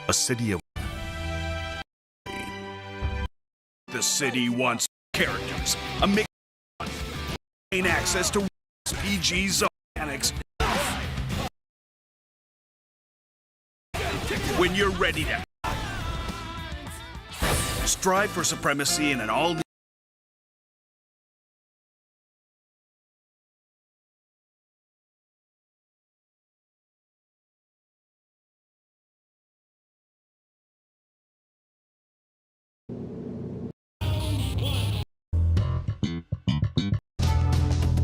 A city of... The city wants characters, a mix, gain access to PG zone mechanics. When you're ready to strive for supremacy in an all-new...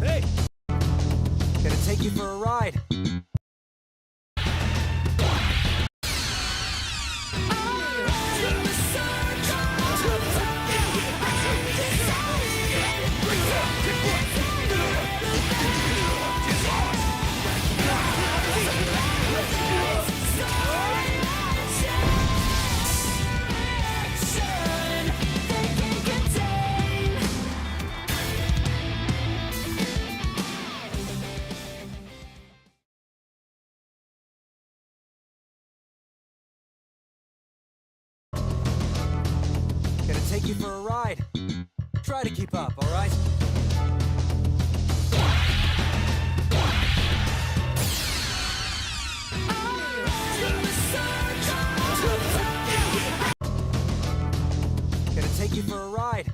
Hey! Gonna take you for a ride. Gonna take you for a ride. Try to keep up, all right? Gonna take you for a ride.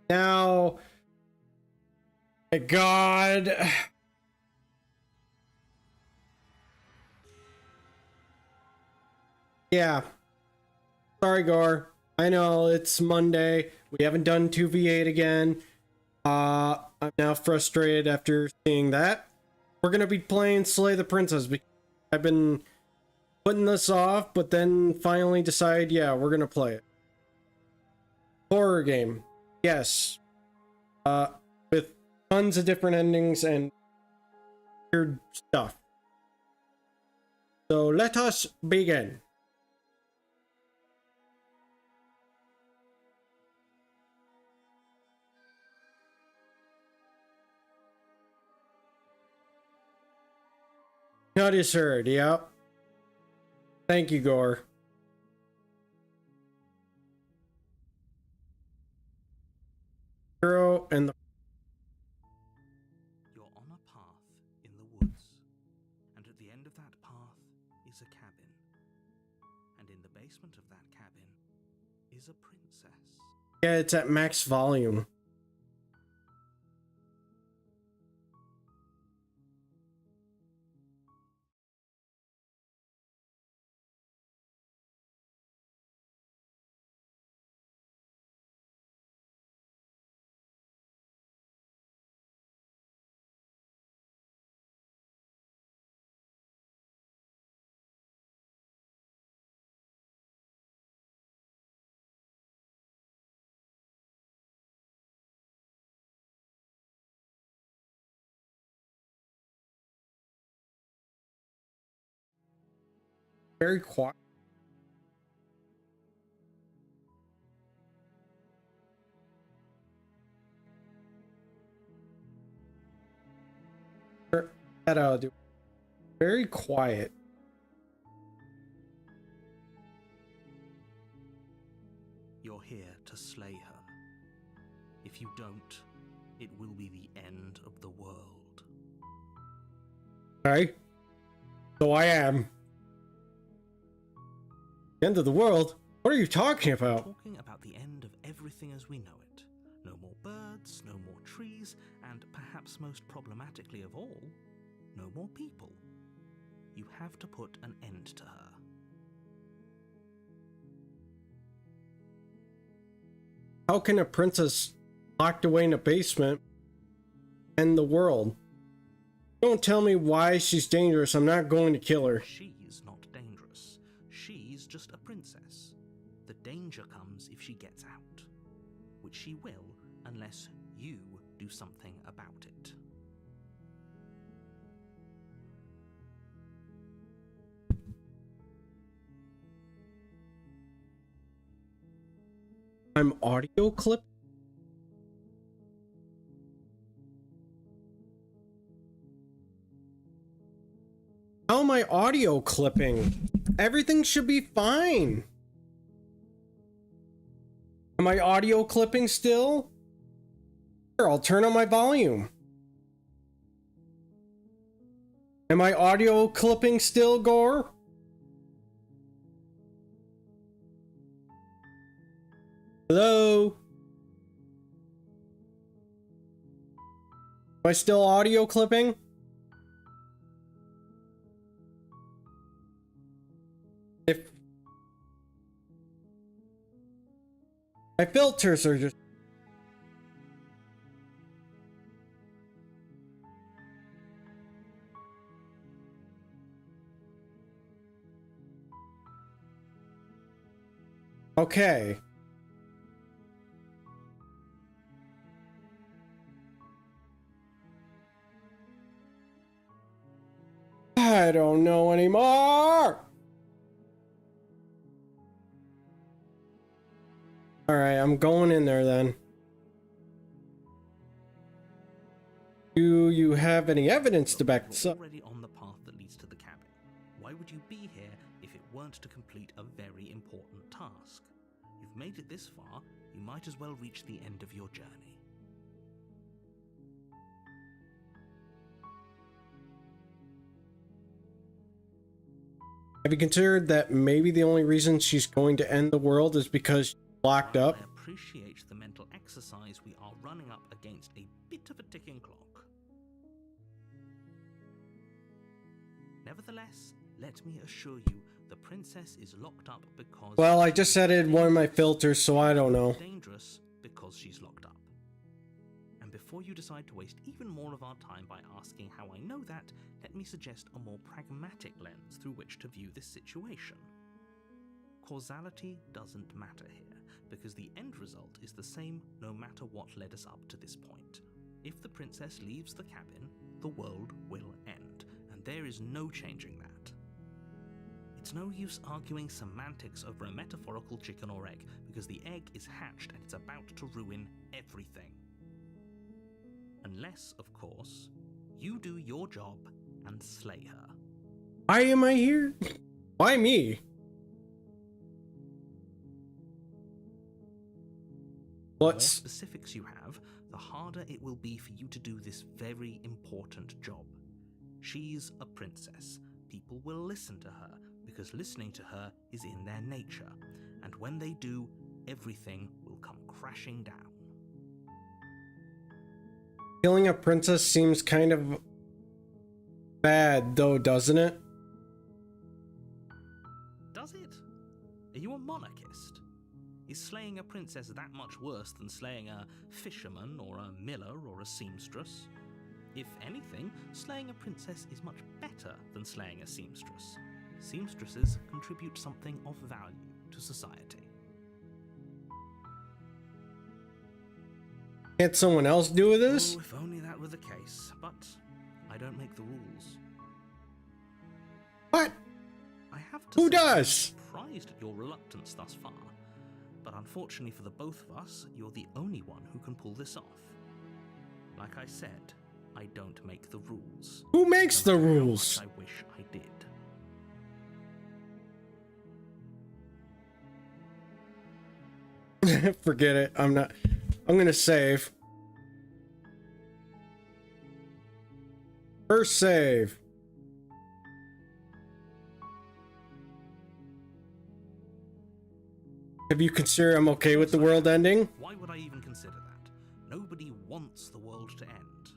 Now, my God. Yeah. Sorry, Gore. I know it's Monday. We haven't done 2v8 again. I'm now frustrated after seeing that. We're gonna be playing Slay the Princess because I've been putting this off, but then finally decide, yeah, we're gonna play it. Horror game. Yes. With tons of different endings and weird stuff. So let us begin. Not is heard, yep. Thank you, Gore. Hero and the You're on a path in the woods, and at the end of that path is a cabin. And in the basement of that cabin is a princess. yeah, it's at max volume. Very quiet. That I'll do. Very quiet. You're here to slay her. If you don't, it will be the end of the world. Okay. So I am. End of the world? What are you talking about? Talking about the end of everything as we know it. No more birds, no more trees, and perhaps most problematically of all, no more people. You have to put an end to her. How can a princess locked away in a basement end the world? Don't tell me why she's dangerous. I'm not going to kill her. She's not dangerous. She's just a princess. The danger comes if she gets out, which she will unless you do something about it. I'm audio clip. How am I audio clipping? Everything should be fine. Am I audio clipping still? Here, I'll turn on my volume. Am I audio clipping still, Gore? Hello? Am I still audio clipping? If my filters are just okay. I don't know anymore. All right, I'm going in there then. Do you have any evidence to back this You're up? already on the path that leads to the cabin. Why would you be here if it weren't to complete a very important task? You've made it this far, you might as well reach the end of your journey. Have you considered that maybe the only reason she's going to end the world is because she's locked up? I appreciate the mental exercise, we are running up against a bit of a ticking clock. Nevertheless, let me assure you, the princess is locked up because... Well, I just added one of my filters, so I don't know. Dangerous because she's locked up. And before you decide to waste even more of our time by asking how I know that, let me suggest a more pragmatic lens through which to view this situation. Causality doesn't matter here, because the end result is the same no matter what led us up to this point. If the princess leaves the cabin, the world will end, and there is no changing that. It's no use arguing semantics over a metaphorical chicken or egg, because the egg is hatched and it's about to ruin everything. Unless, of course, you do your job and slay her. Why am I here? Why me? The more What's... specifics you have, the harder it will be for you to do this very important job. She's a princess. People will listen to her, because listening to her is in their nature, and when they do, everything will come crashing down. Killing a princess seems kind of bad, though, doesn't it? Does it? Are you a monarchist? Is slaying a princess that much worse than slaying a fisherman or a miller or a seamstress? If anything, slaying a princess is much better than slaying a seamstress. Seamstresses contribute something of value to society. Can't someone else do this? Oh, if only that were the case, but I don't make the rules. What? I have to Who say, I'm does? surprised at your reluctance thus far, but unfortunately for the both of us, you're the only one who can pull this off. Like I said, I don't make the rules. Who makes the No matter how rules? much I wish I did. Forget it. I'm gonna save. First save. Have you considered I'm okay with the world ending? Why would I even consider that? Nobody wants the world to end.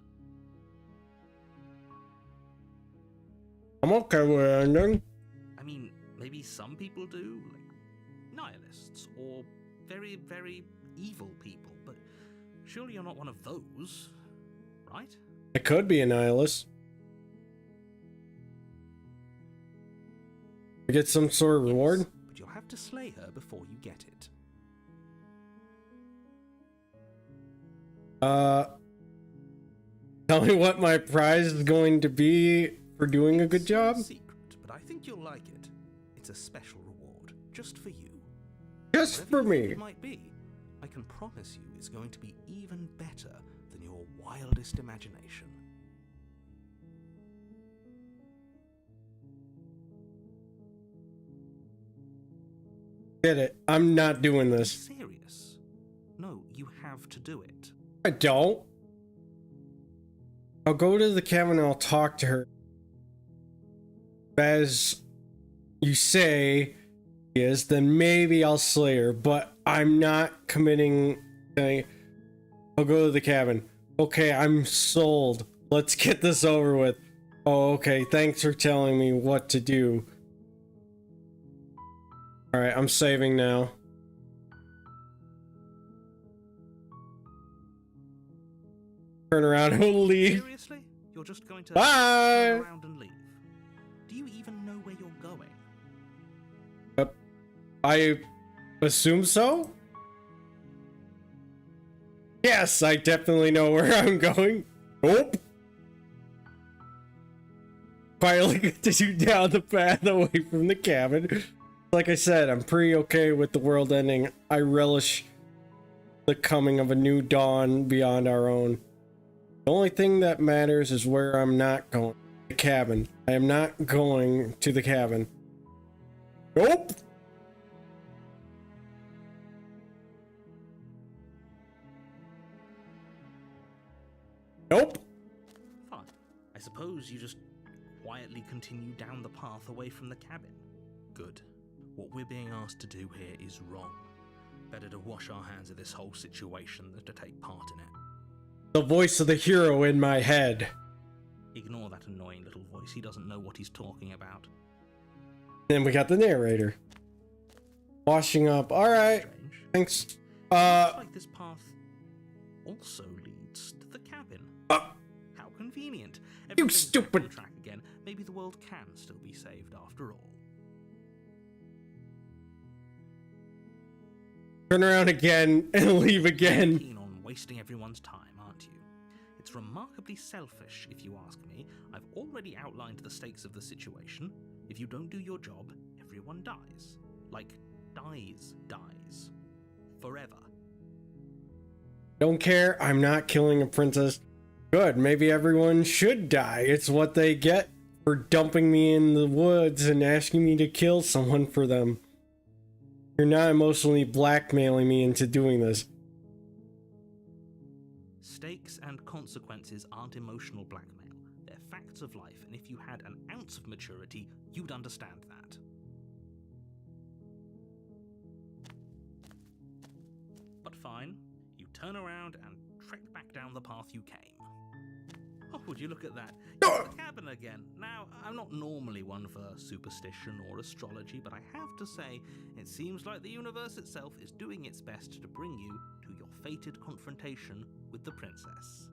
I'm okay with the ending. I mean, maybe some people do, like nihilists or very, very evil people, but surely you're not one of those, right? I could be a nihilist. I get some sort of reward. Yes, but you'll have to slay her before you get it. Tell me what my prize is going to be for doing a good job. It's a secret, but I think you'll like it. It's a special reward, just for you. Just Whatever for you think me. it might be, I can promise you it's going to be even better than your wildest imagination. Get it. I'm not doing this. Serious? No, you have to do it. I don't. I'll go to the cabin and I'll talk to her. As you say is, then maybe I'll slay her, but I'm not committing. I'll go to the cabin. Okay, I'm sold. Let's get this over with. Oh, okay. Thanks for telling me what to do. Alright, I'm saving now. Turn around and leave. Seriously? You're just going to Bye! turn around and leave? Do you even know where you're going? I assume so? Yes, I definitely know where I'm going. Nope. Finally get to shoot down the path away from the cabin. Like I said, I'm pretty okay with the world ending. I relish the coming of a new dawn beyond our own. The only thing that matters is where I'm not going. The cabin. I am not going to the cabin. Nope. Nope. Fine. I suppose you just quietly continue down the path away from the cabin. Good. What we're being asked to do here is wrong. Better to wash our hands of this whole situation than to take part in it. The voice of the hero in my head. Ignore that annoying little voice. He doesn't know what he's talking about. Then we got the narrator. Washing up. Alright. Strange. Thanks. Looks like this path also leads to the cabin. How convenient. Everything's back on stupid- track again. Maybe the world can still be saved after all. Turn around again and leave again. Keen on wasting everyone's time, aren't you? It's remarkably selfish, if you ask me. I've already outlined the stakes of the situation. If you don't do your job, everyone dies. Like, dies. Forever. Don't care. I'm not killing a princess. Good. Maybe everyone should die. It's what they get for dumping me in the woods and asking me to kill someone for them. You're not emotionally blackmailing me into doing this. Stakes and consequences aren't emotional blackmail. They're facts of life, and if you had an ounce of maturity, you'd understand that. But fine, you turn around and trek back down the path you came. Oh, would you look at that? You're at the cabin again. Now, I'm not normally one for superstition or astrology, but I have to say, it seems like the universe itself is doing its best to bring you to your fated confrontation with the princess.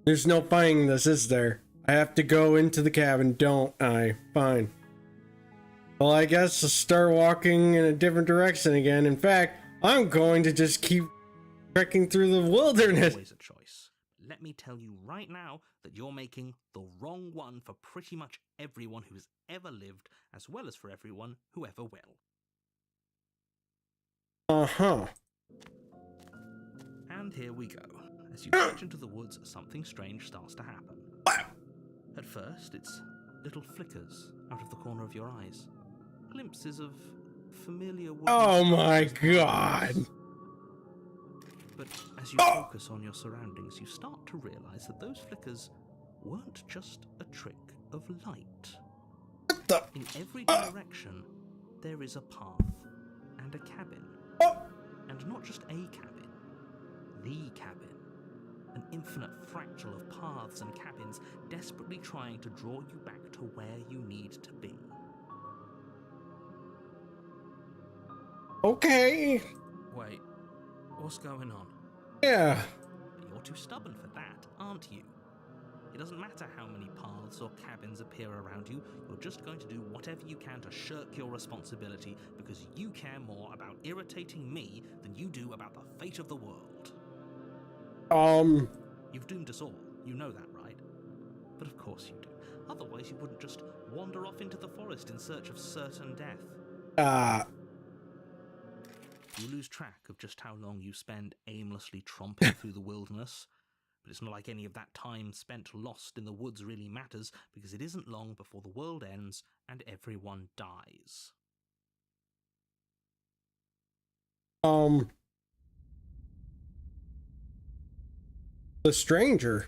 There's no fighting this, is there? I have to go into the cabin, don't I? Fine. Well, I guess I'll start walking in a different direction again. In fact, I'm going to just keep trekking through the wilderness. Always a choice. Let me tell you right now that you're making the wrong one for pretty much everyone who's ever lived, as well as for everyone who ever will. Uh-huh. And here we go. As you trudge into the woods, something strange starts to happen. At first, it's little flickers out of the corner of your eyes. Glimpses of familiar wooden Oh my structures. god. But as you focus on your surroundings, you start to realize that those flickers weren't just a trick of light. What the? In every direction, there is a path and a cabin. And not just a cabin, the cabin. An infinite fractal of paths and cabins desperately trying to draw you back to where you need to be. Okay. Wait, what's going on? Yeah. You're too stubborn for that, aren't you? It doesn't matter how many paths or cabins appear around you, you're just going to do whatever you can to shirk your responsibility because you care more about irritating me than you do about the fate of the world. You've doomed us all, you know that, right? But of course you do. Otherwise you wouldn't just wander off into the forest in search of certain death. You lose track of just how long you spend aimlessly tromping through the wilderness. But it's not like any of that time spent lost in the woods really matters, because it isn't long before the world ends and everyone dies. The stranger.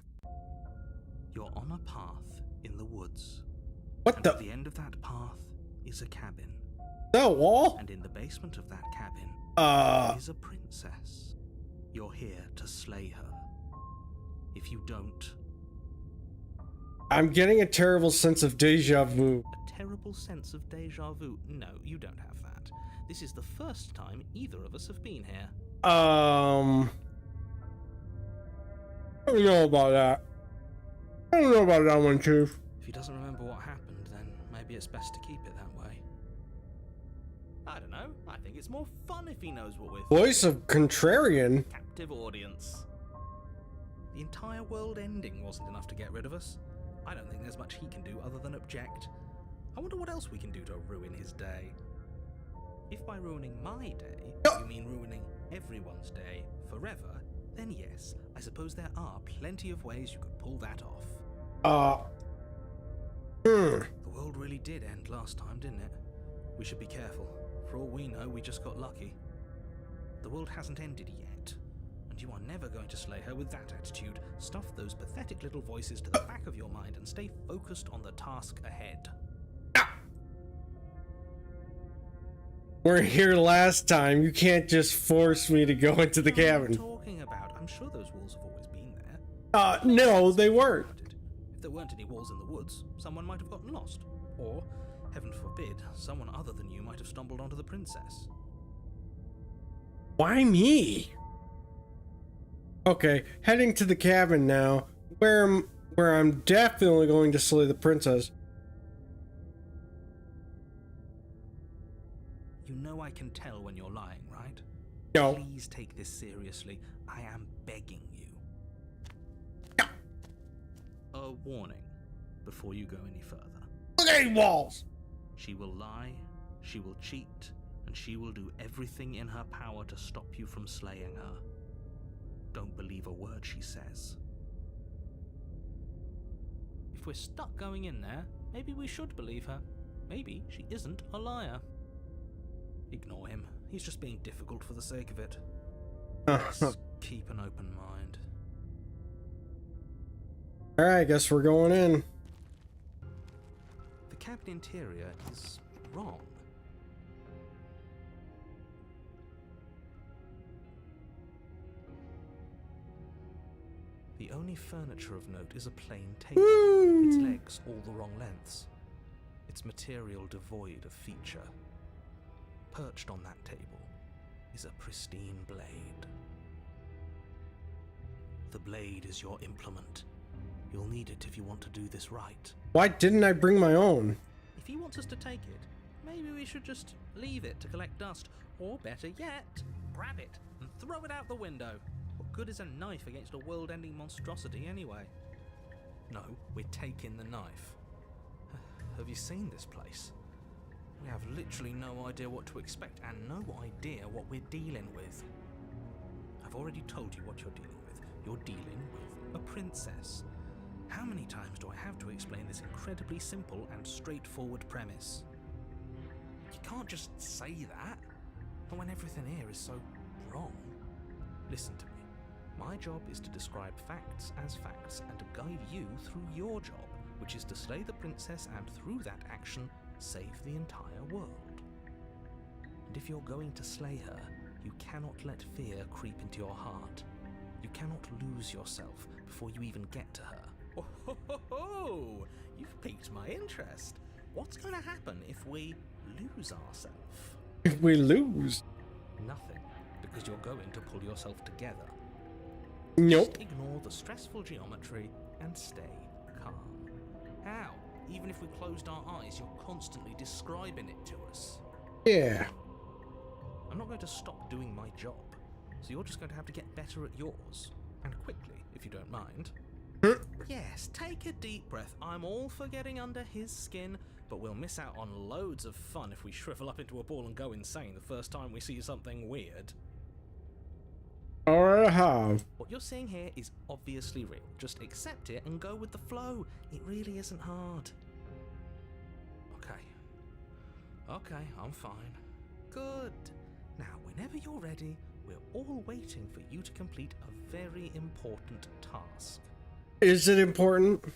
You're on a path in the woods. What And the? at the end of that path is a cabin. That wall? And in the basement of that cabin is a princess. You're here to slay her. If you don't... I'm getting a terrible sense of deja vu. A terrible sense of deja vu? No, you don't have that. This is the first time either of us have been here. I don't know about that. I don't know about that one, Chief. If he doesn't remember what happened, then maybe it's best to keep it that way. I don't know. I think it's more fun if he knows what we're Voice of Contrarian. captive audience. The entire world ending wasn't enough to get rid of us. I don't think there's much he can do other than object. I wonder what else we can do to ruin his day. If by ruining my day, you mean ruining everyone's day forever, then yes, I suppose there are plenty of ways you could pull that off. The world really did end last time, didn't it? We should be careful. For all we know, we just got lucky. The world hasn't ended yet, and you are never going to slay her with that attitude. Stuff those pathetic little voices to the back of your mind and stay focused on the task ahead. weren't here last time. You can't just force me to go into the What are you cabin. talking about? I'm sure those walls have always been there. No, they weren't. If there weren't any walls in the woods, someone might have gotten lost. Or, heaven forbid, someone other than you might have stumbled onto the princess. Why me? Okay, heading to the cabin now, where I'm definitely going to slay the princess. You know I can tell when you're lying, right? No. Please take this seriously. I am begging you. A warning before you go any further. Look at these walls! She will lie, she will cheat, and she will do everything in her power to stop you from slaying her. Don't believe a word she says. If we're stuck going in there, maybe we should believe her. Maybe she isn't a liar. Ignore him. He's just being difficult for the sake of it. Just keep an open mind. Alright, I guess we're going in. The cabin interior is wrong. The only furniture of note is a plain table, its legs all the wrong lengths, its material devoid of feature. Perched on that table is a pristine blade. The blade is your implement. You'll need it if you want to do this right. Why didn't I bring my own? If he wants us to take it, maybe we should just leave it to collect dust, or better yet, grab it and throw it out the window. What good is a knife against a world-ending monstrosity anyway? No, we're taking the knife. Have you seen this place? We have literally no idea what to expect and no idea what we're dealing with. I've already told you what you're dealing with. You're dealing with a princess. How many times do I have to explain this incredibly simple and straightforward premise? You can't just say that, and when everything here is so wrong. Listen to me. My job is to describe facts as facts and to guide you through your job, which is to slay the princess and through that action, save the entire world. And if you're going to slay her, you cannot let fear creep into your heart. You cannot lose yourself before you even get to her. Oh, ho, ho, ho. You've piqued my interest. What's going to happen if we lose ourselves? If we lose? Nothing, because you're going to pull yourself together. Nope. Just ignore the stressful geometry and stay calm. How? Even if we closed our eyes, you're constantly describing it to us. Yeah. I'm not going to stop doing my job, so you're just going to have to get better at yours. And quickly, if you don't mind. Yes, take a deep breath. I'm all for getting under his skin, but we'll miss out on loads of fun if we shrivel up into a ball and go insane the first time we see something weird. Or have. What you're seeing here is obviously real. Just accept it and go with the flow. It really isn't hard. Okay, I'm fine. Good. Now, whenever you're ready, we're all waiting for you to complete a very important task. Is it important? I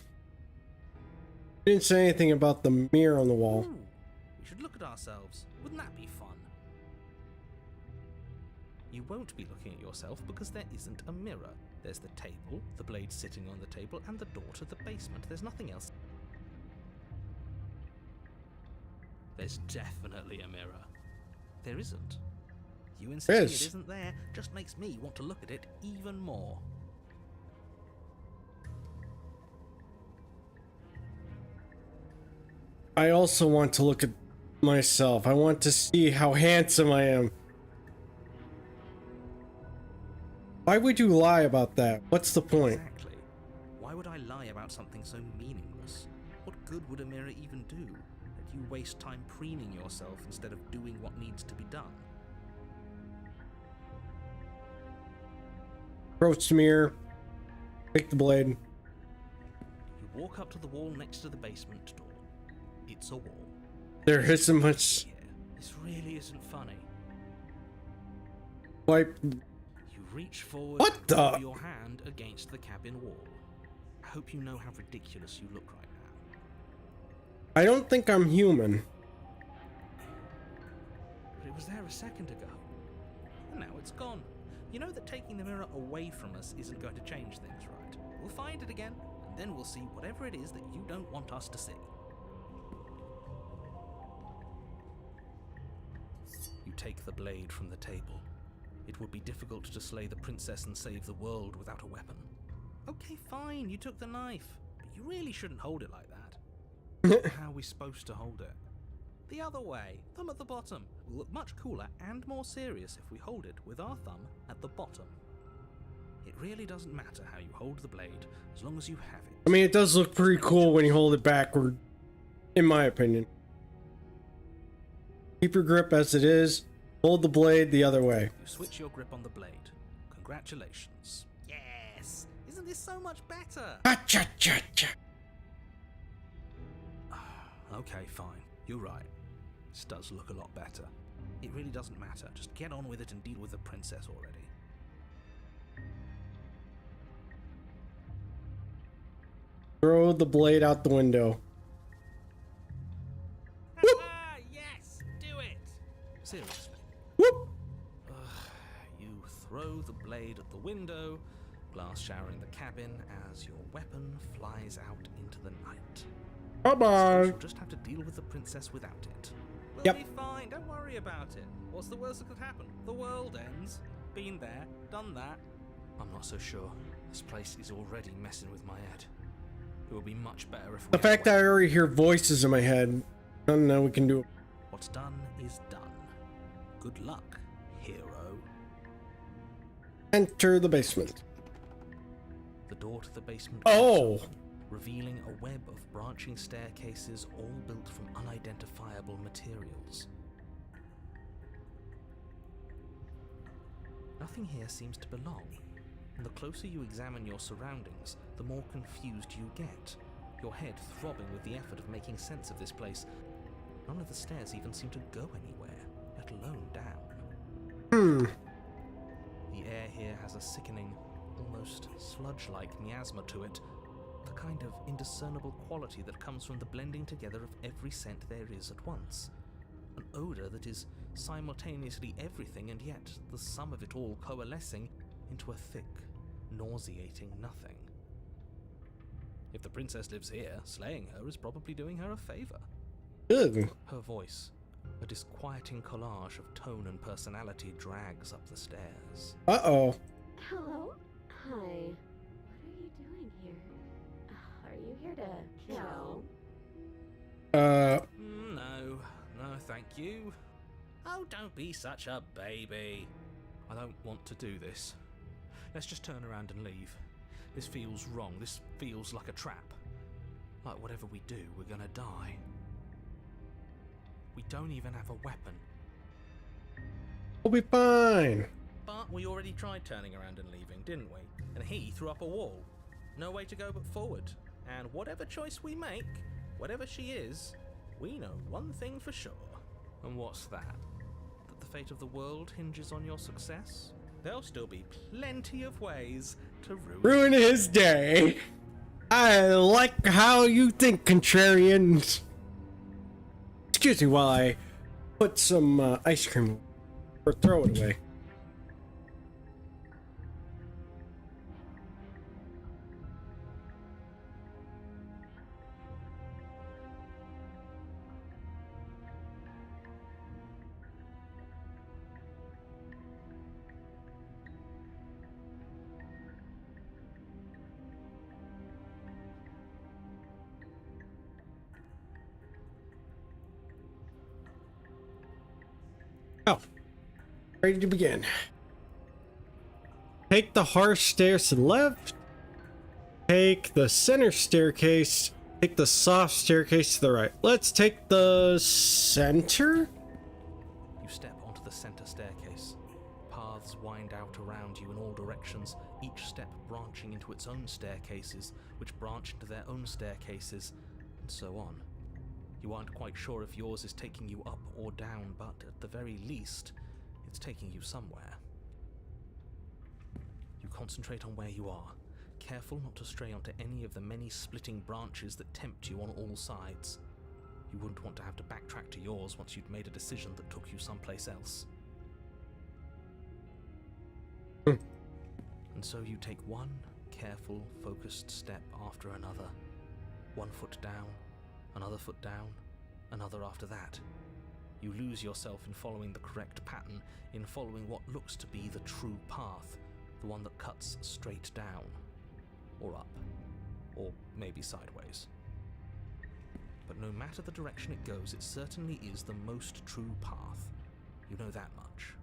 didn't say anything about the mirror on the wall. Ooh, we should look at ourselves. Wouldn't that be fun? You won't be looking at yourself because there isn't a mirror. There's the table, the blade sitting on the table, and the door to the basement. There's nothing else. There's definitely a mirror. There isn't. You insisting it isn't there just makes me want to look at it even more. I also want to look at myself. I want to see how handsome I am. Why would you lie about that? What's the point? Exactly. Why would I lie about something so meaningless? What good would a mirror even do? That you waste time preening yourself instead of doing what needs to be done? Approach the mirror. Take the blade. You walk up to the wall next to the basement door. It's a wall. There isn't much. Yeah, this really isn't funny. Wipe. You reach forward What and the? rub your hand against the cabin wall. I hope you know how ridiculous you look right now. I don't think I'm human. But it it was there a second ago. And now it's gone. You know that taking the mirror away from us isn't going to change things, right? We'll find it again, and then we'll see whatever it is that you don't want us to see. You take the blade from the table. It would be difficult to slay the princess and save the world without a weapon. Okay, fine, you took the knife, but you really shouldn't hold it like that. How are we supposed to hold it? The other way, thumb at the bottom. Will look much cooler and more serious if we hold it with our thumb at the bottom. It really doesn't matter how you hold the blade, as long as you have it. I mean, it does look pretty cool when you hold it backward, in my opinion. Keep your grip as it is. Hold the blade the other way. You switch your grip on the blade. Congratulations. Yes! Isn't this so much better? Cha-cha-cha-cha. Okay, fine. You're right. This does look a lot better. It really doesn't matter. Just get on with it and deal with the princess already. Throw the blade out the window. Ah, yes! Do it! Seriously. Whoop! You throw the blade at the window, glass showering the cabin as your weapon flies out into the night. Bye-bye. You'll just have to deal with the princess without it. We'll Yep. be fine, don't worry about it. What's the worst that could happen? The world ends. Been there, done that. I'm not so sure. This place is already messing with my head. It would be much better if we The had a fact that I weapon. already hear voices in my head, I don't know we can do it. What's done is done. Good luck, hero. Enter the basement. The door to the basement Oh! revealing a web of branching staircases all built from unidentifiable materials. Nothing here seems to belong, and the closer you examine your surroundings, the more confused you get, your head throbbing with the effort of making sense of this place. None of the stairs even seem to go anywhere, let alone down. The air here has a sickening, almost sludge-like miasma to it, the kind of indiscernible quality that comes from the blending together of every scent there is at once. An odor that is simultaneously everything and yet the sum of it all coalescing into a thick, nauseating nothing. If the princess lives here, slaying her is probably doing her a favor. Good. Her voice, a disquieting collage of tone and personality, drags up the stairs. Uh-oh. Hello? Hi. What are you doing here? Are you here to kill? No, thank you. Oh, don't be such a baby. I don't want to do this. Let's just turn around and leave. This feels wrong. This feels like a trap. Like whatever we do, we're gonna die. We don't even have a weapon. We'll be fine. But we already tried turning around and leaving, didn't we? And he threw up a wall. No way to go but forward. And whatever choice we make, whatever she is, we know one thing for sure. And what's that? That the fate of the world hinges on your success? There'll still be plenty of ways to Ruin his day. I like how you think, contrarian. Excuse me while I put some ice cream or throw it away. Oh, ready to begin. Take the harsh stairs to the left. Take the center staircase. Take the soft staircase to the right. Let's take the center. You step onto the center staircase. Paths wind out around you in all directions, each step branching into its own staircases, which branch into their own staircases, and so on. You aren't quite sure if yours is taking you up or down, but at the very least, it's taking you somewhere. You concentrate on where you are, careful not to stray onto any of the many splitting branches that tempt you on all sides. You wouldn't want to have to backtrack to yours once you'd made a decision that took you someplace else. And so you take one careful, focused step after another. One foot down, another foot down, another after that. You lose yourself in following the correct pattern, in following what looks to be the true path, the one that cuts straight down, or up, or maybe sideways. But no matter the direction it goes, it certainly is the most true path. You know that much.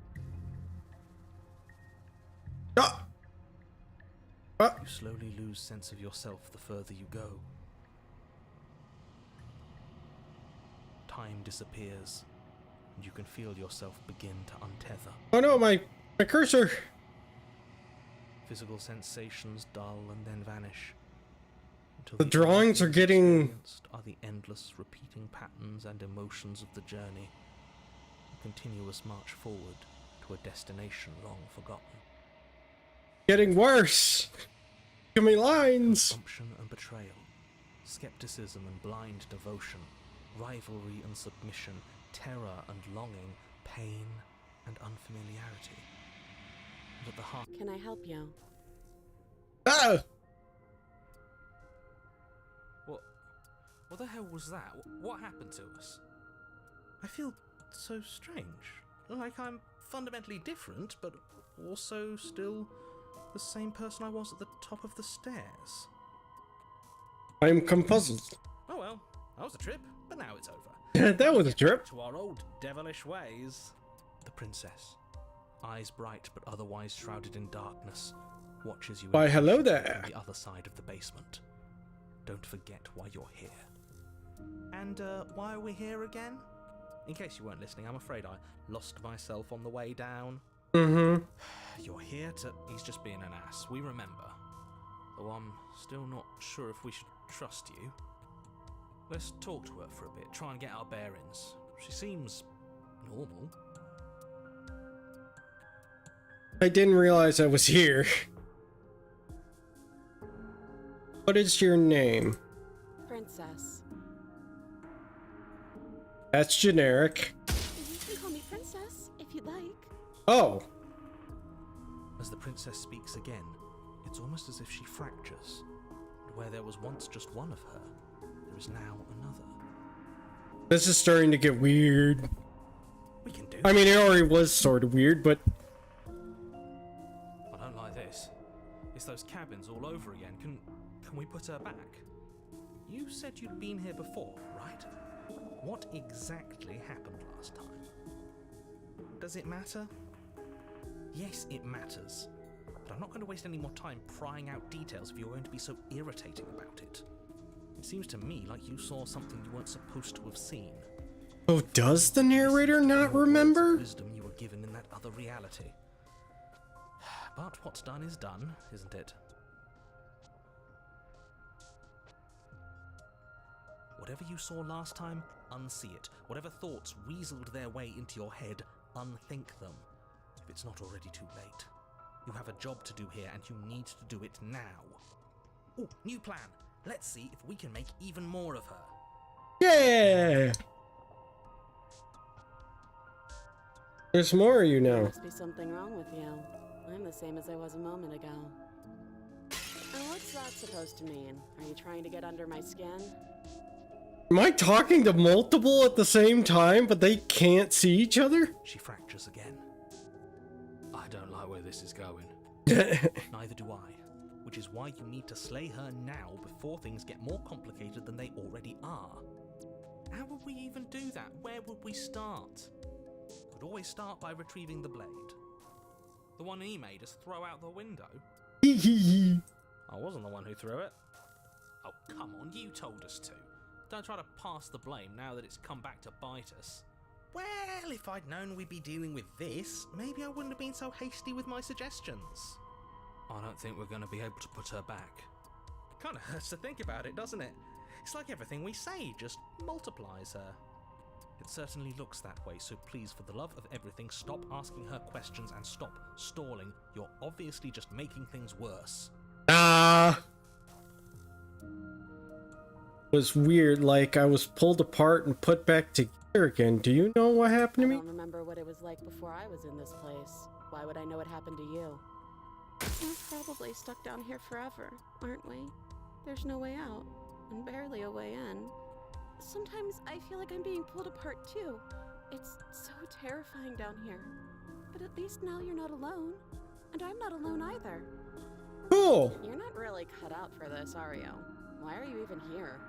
You slowly lose sense of yourself the further you go. Time disappears, and you can feel yourself begin to untether. Oh no, my cursor! Physical sensations dull and then vanish. Until The drawings are getting... experienced are the endless repeating patterns and emotions of the journey. A continuous march forward to a destination long forgotten. getting worse. Too many lines. Assumption and betrayal, skepticism and blind devotion, rivalry and submission, terror and longing, pain and unfamiliarity. And at the heart... Can I help you? Ah! What the hell was that? What happened to us? I feel so strange. Like I'm fundamentally different, but also still the same person I was at the top of the stairs. I'm confuzzled. Oh well, that was a trip, but now it's over. That was a trip. To our old devilish ways. The princess, eyes bright but otherwise shrouded in darkness, watches you. Why, hello there. On the other side of the basement. Don't forget why you're here. And why are we here again? In case you weren't listening, I'm afraid I lost myself on the way down. Mm-hmm. You're here to... He's just being an ass. We remember. Though I'm still not sure if we should trust you. Let's talk to her for a bit, try and get our bearings. She seems normal. I didn't realize I was here. What is your name? Princess. That's generic. You can call me Princess, if you'd like. Oh. As the princess speaks again, it's almost as if she fractures. And where there was once just one of her, there is now another. This is starting to get weird. We can do I mean, it already was sort of weird, but... I don't like this. It's those cabins all over again. Can we put her back? You said you'd been here before, right? What exactly happened last time? Does it matter? Yes, it matters. But I'm not going to waste any more time prying out details if you're going to be so irritating about it. It seems to me like you saw something you weren't supposed to have seen. Oh, does the narrator not remember? Wisdom you were given in that other reality. But what's done is done, isn't it? Whatever you saw last time, unsee it. Whatever thoughts weaseled their way into your head, unthink them. If it's not already too late. You have a job to do here, and you need to do it now. Oh, new plan. Let's see if we can make even more of her. Yeah! There's more of you There now. must be something wrong with you. I'm the same as I was a moment ago. And what's that supposed to mean? Are you trying to get under my skin? Am I talking to multiple at the same time, but they can't see each other? She fractures again. I don't like where this is going. Neither do I. Which is why you need to slay her now before things get more complicated than they already are. How would we even do that? Where would we start? We'd always start by retrieving the blade. The one he made us throw out the window. I wasn't the one who threw it. Oh, come on, you told us to. Don't try to pass the blame now that it's come back to bite us. Well, if I'd known we'd be dealing with this, maybe I wouldn't have been so hasty with my suggestions. I don't think we're going to be able to put her back. Kind of hurts to think about it, doesn't it? It's like everything we say just multiplies her. It certainly looks that way, so please, for the love of everything, stop asking her questions and stop stalling. You're obviously just making things worse. Ah. was weird, like I was pulled apart and put back together again. Do you know what happened to I me? don't remember what it was like before I was in this place. Why would I know what happened to you? We're probably stuck down here forever, aren't we? There's no way out, and barely a way in. Sometimes I feel like I'm being pulled apart too. It's so terrifying down here. But at least now you're not alone. And I'm not alone either. Cool. You're not really cut out for this, are you? Why are you even here?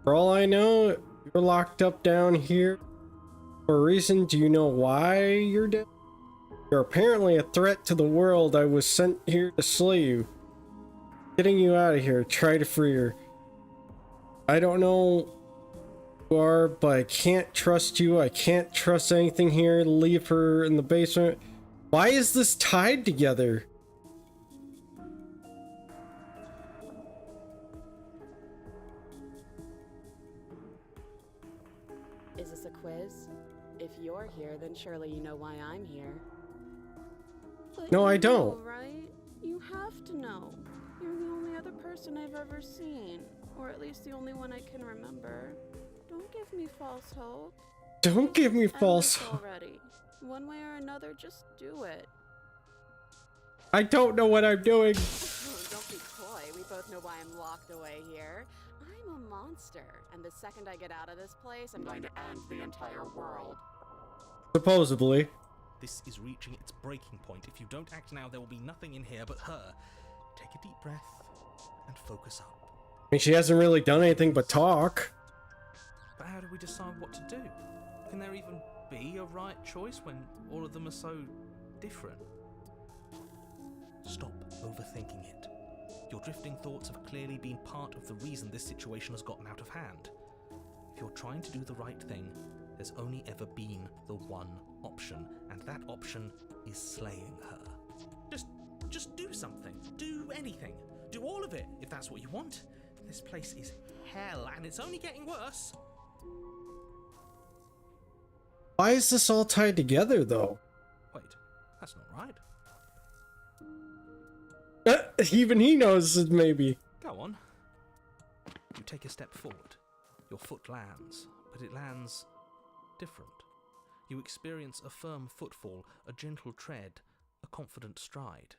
For all I know, you're locked up down here for a reason. Do you know why you're down? You're apparently a threat to the world. I was sent here to slay you. Getting you out of here. Try to free her. I don't know who you are, but I can't trust you. I can't trust anything here. Leave her in the basement. Why is this tied together? Is this a quiz? If you're here, then surely you know why I'm here. But No, you I don't. know, right? You have to know. You're the only other person I've ever seen. Or at least the only one I can remember. Don't give me false hope. Don't give me End false this hope. already. One way or another, just do it. I don't know what I'm doing. Don't be coy. We both know why I'm locked away here. I'm a monster, and the second I get out of this place, I'm going to end the entire world. Supposedly. This is reaching its breaking point. If you don't act now, there will be nothing in here but her. Take a deep breath and focus up. I mean, she hasn't really done anything but talk. But how do we decide what to do? Can there even be a right choice when all of them are so different? Stop overthinking it. Your drifting thoughts have clearly been part of the reason this situation has gotten out of hand. If you're trying to do the right thing, there's only ever been the one option, and that option is slaying her. Just do something. Do anything. Do all of it, if that's what you want. This place is hell, and it's only getting worse. Why is this all tied together, though? Wait, that's not right. Even he knows it, maybe. Go on. You take a step forward. Your foot lands, but it lands different. You experience a firm footfall, a gentle tread, a confident stride.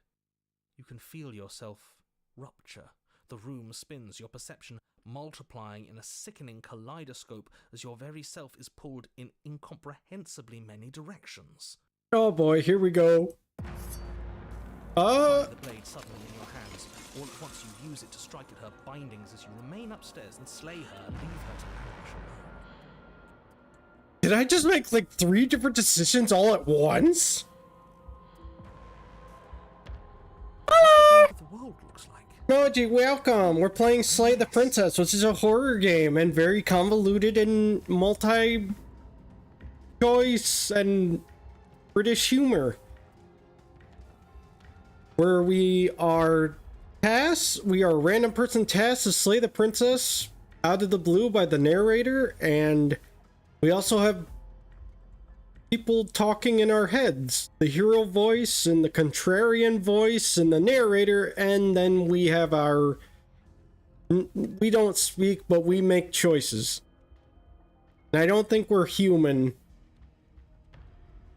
You can feel yourself rupture. The room spins, your perception multiplying in a sickening kaleidoscope as your very self is pulled in incomprehensibly many directions. Oh boy, here we go. The blade suddenly in your hands. All at once you use it to strike at her bindings as you remain upstairs and slay her and leave her to perish alone. Did I just make like 3 different decisions all at once? What the world looks like. Moji, welcome. We're playing Slay the Princess, which is a horror game and very convoluted and multi-choice and British humor. Where we are tasked, we are a random person tasked to slay the princess out of the blue by the narrator, and we also have people talking in our heads. The hero voice and the contrarian voice and the narrator, and then we have our... We don't speak, but we make choices. And I don't think we're human,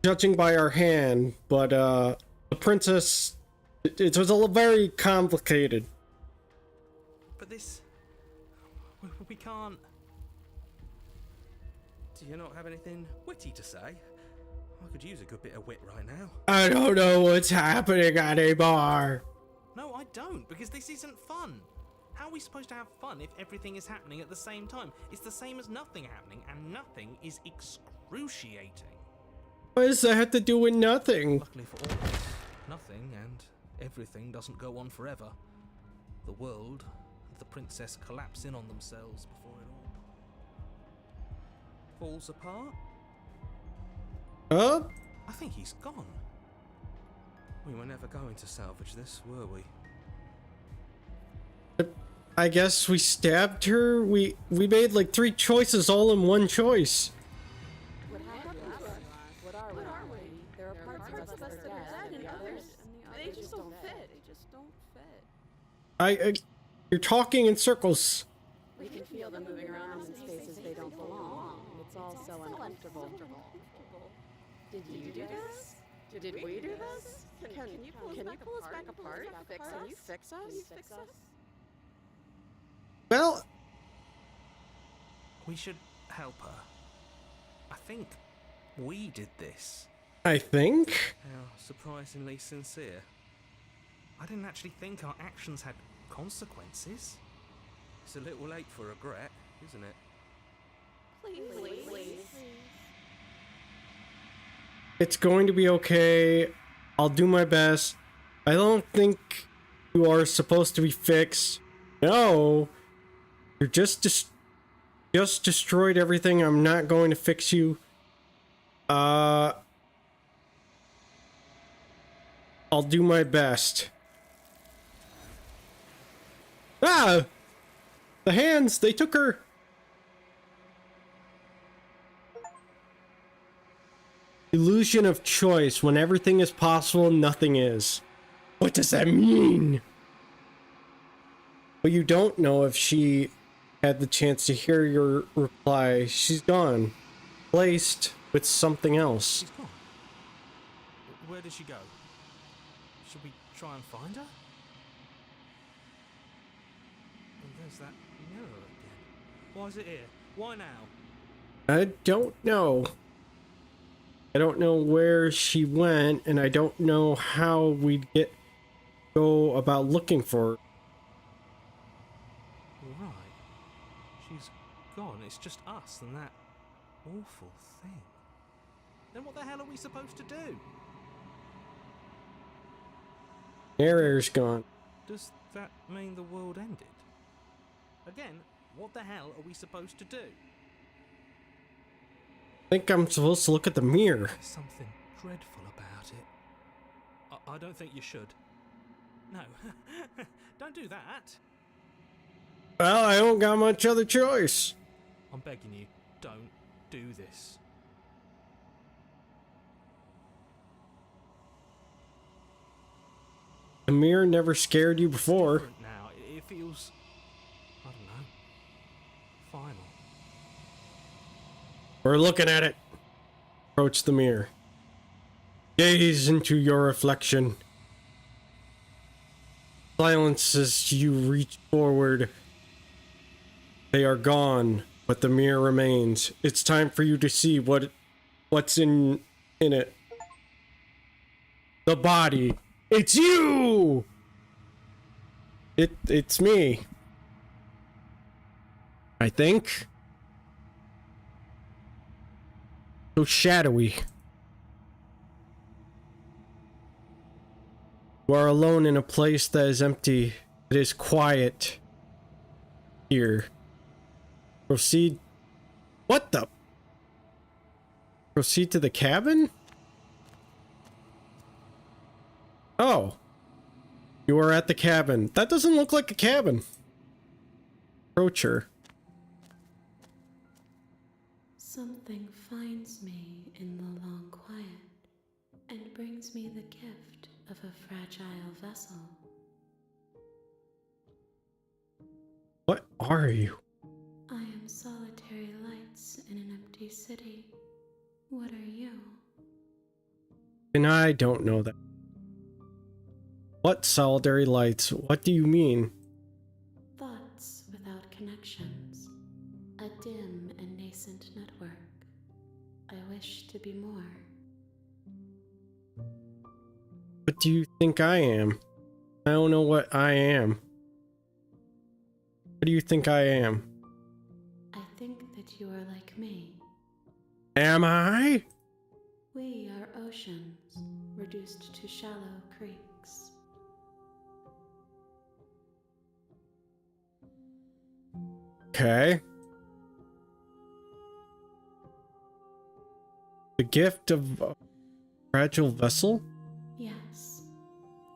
judging by our hand, but the princess... It was a very complicated. But this... We can't... Do you not have anything witty to say? I could use a good bit of wit right now. I don't know what's happening anymore. No, I don't, because this isn't fun. How are we supposed to have fun if everything is happening at the same time? It's the same as nothing happening, and nothing is excruciating. What does that have to do with nothing? Luckily for all of us, nothing and everything doesn't go on forever. The world and the princess collapse in on themselves before it all falls apart. Huh? I think he's gone. We were never going to salvage this, were we? I guess we stabbed her. We made like 3 choices all in one choice. What happened to us? What are we? There are parts of us that are dead, and the others, they just don't fit. They just don't fit. You're talking in circles. We can feel them moving around in spaces they don't belong. It's all so uncomfortable. Did you do this? Did we do this? Can you pull us back apart? Can you fix us? Well, We should help her. I think we did this. I think. How surprisingly sincere. I didn't actually think our actions had consequences. It's a little late for regret, isn't it? Please. It's going to be okay. I'll do my best. I don't think you are supposed to be fixed. No. You're just destroyed everything. I'm not going to fix you. I'll do my best. Ah! The hands, they took her. Illusion of choice. When everything is possible, nothing is. What does that mean? Well, you don't know if she had the chance to hear your reply. She's gone. Placed with something else. She's gone. Where did she go? Should we try and find her? And there's that mirror again. Why is it here? Why now? I don't know. I don't know where she went, and I don't know how we'd go about looking for her. Right. She's gone. It's just us and that awful thing. Then what the hell are we supposed to do? Narrator's gone. Does that mean the world ended? Again, what the hell are we supposed to do? I think I'm supposed to look at the mirror. There's something dreadful about it. I don't think you should. No, don't do that. Well, I don't got much other choice. I'm begging you, don't do this. The mirror never scared you before. Different now. It feels, I don't know, final. We're looking at it. Approach the mirror. Gaze into your reflection. Silence as you reach forward. They are gone, but the mirror remains. It's time for you to see what's in it. The body. It's you. It's me. I think. So shadowy. You are alone in a place that is empty. It is quiet. Here. Proceed. What the? Proceed to the cabin? Oh. You are at the cabin. That doesn't look like a cabin. Approach her. Something finds me in the long quiet and brings me the gift of a fragile vessel. What are you? I am solitary lights in an empty city. What are you? And I don't know that. What solitary lights? What do you mean? Thoughts without connections. A dim and nascent network. I wish to be more. What do you think I am? I don't know what I am. What do you think I am? I think that you are like me. Am I? We are oceans, reduced to shallow creeks. Okay. The gift of a fragile vessel? Yes,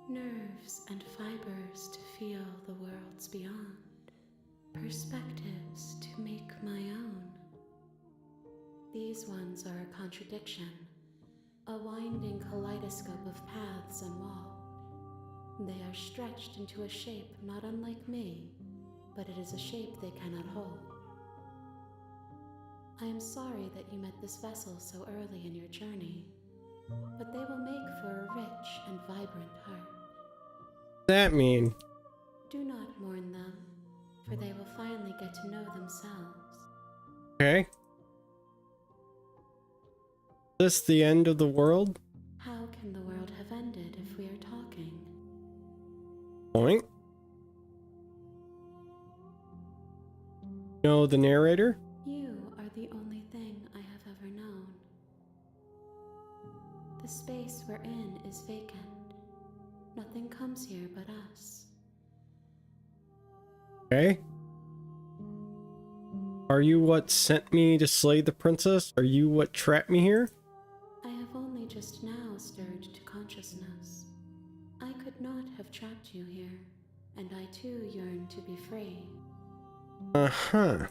nerves and fibers to feel the worlds beyond, perspectives to make my own. These ones are a contradiction, a winding kaleidoscope of paths and walls. They are stretched into a shape not unlike me, but it is a shape they cannot hold. I am sorry that you met this vessel so early in your journey, but they will make for a rich and vibrant heart. That mean? Do not mourn them, for they will finally get to know themselves. Okay. Is this the end of the world? How can the world have ended if we are talking? Point. Know the narrator? You are the only thing I have ever known. The space we're in is vacant. Nothing comes here but us. Okay. Are you what sent me to slay the princess? Are you what trapped me here? I have only just now stirred to consciousness. I could not have trapped you here, and I too yearn to be free. Uh-huh.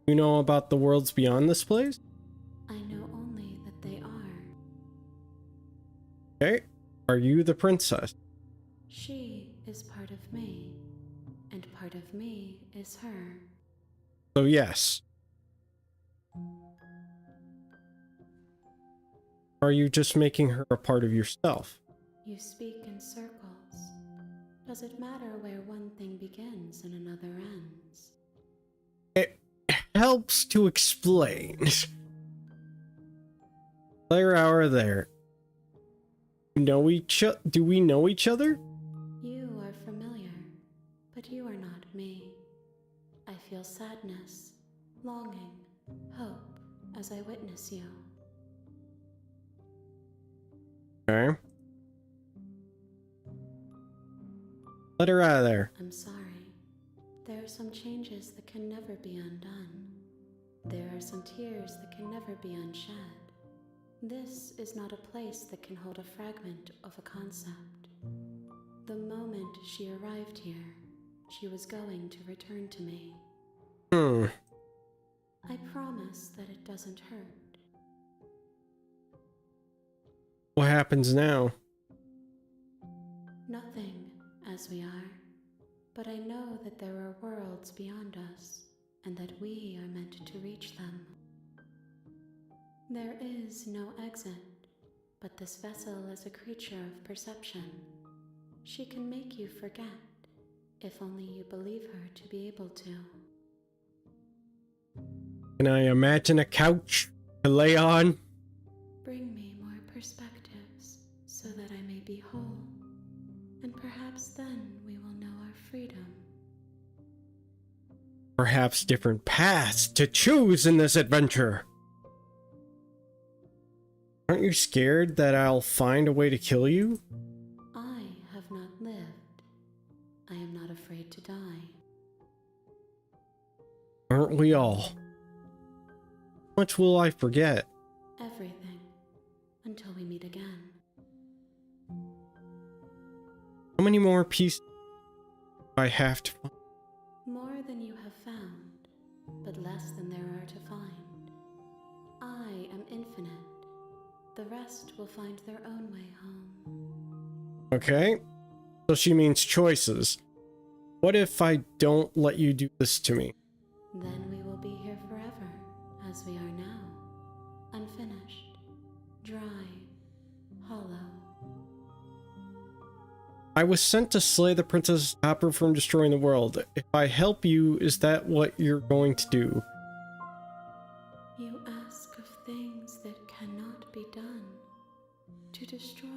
You know about the worlds beyond this place? I know only that they are. Okay. Are you the princess? She is part of me, and part of me is her. So yes. Are you just making her a part of yourself? You speak in circles. Does it matter where one thing begins and another ends? It helps to explain. There are there. Do we know each other? You are familiar, but you are not me. I feel sadness, longing, hope as I witness you. Okay. Let her out of there. I'm sorry. There are some changes that can never be undone. There are some tears that can never be unshed. This is not a place that can hold a fragment of a concept. The moment she arrived here, she was going to return to me. I promise that it doesn't hurt. What happens now? Nothing, as we are. But I know that there are worlds beyond us, and that we are meant to reach them. There is no exit, but this vessel is a creature of perception. She can make you forget, if only you believe her to be able to. Can I imagine a couch to lay on? Bring me more perspectives, so that I may be whole, and perhaps then we will know our freedom. Perhaps different paths to choose in this adventure. Aren't you scared that I'll find a way to kill you? I have not lived. I am not afraid to die. Aren't we all? How much will I forget? Everything. Until we meet again. How many more pieces do I have to find? More than you have found, but less than there are to find. I am infinite. The rest will find their own way home. Okay. So she means choices. What if I don't let you do this to me? Then we will be here forever, as we are now. Unfinished, dry, hollow. I was sent to slay the princess to stop her from destroying the world. If I help you, is that what you're going to do? You ask of things that cannot be done. To destroy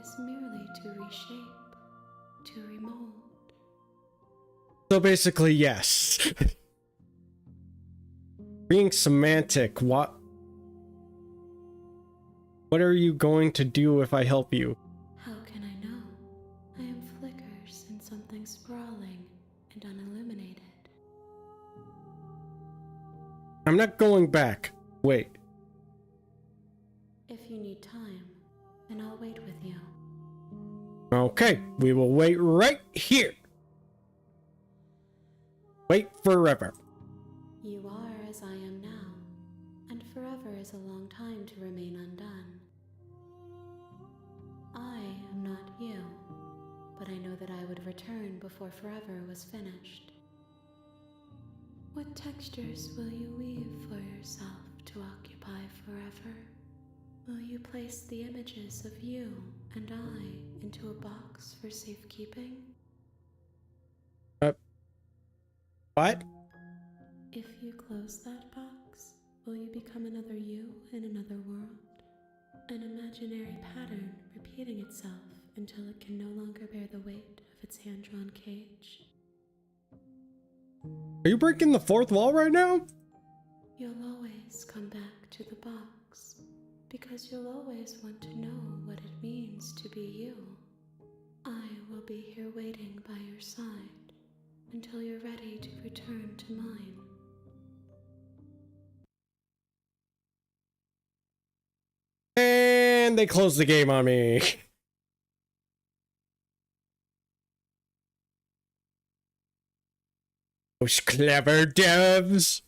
is merely to reshape, to remold. So basically, yes. Being semantic, what are you going to do if I help you? How can I know? I am flickers in something sprawling and unilluminated. I'm not going back. Wait. If you need time, then I'll wait with you. Okay, we will wait right here. Wait forever. You are as I am now, and forever is a long time to remain undone. would I know that I would return before forever was finished? What textures will you weave for yourself to occupy forever? Will you place the images of you and I into a box for safekeeping? What? If you close that box, will you become another you in another world? An imaginary pattern repeating itself until it can no longer bear the weight of its hand-drawn cage. Are you breaking the fourth wall right now? You'll always come back to the box, because you'll always want to know what it means to be you. I will be here waiting by your side until you're ready to return to mine. And they closed the game on me. Those clever devs.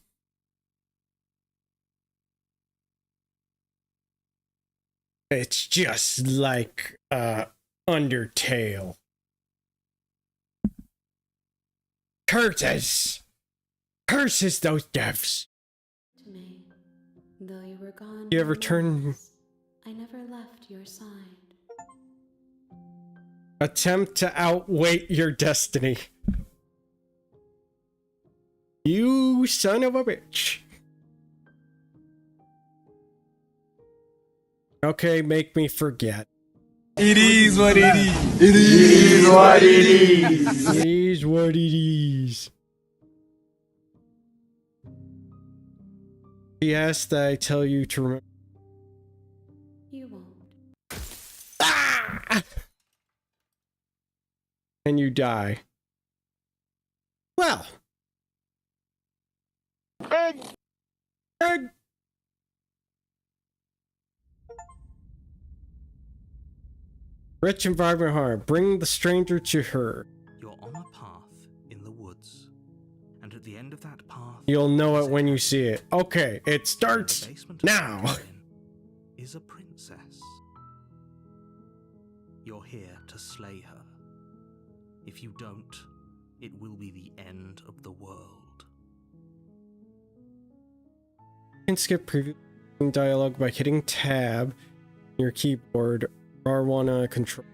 It's just like Undertale. Curses! Curses those devs! To me, though you were gone, You ever for turn- months, I never left your side. Attempt to outweight your destiny. You son of a bitch. Okay, make me forget. It is what it is. It is what it is. It is what it is. He asked that I tell you to remember. You won't. Ah! And you die. Well. Egg. Rich and vibrant heart. Bring the stranger to her. You're on a path in the woods, and at the end of that path, You'll know it when you see it. Okay, it in starts the basement of now. VTuberEN is a princess. You're here to slay her. If you don't, it will be the end of the world. You can skip previous dialogue by hitting tab on your keyboard or R1 on a control.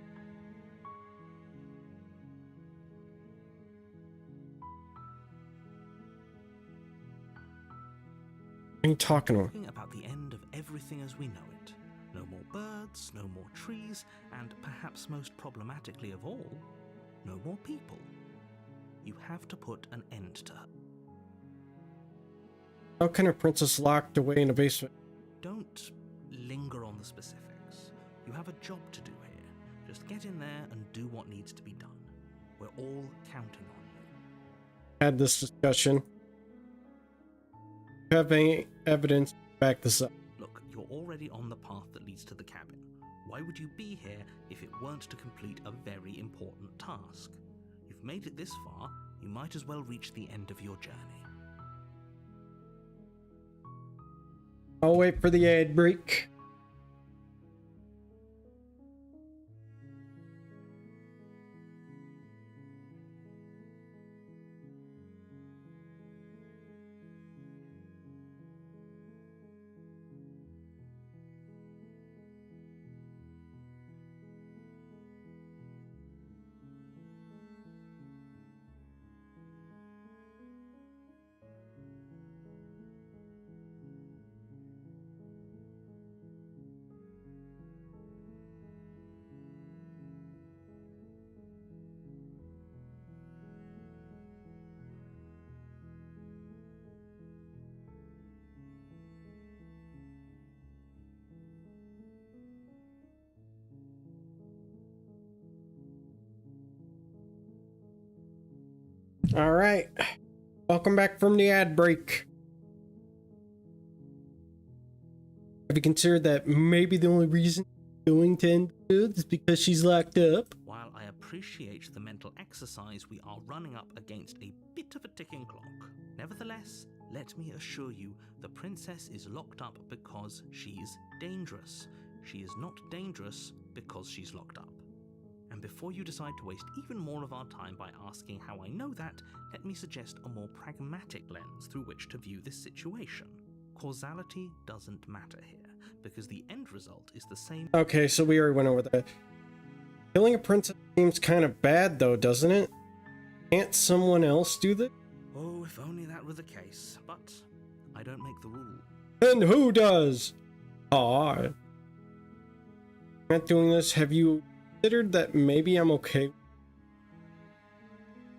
What are you talking about? Talking about the end of everything as we know it. No more birds, no more trees, and perhaps most problematically of all, no more people. You have to put an end to her. How can a princess locked away in a basement? Don't linger on the specifics. You have a job to do here. Just get in there and do what needs to be done. We're all counting on you. Had this discussion. You have any evidence to back this up? Look, you're already on the path that leads to the cabin. Why would you be here if it weren't to complete a very important task? You've made it this far, you might as well reach the end of your journey. I'll wait for the ad break. All right. Welcome back from the ad break. Have you considered that maybe the only reason she's going to end good is because she's locked up? While I appreciate the mental exercise, we are running up against a bit of a ticking clock. Nevertheless, let me assure you, the princess is locked up because she's dangerous. She is not dangerous because she's locked up. And before you decide to waste even more of our time by asking how I know that, let me suggest a more pragmatic lens through which to view this situation. Causality doesn't matter here, because the end result is the same. Okay, so we already went over that. Killing a princess seems kind of bad, though, doesn't it? Can't someone else do that? Oh, if only that were the case, but I don't make the rule. And who does? Aw. Not doing this. Have you considered that maybe I'm okay?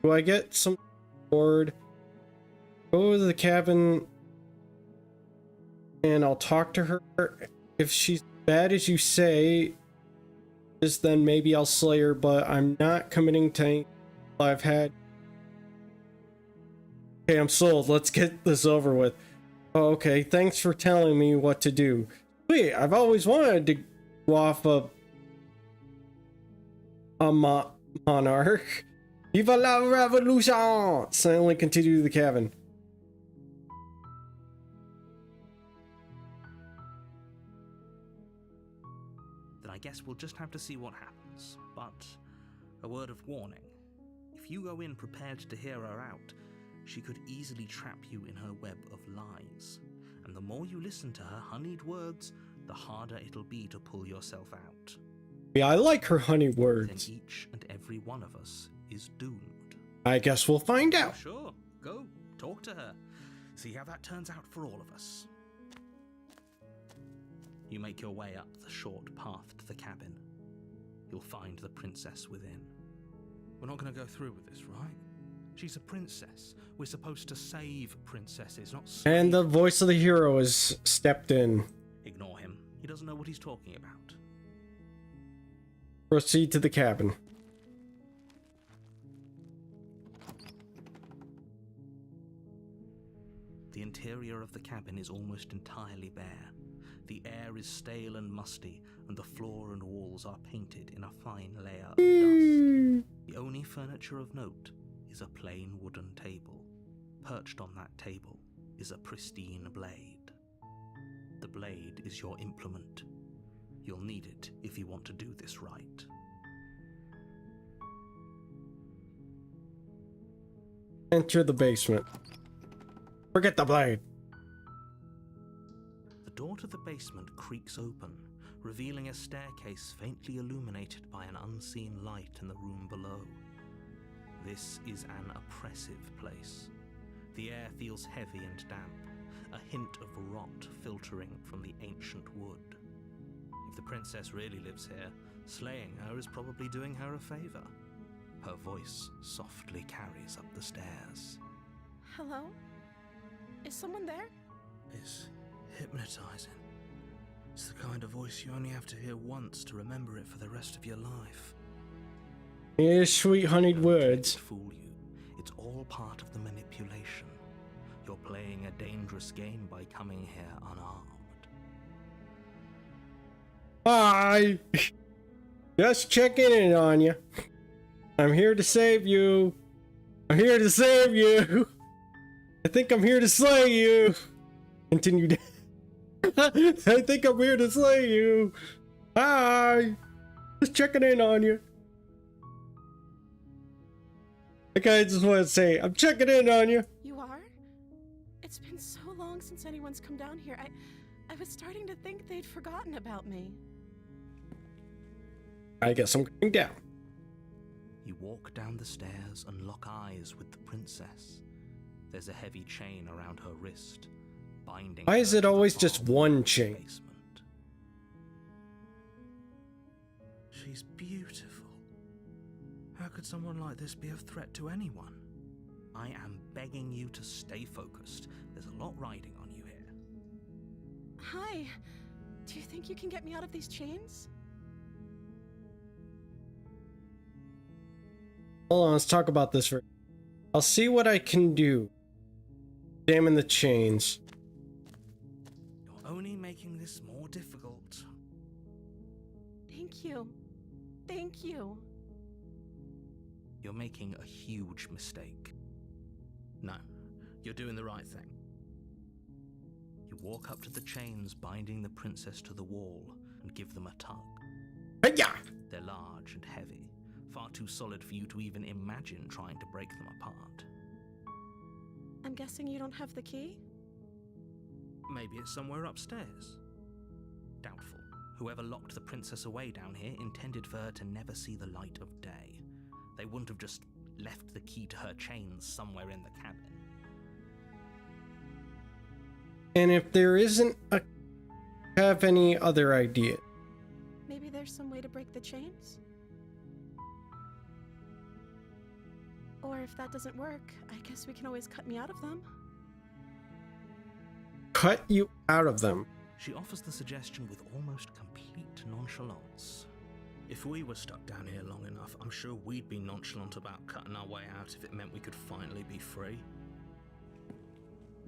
Do I get some board? Go to the cabin and I'll talk to her. If she's bad as you say, then maybe I'll slay her, but I'm not committing to anything I've had. Okay, I'm sold. Let's get this over with. Oh, okay, thanks for telling me what to do. Wait, I've always wanted to go off a monarch. Viva la revolution! Silently continue to the cabin. Then I guess we'll just have to see what happens. But a word of warning. If you go in prepared to hear her out, she could easily trap you in her web of lies. And the more you listen to her honeyed words, the harder it'll be to pull yourself out. Yeah, I like her honey words. Then each and every one of us is doomed. I guess we'll find Oh, out. sure, go, talk to her. See how that turns out for all of us. You make your way up the short path to the cabin. You'll find the princess within. We're not going to go through with this, right? She's a princess. We're supposed to save princesses, not slave. And the voice of the hero has stepped in. Ignore him. He doesn't know what he's talking about. Proceed to the cabin. The interior of the cabin is almost entirely bare. The air is stale and musty, and the floor and walls are painted in a fine layer of dust. The only furniture of note is a plain wooden table. Perched on that table is a pristine blade. The blade is your implement. You'll need it if you want to do this right. Enter the basement. Forget the blade. The door to the basement creaks open, revealing a staircase faintly illuminated by an unseen light in the room below. This is an oppressive place. The air feels heavy and damp, a hint of rot filtering from the ancient wood. If the princess really lives here, slaying her is probably doing her a favor. Her voice softly carries up the stairs. Hello? Is someone there? It's hypnotizing. It's the kind of voice you only have to hear once to remember it for the rest of your life. Here's sweet honeyed Don't let it words. fool you. It's all part of the manipulation. You're playing a dangerous game by coming here unarmed. Hi! Just checking in on you. I'm here to save you. I'm here to save you. I think I'm here to slay you. Continue. I think I'm here to slay you. Hi! Just checking in on you. Okay, I just want to say, I'm checking in on you. You are? It's been so long since anyone's come down here. I was starting to think they'd forgotten about me. I guess I'm going down. You walk down the stairs and lock eyes with the princess. There's a heavy chain around her wrist, binding. Why is her it to the always just bottom one of the chain? basement. She's beautiful. How could someone like this be of threat to anyone? I am begging you to stay focused. There's a lot riding on you here. Hi. Do you think you can get me out of these chains? Hold on, let's talk about this for. I'll see what I can do. Examine the chains. You're only making this more difficult. Thank you. Thank you. You're making a huge mistake. No, you're doing the right thing. You walk up to the chains binding the princess to the wall and give them a tug. Hey-ya! They're large and heavy, far too solid for you to even imagine trying to break them apart. I'm guessing you don't have the key? Maybe it's somewhere upstairs. Doubtful. Whoever locked the princess away down here intended for her to never see the light of day. They wouldn't have just left the key to her chains somewhere in the cabin. And if there isn't a... have any other idea? Maybe there's some way to break the chains? Or if that doesn't work, I guess we can always cut me out of them. Cut you out of them? She offers the suggestion with almost complete nonchalance. If we were stuck down here long enough, I'm sure we'd be nonchalant about cutting our way out if it meant we could finally be free.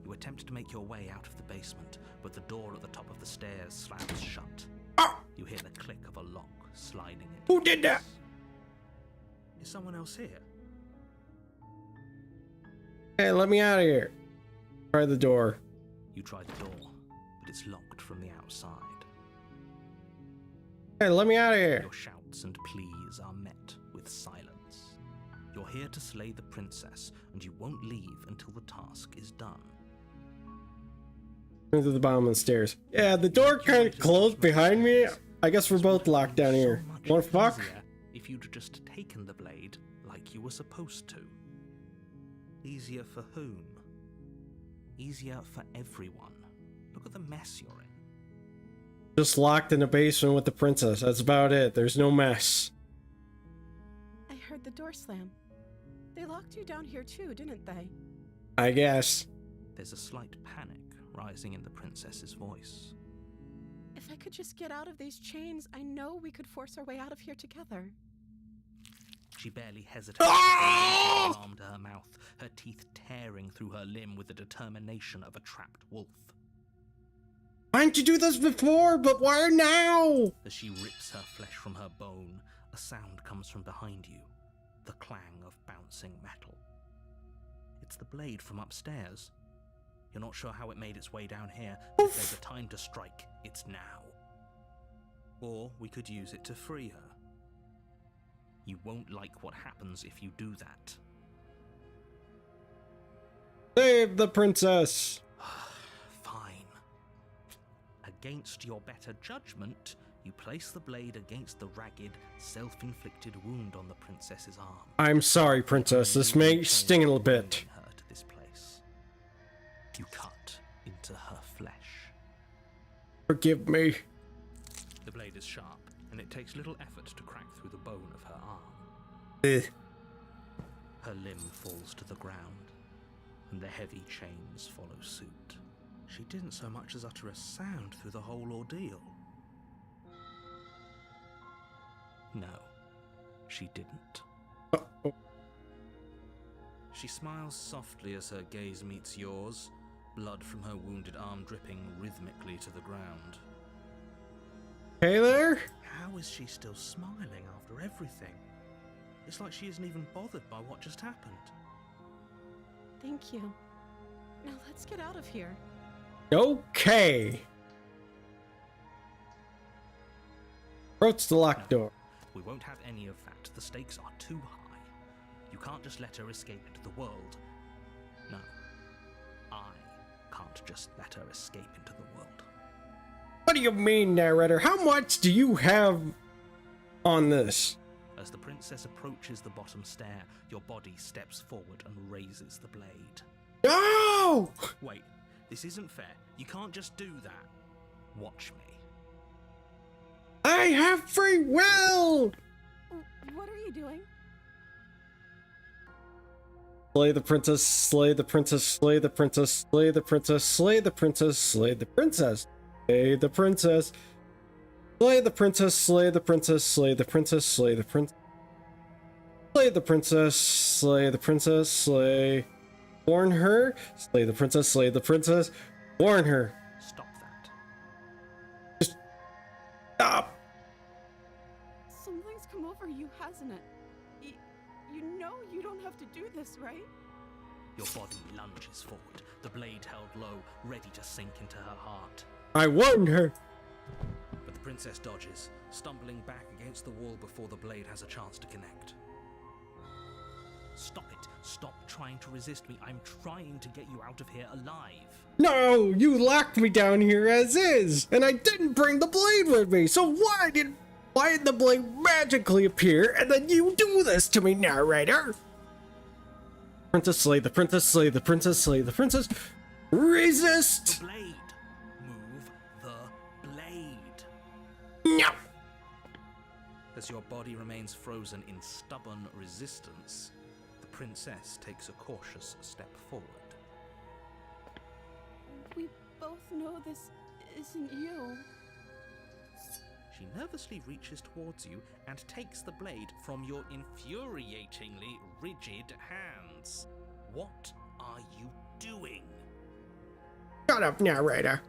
You attempt to make your way out of the basement, but the door at the top of the stairs slams shut. You hear the click of a lock sliding into Who did that? place. Is someone else here? Hey, let me out of here. Try the door. You try the door, but it's locked from the outside. Hey, let me out of here. Your shouts and pleas are met with silence. You're here to slay the princess, and you won't leave until the task is done. Into the bottom of the stairs. Yeah, the door kind of closed behind me. I guess we're both locked down here. So much Wanna fuck? easier if you'd just taken the blade like you were supposed to. Easier for whom? Easier for everyone. Look at the mess you're in. Just locked in the basement with the princess. That's about it. There's no mess. I heard the door slam. They locked you down here too, didn't they? I guess. There's a slight panic rising in the princess's voice. If I could just get out of these chains, I know we could force our way out of here together. She barely hesitated, her arm to her mouth, her teeth tearing through her limb with the determination of a trapped wolf. Why didn't you do this before? But why now? As she rips her flesh from her bone, a sound comes from behind you, the clang of bouncing metal. It's the blade from upstairs. You're not sure how it made its way down here, but if there's a time to strike, it's now. Or we could use it to free her. You won't like what happens if you do that. Save the princess. Fine. Against your better judgment, you place the blade against the ragged, self-inflicted wound on the princess's arm. I'm sorry, princess. This may sting a little bit. Her to this place. You cut into her flesh. Forgive me. The blade is sharp, and it takes little effort to crack through the bone of her arm. Her limb falls to the ground, and the heavy chains follow suit. She didn't so much as utter a sound through the whole ordeal. No, she didn't. Uh-oh. She smiles softly as her gaze meets yours, blood from her wounded arm dripping rhythmically to the ground. Hey there? How is she still smiling after everything? It's like she isn't even bothered by what just happened. Thank you. Now let's get out of here. Okay. Approach the locked door. We won't have any of that. The stakes are too high. You can't just let her escape into the world. No. I can't just let her escape into the world. What do you mean, narrator? How much do you have on this? As the princess approaches the bottom stair, your body steps forward and raises the blade. No! Wait, this isn't fair. You can't just do that. Watch me. I have free will! What are you doing? Slay the princess, slay the princess, slay the princess, slay the princess, slay the princess, slay the princess, slay the princess, slay the princess, slay the princess, slay the princess, slay the princess, slay the princess, slay the princess, slay, warn her, slay the princess, slay the princess, warn her. Stop that. Stop! Something's come over you, hasn't it? You know you don't have to do this, right? Your body lunges forward, the blade held low, ready to sink into her heart. I warned her. But the princess dodges, stumbling back against the wall before the blade has a chance to connect. Stop it. Stop trying to resist me. I'm trying to get you out of here alive. No, you locked me down here as is, and I didn't bring the blade with me. So why did the blade magically appear, and then you do this to me, narrator? Princess slay the princess, slay the princess, slay the princess. Resist. The blade. Move the blade. No. As your body remains frozen in stubborn resistance, the princess takes a cautious step forward. We both know this isn't you. She nervously reaches towards you and takes the blade from your infuriatingly rigid hands. What are you doing? Shut up, narrator.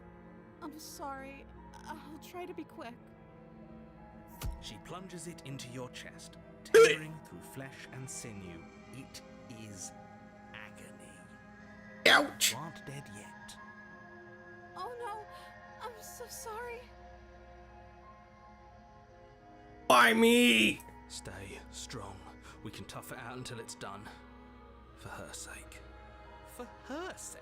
I'm sorry. I'll try to be quick. She plunges it into your chest, tearing through flesh and sinew. It is agony. Ouch. You aren't dead yet. Oh no, I'm so sorry. Why me? Stay strong. We can tough it out until it's done. For her sake. For her sake?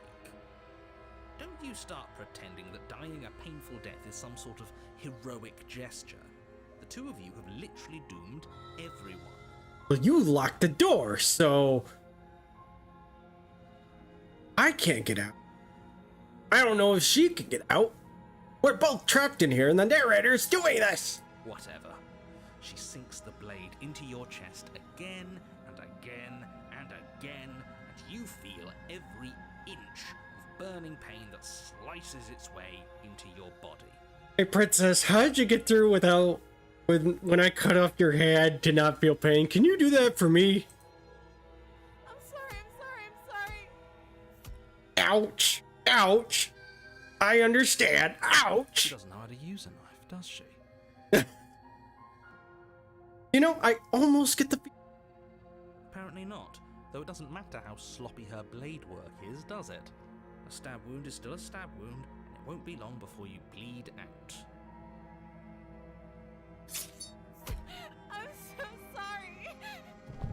Don't you start pretending that dying a painful death is some sort of heroic gesture. The two of you have literally doomed everyone. Well, you locked the door, so I can't get out. I don't know if she can get out. We're both trapped in here, and the narrator's doing this. Whatever. She sinks the blade into your chest again and again and again, and you feel every inch of burning pain that slices its way into your body. Hey, princess, how'd you get through without when I cut off your head to not feel pain? Can you do that for me? I'm sorry. Ouch. Ouch. I understand. She Ouch. doesn't know how to use a knife, does she? You know, I almost get the... Apparently not, though it doesn't matter how sloppy her blade work is, does it? A stab wound is still a stab wound, and it won't be long before you bleed out. I'm so sorry.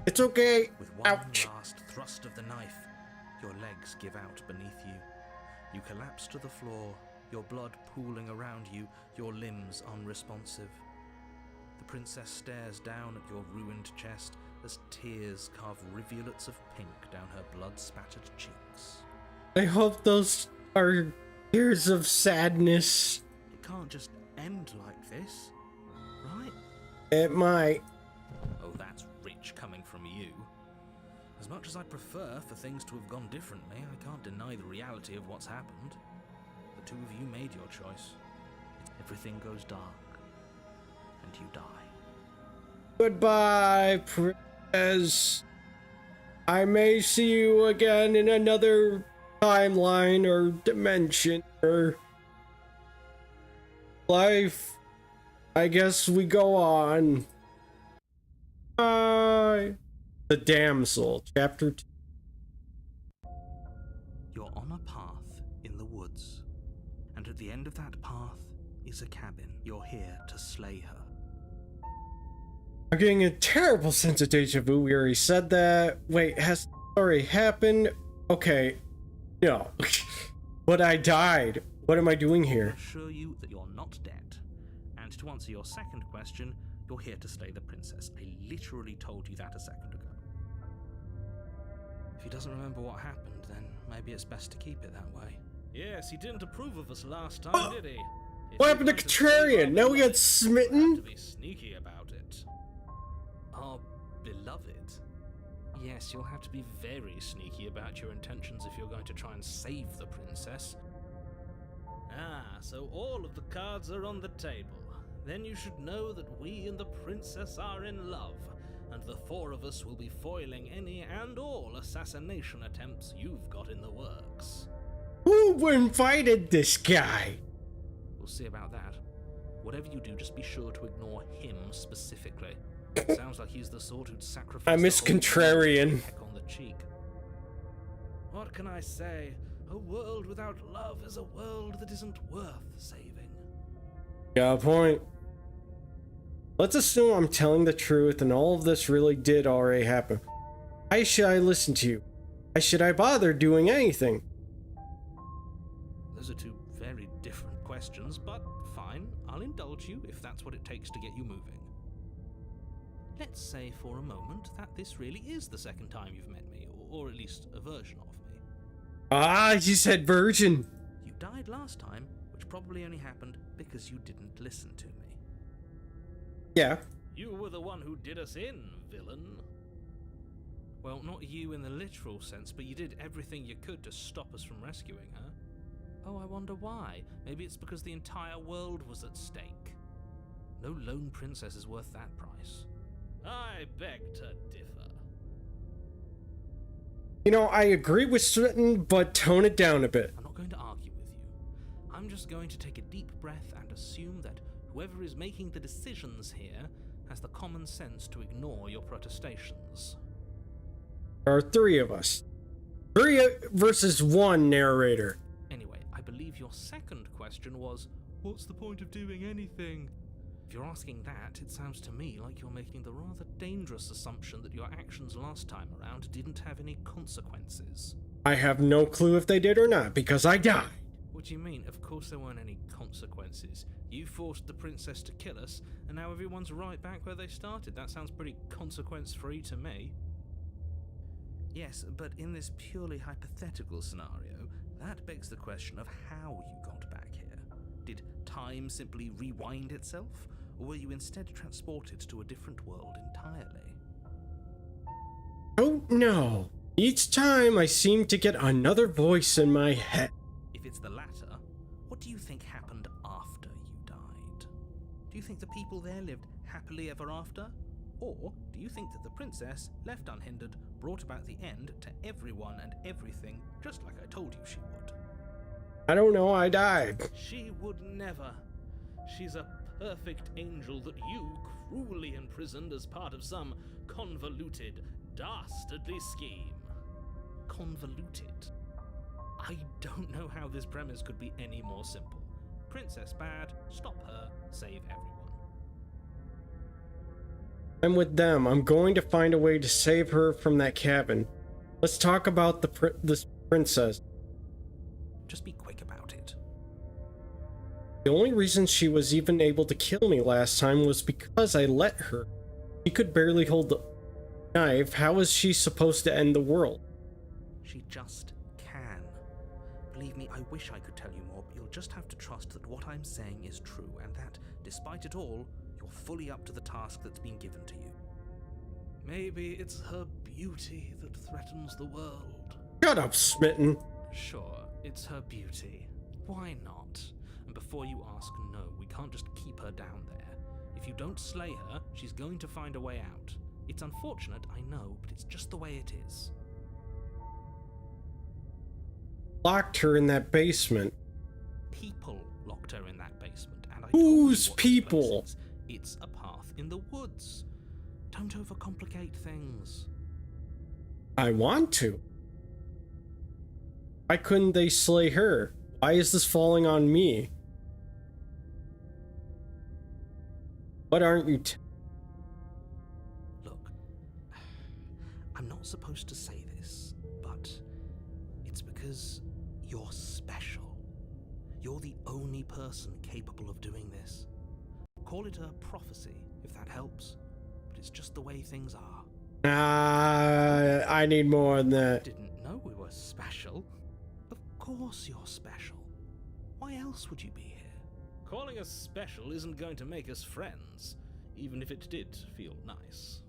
It's okay. With one Ouch. last thrust of the knife, your legs give out beneath you. You collapse to the floor, your blood pooling around you, your limbs unresponsive. The princess stares down at your ruined chest as tears carve rivulets of pink down her blood-spattered cheeks. I hope those are tears of sadness. It can't just end like this, right? It might. Oh, that's rich coming from you. As much as I'd prefer for things to have gone differently, I can't deny the reality of what's happened. The two of you made your choice. Everything goes dark, and you die. Goodbye, princess. I may see you again in another timeline or dimension or life. I guess we go on. Bye. The Damsel, Chapter 2. You're on a path in the woods, and at the end of that path is a cabin. You're here to slay her. I'm getting a terrible sense of deja vu. We already said that. Wait, has already happened? Okay. No. But I died. What am I doing I here? assure you that you're not dead. And to answer your second question, you're here to slay the princess. I literally told you that a second ago. If he doesn't remember what happened, then maybe it's best to keep it that way. Yes, he didn't approve of us last time, did he? What happened to Contrarian? Now we got To smitten? be sneaky about it. Our beloved. Yes, you'll have to be very sneaky about your intentions if you're going to try and save the princess. Ah, so all of the cards are on the table. Then you should know that we and the princess are in love, and the four of us will be foiling any and all assassination attempts you've got in the works. Who invited this guy? We'll see about that. Whatever you do, just be sure to ignore him specifically. Sounds like he's the sort who'd sacrifice I miss the whole Contrarian. world for a peck on the cheek. What can I say? A world without love is a world that isn't worth saving. Got a point. Let's assume I'm telling the truth and all of this really did already happen. Why should I listen to you? Why should I bother doing anything? Those are two very different questions, but fine, I'll indulge you if that's what it takes to get you moving. Let's say for a moment that this really is the second time you've met me, or at least a version of me. Ah, you said virgin. You died last time, which probably only happened because you didn't listen to me. Yeah. You were the one who did us in, villain. Well, not you in the literal sense, but you did everything you could to stop us from rescuing her. Oh, I wonder why. Maybe it's because the entire world was at stake. No lone princess is worth that price. I beg to differ. You know, I agree with Smitten, but tone it down a bit. I'm not going to argue with you. I'm just going to take a deep breath and assume that whoever is making the decisions here has the common sense to ignore your protestations. There are three of us. 3 versus 1 narrator. Anyway, I believe your second question was, what's the point of doing anything? If you're asking that, it sounds to me like you're making the rather dangerous assumption that your actions last time around didn't have any consequences. I have no clue if they did or not, because I died. What do you mean? Of course there weren't any consequences. You forced the princess to kill us, and now everyone's right back where they started. That sounds pretty consequence-free to me. Yes, but in this purely hypothetical scenario, that begs the question of how you got back here. Did time simply rewind itself, or were you instead transported to a different world entirely? Oh no. Each time I seem to get another voice in my head. If it's the latter, what do you think happened after you died? Do you think the people there lived happily ever after? Or do you think that the princess, left unhindered, brought about the end to everyone and everything, just like I told you she would? I don't know, I died. She would never. She's a perfect angel that you cruelly imprisoned as part of some convoluted, dastardly scheme. Convoluted? I don't know how this premise could be any more simple. Princess bad, stop her, save everyone. I'm with them. I'm going to find a way to save her from that cabin. Let's talk about this princess. Just be quick about it. The only reason she was even able to kill me last time was because I let her. She could barely hold the knife. How is she supposed to end the world? She just can. Believe me, I wish I could tell you more, but you'll just have to trust that what I'm saying is true, and that, despite it all, you're fully up to the task that's been given to you. Maybe it's her beauty that threatens the world. Shut up, Smitten. Sure, it's her beauty. Why not? And before you ask, no, we can't just keep her down there. If you don't slay her, she's going to find a way out. It's unfortunate, I know, but it's just the way it is. Locked her in that basement. People locked her in that basement, and I Whose told you what the place people? is. It's a path in the woods. Don't overcomplicate things. I want to. Why couldn't they slay her? Why is this falling on me? What aren't you Look, I'm not supposed to say this, but it's because you're special. You're the only person capable of doing this. Call it a prophecy, if that helps, but it's just the way things are. I need more than that. Didn't know we were special. Of course you're special. Why else would you be here? Calling us special isn't going to make us friends, even if it did feel nice.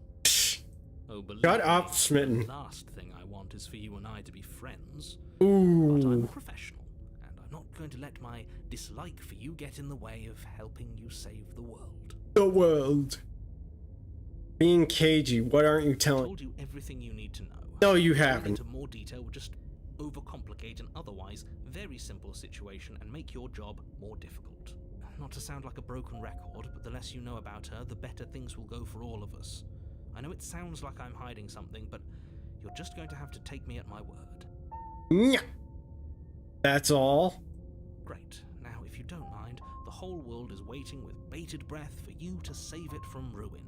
Oh, believe Shut me, up, Smitten. The last thing I want is for you and I to be friends. Ooh. But I'm a professional, and I'm not going to let my dislike for you get in the way of helping you save the world. The world. Being cagey, what aren't you I telling? told you everything you need to know. No, you Going haven't. into more detail would just overcomplicate an otherwise very simple situation and make your job more difficult. Not to sound like a broken record, but the less you know about her, the better things will go for all of us. I know it sounds like I'm hiding something, but you're just going to have to take me at my word. Nya. That's all. Great. Now, if you don't mind, the whole world is waiting with bated breath for you to save it from ruin.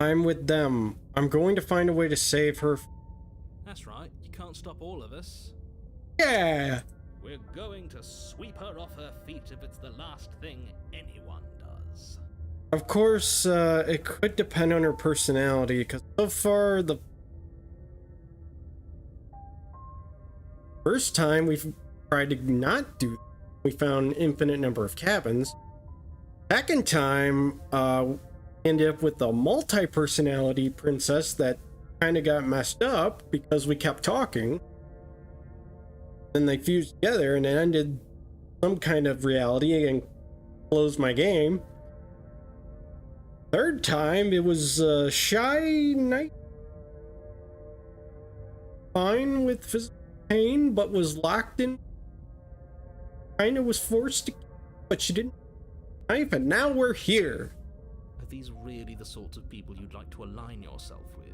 I'm with them. I'm going to find a way to save her. That's right, you can't stop all of us. Yeah! We're going to sweep her off her feet if it's the last thing anyone does. Of course, it could depend on her personality, because so far, the first time we've tried to not do, we found an infinite number of cabins. Second time, ended up with a multi-personality princess that kind of got messed up because we kept talking. Then they fused together and it ended some kind of reality and closed my game. Third time, it was shy knight, fine with physical pain, but was locked in. Kind of was forced to, but she didn't knife, and now we're here. Are these really the sorts of people you'd like to align yourself with?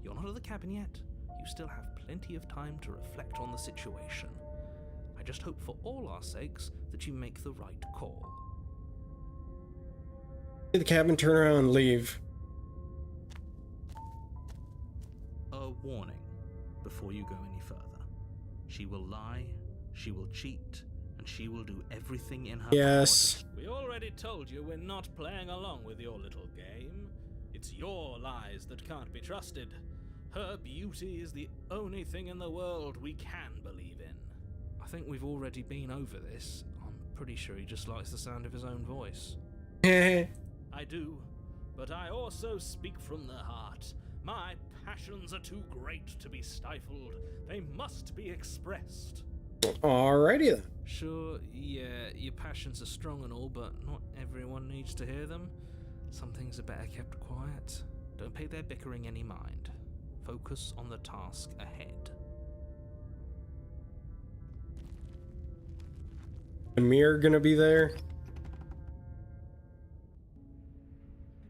You're not at the cabin yet. You still have plenty of time to reflect on the situation. I just hope for all our sakes that you make the right call. The cabin, turn around and leave. A warning before you go any further. She will lie, she will cheat, and she will do everything in her Yes. power. We already told you we're not playing along with your little game. It's your lies that can't be trusted. Her beauty is the only thing in the world we can believe in. I think we've already been over this. I'm pretty sure he just likes the sound of his own voice. I do, but I also speak from the heart. My passions are too great to be stifled. They must be expressed. Alrighty then. Sure, yeah, your passions are strong and all, but not everyone needs to hear them. Some things are better kept quiet. Don't pay their bickering any mind. Focus on the task ahead. The mirror gonna be there?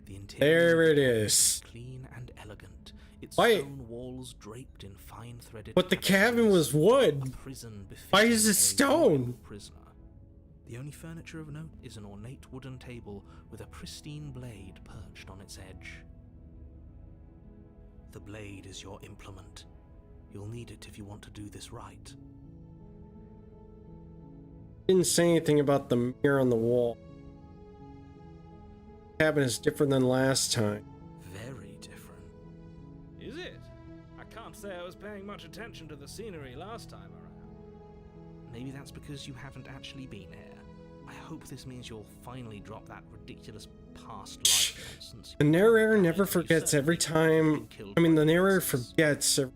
The interior There it is. clean and elegant. Its Why- stone walls draped in fine threaded. But the cabin tapestries. was wood. A prison Why is it befitting a stone? royal prisoner. The only furniture of note is an ornate wooden table with a pristine blade perched on its edge. The blade is your implement. You'll need it if you want to do this right. Didn't say anything about the mirror on the wall. Cabin is different than last time. Very different. Is it? I can't say I was paying much attention to the scenery last time around. Maybe that's because you haven't actually been here. I hope this means you'll finally drop that ridiculous past life nonsense. The narrator never forgets every time. I mean, the narrator forgets a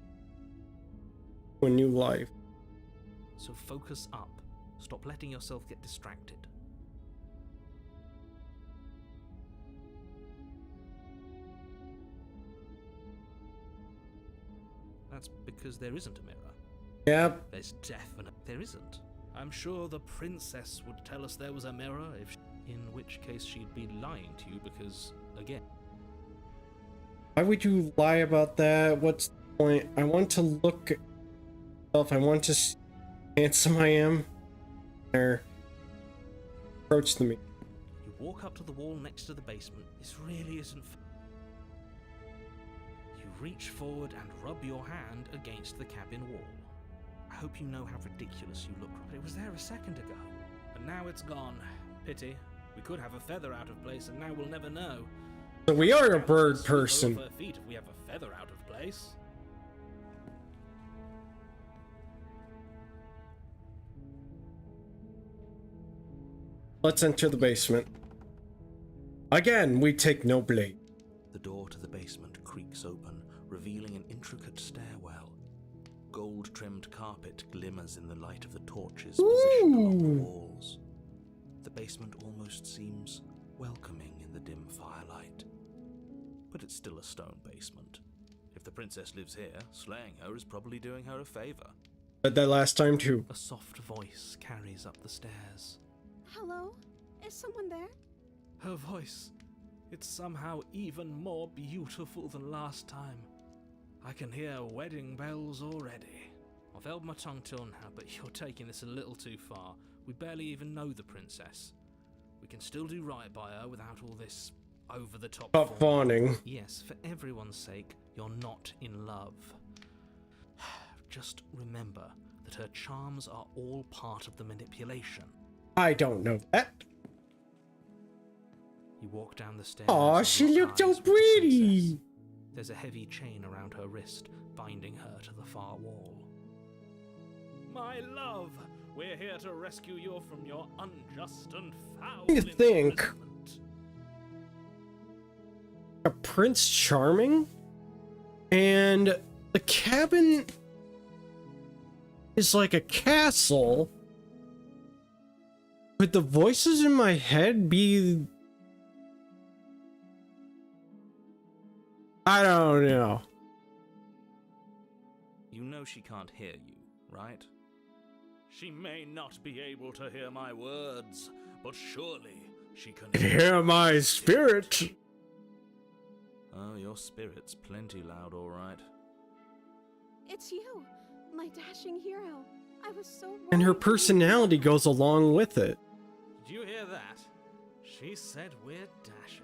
new life. So focus up. Stop letting yourself get distracted. That's because there isn't a mirror. Yep. There's definitely there isn't. I'm sure the princess would tell us there was a mirror, in which case she'd be lying to you because, again... Why would you lie about that? What's the point? I want to look at myself. I want to see how handsome I am. There. Approach the mirror. You walk up to the wall next to the basement. This really isn't... You reach forward and rub your hand against the cabin wall. I hope you know how ridiculous you look. But it was there a second ago. And now it's gone. Pity. We could have a feather out of place and now we'll never know. So we are a bird Sweep her person. off her feet if we have a feather out of place. Let's enter the basement. Again, we take no blame. The door to the basement creaks open, revealing an intricate stairwell. Gold-trimmed carpet glimmers in the light of the torches positioned along the walls. The basement almost seems welcoming in the dim firelight. But it's still a stone basement. If the princess lives here, slaying her is probably doing her a favor. But that last time too. A soft voice carries up the stairs. Hello? Is someone there? Her voice, it's somehow even more beautiful than last time. I can hear wedding bells already. I've held my tongue till now, but you're taking this a little too far. We barely even know the princess. We can still do right by her without all this over the top. Stop fawning. Yes, for everyone's sake, you're not in love. Just remember that her charms are all part of the manipulation. I don't know that. You walk down the stairs. Aw, and she lock looked so eyes with the pretty. princess. There's a heavy chain around her wrist, binding her to the far wall. My love, we're here to rescue you from your unjust and foul You think? imprisonment. A Prince Charming? And the cabin is like a castle. Could the voices in my head be... I don't know. You know she can't hear you, right? She may not be able to hear my words, but surely she can Hear my spirit. Oh, your spirit's plenty loud, all right. It's you, my dashing hero. I was so And her worried. personality goes along with it. Did you hear that? She said we're dashing.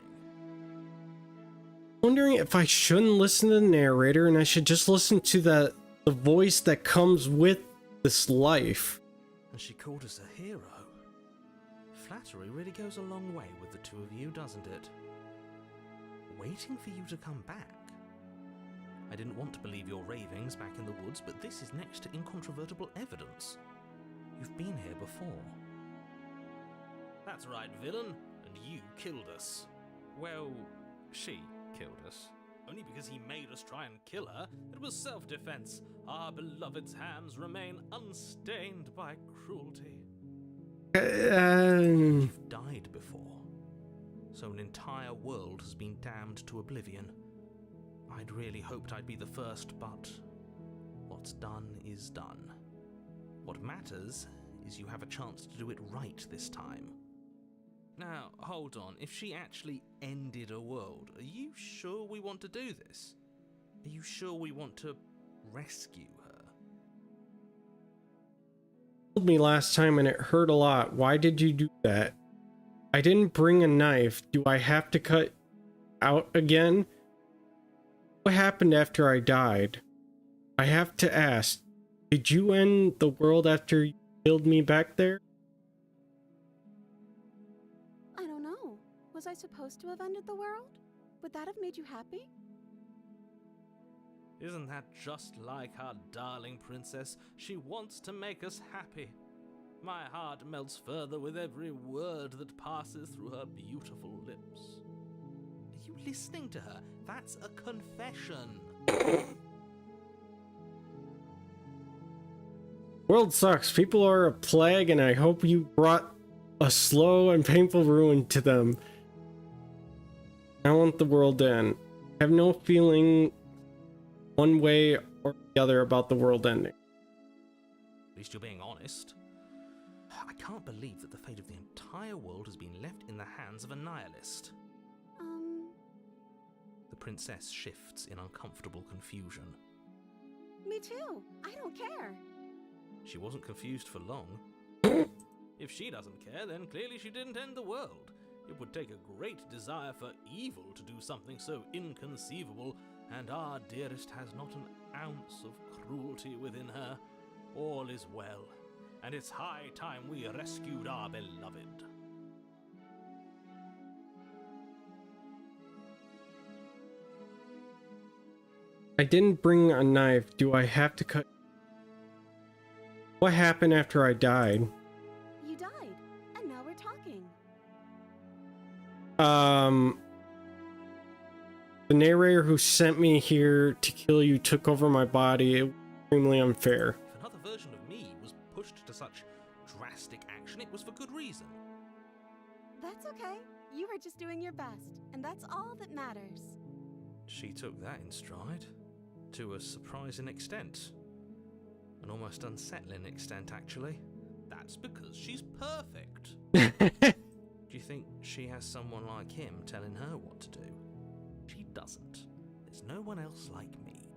Wondering if I shouldn't listen to the narrator and I should just listen to the voice that comes with this life. And she called us a hero. Flattery really goes a long way with the two of you, doesn't it? Waiting for you to come back. I didn't want to believe your ravings back in the woods, but this is next to incontrovertible evidence. You've been here before. That's right, villain, and you killed us. Well, she killed us. Only because he made us try and kill her. It was self-defense. Our beloved's hands remain unstained by cruelty. You've died before, so an entire world has been damned to oblivion. I'd really hoped I'd be the first, but what's done is done. What matters is you have a chance to do it right this time. Now, hold on. If she actually ended a world, are you sure we want to do this? Are you sure we want to rescue her? You told me last time and it hurt a lot. Why did you do that? I didn't bring a knife. Do I have to cut out again? What happened after I died? I have to ask. Did you end the world after you killed me back there? I don't know. Was I supposed to have ended the world? Would that have made you happy? Isn't that just like our darling princess? She wants to make us happy. My heart melts further with every word that passes through her beautiful lips. Are you listening to her? That's a confession. World sucks. People are a plague and I hope you brought a slow and painful ruin to them. I want the world to end. I have no feeling one way or the other about the world ending. At least you're being honest. I can't believe that the fate of the entire world has been left in the hands of a nihilist. The princess shifts in uncomfortable confusion. Me too. I don't care. She wasn't confused for long. If she doesn't care, then clearly she didn't end the world. It would take a great desire for evil to do something so inconceivable, and our dearest has not an ounce of cruelty within her. All is well, and it's high time we rescued our beloved. I didn't bring a knife. Do I have to cut? What happened after I died? You died, and now we're talking. The narrator who sent me here to kill you took over my body. It was extremely unfair. If another version of me was pushed to such drastic action, it was for good reason. That's okay. You were just doing your best, and that's all that matters. She took that in stride, to a surprising extent. An almost unsettling extent, actually. That's because she's perfect. Do you think she has someone like him telling her what to do? She doesn't. There's no one else like me.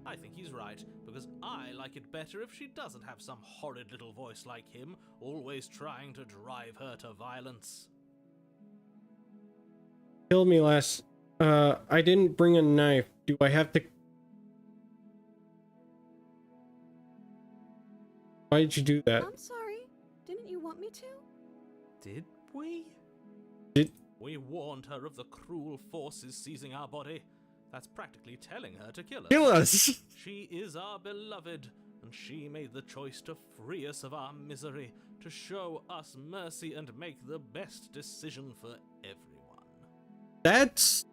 I think he's right, because I like it better if she doesn't have some horrid little voice like him, always trying to drive her to violence. killed me last. I didn't bring a knife. Do I have to? Why did you do that? I'm sorry. Didn't you want me to? Did we? Did We warned her of the cruel forces seizing our body. That's practically telling her to kill us. kill us? She is our beloved, and she made the choice to free us of our misery, to show us mercy and make the best decision for everyone. That's.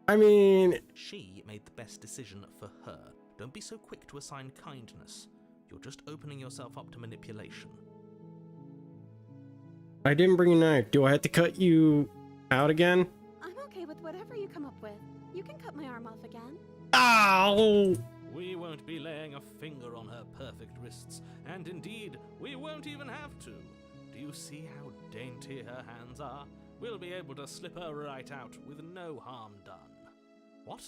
I mean, She made the best decision for her. Don't be so quick to assign kindness. You're just opening yourself up to manipulation. I didn't bring a knife. Do I have to cut you out again? I'm okay with whatever you come up with. You can cut my arm off again. Ow! We won't be laying a finger on her perfect wrists, and indeed, we won't even have to. Do you see how dainty her hands are? We'll be able to slip her right out with no harm done. What?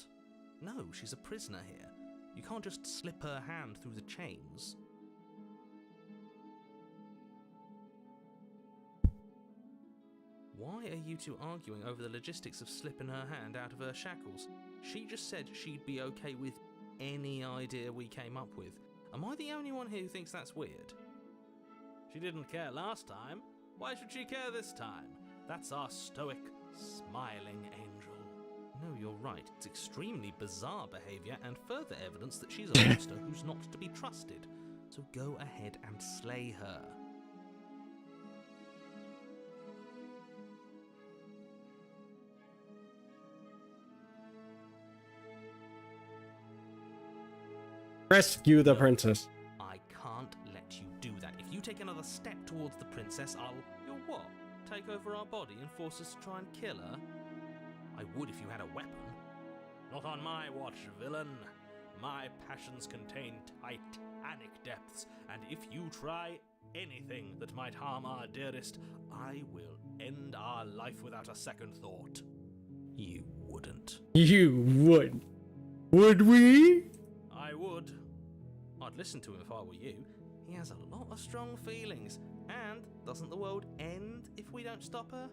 No, she's a prisoner here. You can't just slip her hand through the chains. Why are you two arguing over the logistics of slipping her hand out of her shackles? She just said she'd be okay with any idea we came up with. Am I the only one here who thinks that's weird? She didn't care last time. Why should she care this time? That's our stoic, smiling angel. No, you're right. It's extremely bizarre behavior and further evidence that she's a monster who's not to be trusted. So go ahead and slay her. Rescue the princess. I can't let you do that. If you take another step towards the princess, You'll what? Take over our body and force us to try and kill her? I would if you had a weapon. Not on my watch, villain. My passions contain titanic depths, and if you try anything that might harm our dearest, I will end our life without a second thought. You wouldn't. You would. Would we? I would. I'd listen to him if I were you. He has a lot of strong feelings. And doesn't the world end if we don't stop her?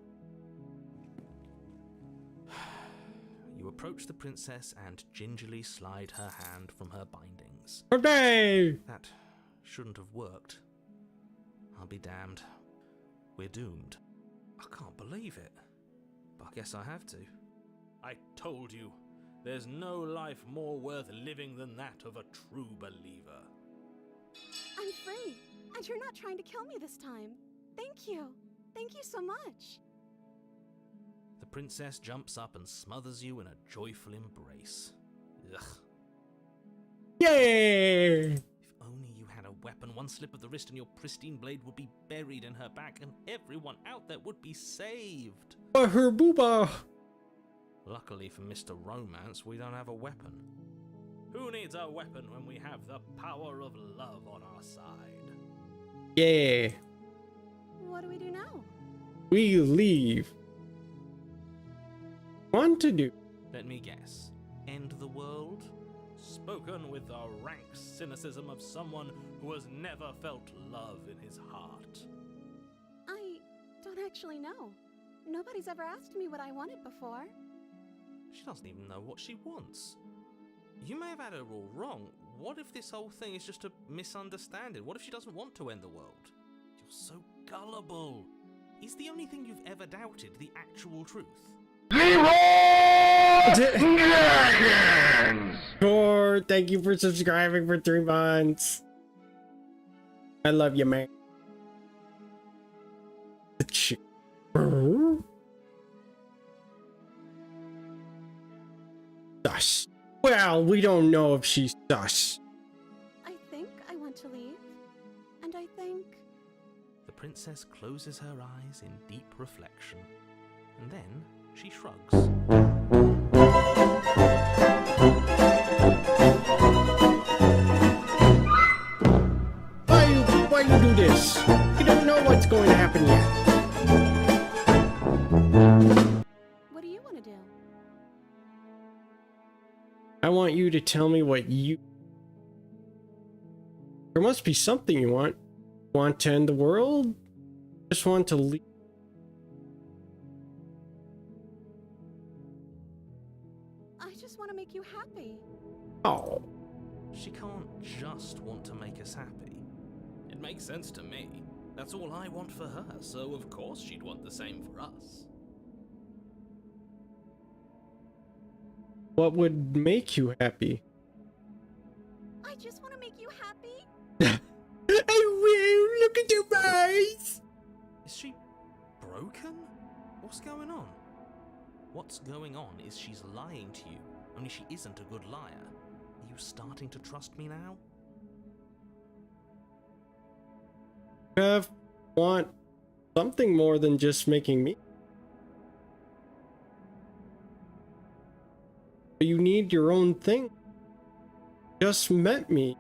You approach the princess and gingerly slide her hand from her bindings. Okay. That shouldn't have worked. I'll be damned. We're doomed. I can't believe it. But I guess I have to. I told you. There's no life more worth living than that of a true believer. I'm free, and you're not trying to kill me this time. Thank you. Thank you so much. The princess jumps up and smothers you in a joyful embrace. Ugh. Yay! If only you had a weapon, one slip of the wrist and your pristine blade would be buried in her back and everyone out there would be saved. For her booba. Luckily for Mr. Romance, we don't have a weapon. Who needs a weapon when we have the power of love on our side? Yeah. What do we do now? We leave. Want to do? Let me guess. End the world? Spoken with the rank cynicism of someone who has never felt love in his heart. I don't actually know. Nobody's ever asked me what I wanted before. She doesn't even know what she wants. You may have had her all wrong. What if this whole thing is just a misunderstanding? What if she doesn't want to end the world? You're so gullible. Is the only thing you've ever doubted the actual truth? Tor, thank you for subscribing for 3 months. I love you, man. Sus. Well, we don't know if she's sus. I think I want to leave. And I think... The princess closes her eyes in deep reflection, and then she shrugs. Why you do this? You don't know what's going to happen yet. What do you want to do? I want you to tell me what you... There must be something you want. Want to end the world? Just want to leave? make you happy. Oh. She can't just want to make us happy. It makes sense to me. That's all I want for her, so of course she'd want the same for us. What would make you happy? I just want to make you happy. I will. Look at your eyes. Is she broken? What's going on? What's going on is she's lying to you, only she isn't a good liar. Are you starting to trust me now? Want something more than just making me. You need your own thing. Just met me.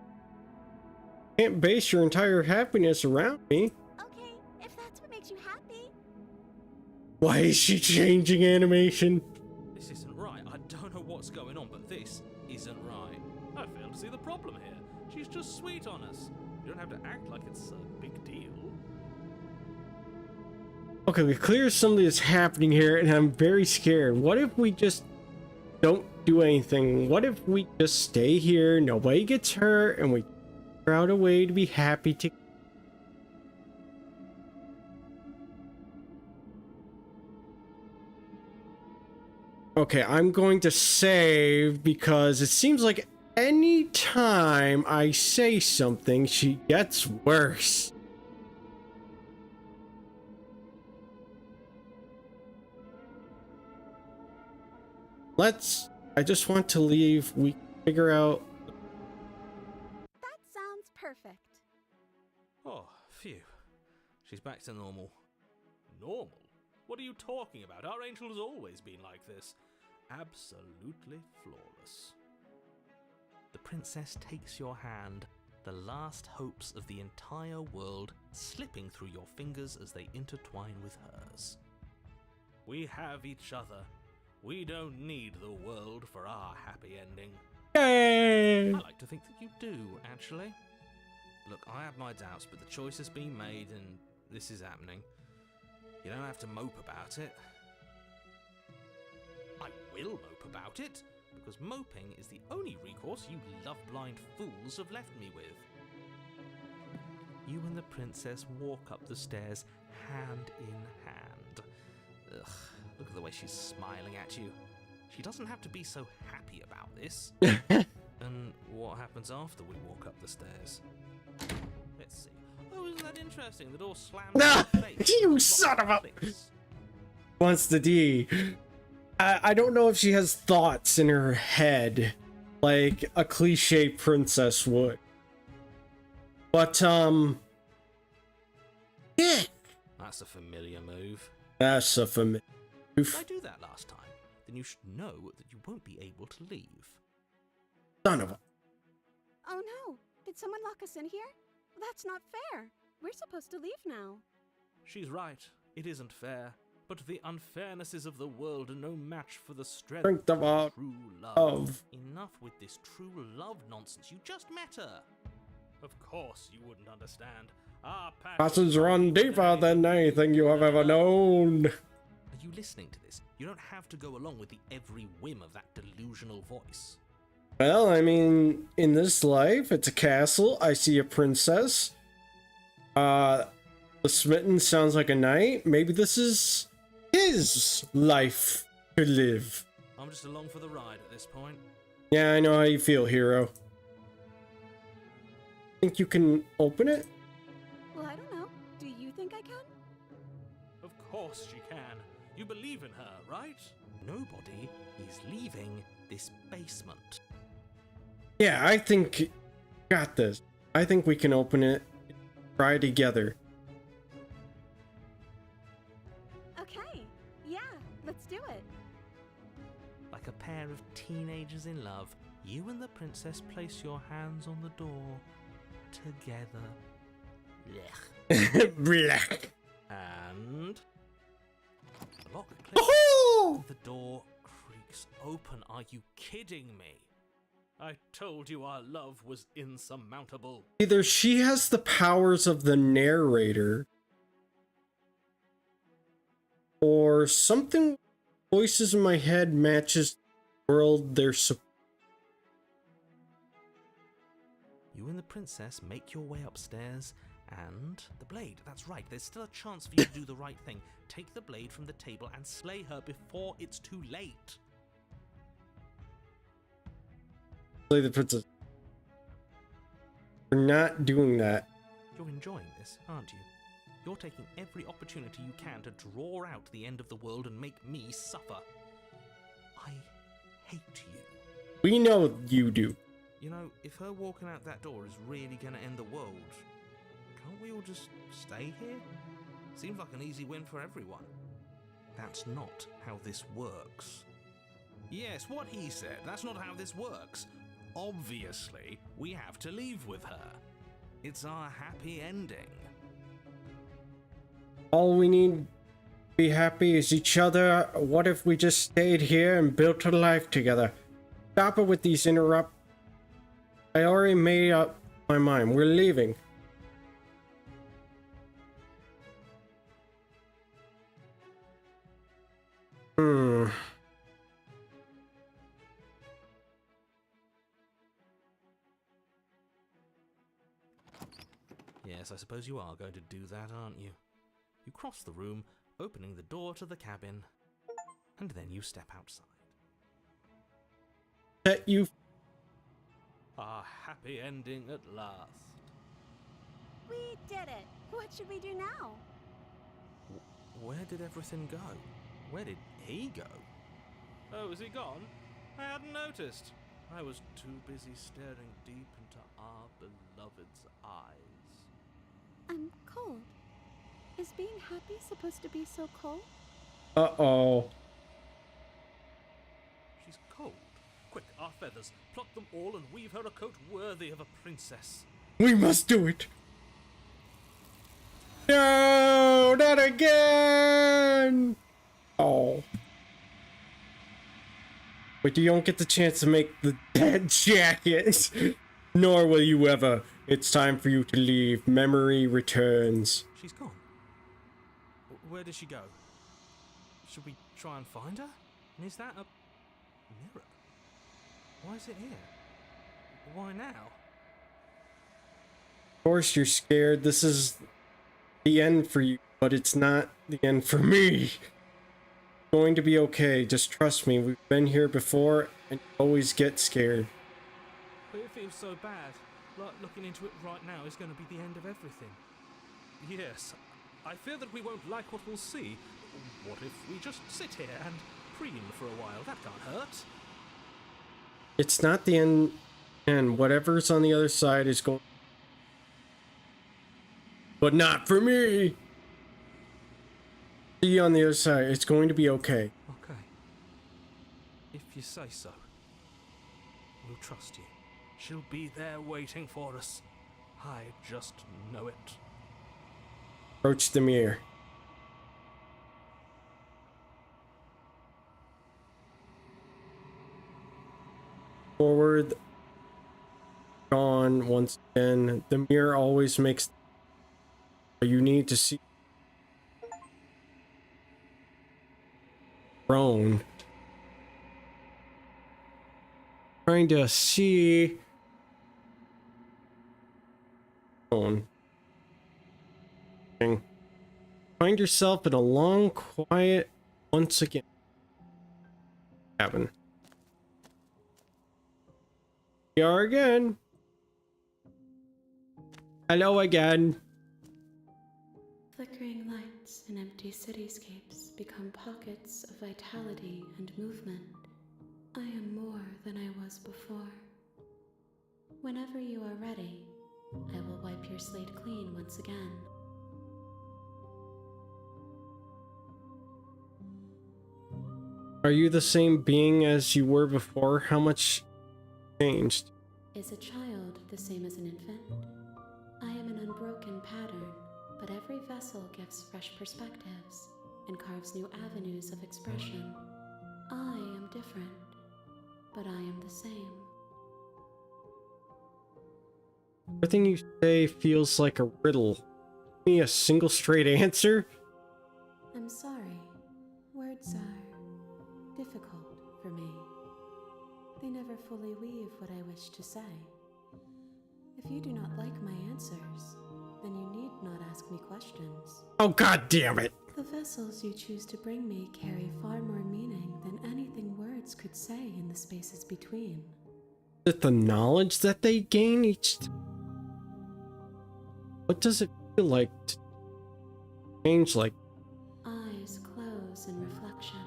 Can't base your entire happiness around me. Okay, if that's what makes you happy. Why is she changing animation? This isn't right. I don't know what's going on, but this isn't right. I fail to see the problem here. She's just sweet on us. You don't have to act like it's a big deal. Okay, we clear something that's happening here, and I'm very scared. What if we just don't do anything? What if we just stay here, nobody gets hurt, and we figure out a way to be happy to... Okay, I'm going to save because it seems like any time I say something, she gets worse. I just want to leave. We figure out. That sounds perfect. Oh, phew. She's back to normal. Normal? What are you talking about? Our angel has always been like this. Absolutely flawless. The princess takes your hand, the last hopes of the entire world slipping through your fingers as they intertwine with hers. We have each other. We don't need the world for our happy ending. Yay! I like to think that you do, actually. Look, I have my doubts, but the choice has been made and this is happening. You don't have to mope about it. I will mope about it, because moping is the only recourse you love-blind fools have left me with. You and the princess walk up the stairs hand in hand. Ugh. Look at the way she's smiling at you. She doesn't have to be so happy about this. And what happens after we walk up the stairs? Let's see. Oh, isn't that interesting? The door slams Nah, in your face. you Lots son of a... clicks. Wants the D. I don't know if she has thoughts in her head like a cliche princess would. But, yeah. That's a familiar move. That's a familiar. If I do that last time, then you should know that you won't be able to leave. Son of a... Oh no! Did someone lock us in here? That's not fair. We're supposed to leave now. She's right. It isn't fair. But the unfairnesses of the world are no match for the strength Strength of our true love. love. Enough with this true love nonsense. You just met her. Of course you wouldn't understand. Our Passions run deeper than anything you have ever known. Are you listening to this? You don't have to go along with the every whim of that delusional voice. Well, I mean, in this life, it's a castle. I see a princess. The smitten sounds like a knight. Maybe this is his life to live. I'm just along for the ride at this point. Yeah, I know how you feel, hero. Think you can open it? Well, I don't know. Do you think I can? Of course she can. You believe in her, right? Nobody is leaving this basement. Yeah, I think... Got this. I think we can open it. Try together. Okay. Yeah, let's do it. Like a pair of teenagers in love, you and the princess place your hands on the door together. Blech. Black. And the lock clicks. Oh! The door creaks open. Are you kidding me? I told you our love was insurmountable. Either she has the powers of the narrator, or something voices in my head matches the world they're supposed You and the princess make your way upstairs, and the blade. That's right, there's still a chance for you to do the right thing. Take the blade from the table and slay her before it's too late. Slay the princess. We're not doing that. You're enjoying this, aren't you? You're taking every opportunity you can to draw out the end of the world and make me suffer. I hate you. We know you do. You know, if her walking out that door is really gonna end the world, can't we all just stay here? Seems like an easy win for everyone. That's not how this works. Yes, what he said, that's not how this works. Obviously, we have to leave with her. It's our happy ending. All we need to be happy is each other. What if we just stayed here and built a life together? Stop it with these interrupt. I already made up my mind. We're leaving. Yes, I suppose you are going to do that, aren't you? You cross the room, opening the door to the cabin, and then you step outside. That you. Our happy ending at last. We did it! What should we do now? Where did everything go? Where did he go? Oh, is he gone? I hadn't noticed. I was too busy staring deep into our beloved's eyes. I'm cold. Is being happy supposed to be so cold? Uh-oh. She's cold. Quick, our feathers. Pluck them all and weave her a coat worthy of a princess. We must do it. No, not again. Oh. But you don't get the chance to make the dead jacket. Nor will you ever. It's time for you to leave. Memory returns. She's gone. Where did she go? Should we try and find her? And is that a mirror? Why is it here? Why now? Of course you're scared. This is the end for you, but it's not the end for me. It's going to be okay. Just trust me. We've been here before and you always get scared. But it feels so bad. Like looking into it right now is going to be the end of everything. Yes, I fear that we won't like what we'll see. What if we just sit here and preen for a while? That can't hurt. It's not the end, and whatever's on the other side is going. But not for me! See you on the other side. It's going to be okay. Okay. If you say so. We'll trust you. She'll be there waiting for us. I just know it. Approach the mirror. Forward. Gone once again. The mirror always makes. You need to see. Prone. Trying to see. Prone. Find yourself in a long, quiet, once again cabin. We are again. Hello again. Flickering lights and empty cityscapes become pockets of vitality and movement. I am more than I was before. Whenever you are ready, I will wipe your slate clean once again. Are you the same being as you were before? How much changed? Is a child the same as an infant? I am an unbroken pattern, but every vessel gives fresh perspectives and carves new avenues of expression. I am different, but I am the same. Everything you say feels like a riddle. Give me a single straight answer? I'm sorry. Words are difficult for me. They never fully weave what I wish to say. If If you do not like my answers, then you need not ask me questions. Oh, god damn it. The vessels you choose to bring me carry far more meaning than anything words could say in the spaces between. Is it the knowledge that they gain each What does it feel like to change like? Eyes close in reflection.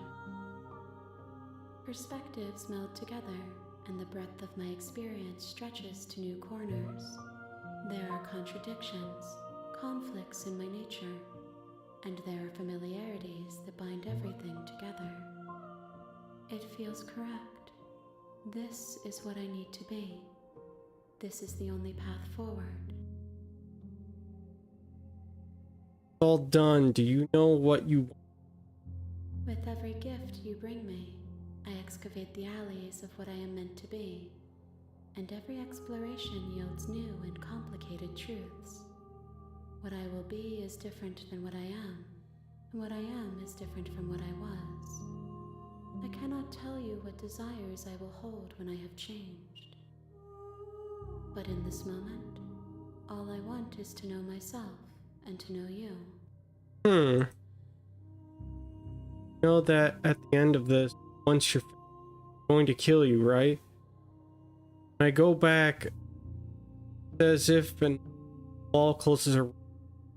Perspectives meld together, and the breadth of my experience stretches to new corners. There are contradictions, conflicts in my nature, and there are familiarities that bind everything together. It feels correct. This is what I need to be. This is the only path forward. All done. Do you know what you want? With every gift you bring me, I excavate the alleys of what I am meant to be, and every exploration yields new and complicated truths. What I will be is different than what I am, and what I am is different from what I was. I cannot tell you what desires I will hold when I have changed. But in this moment, all I want is to know myself and to know you. You know that at the end of this, once you're going to kill you, right? When I go back, as if an wall closes around,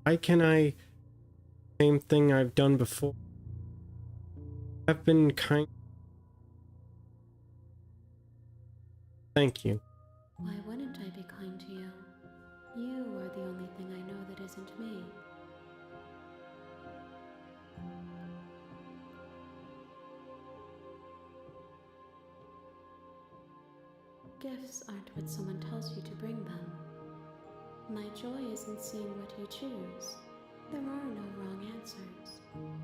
why can I same thing I've done before? I've been kind. Thank you. Why wouldn't I be kind to you? You are the only thing I know that isn't me. Gifts aren't what someone tells you to bring them. My joy is in seeing what you choose. There are no wrong answers,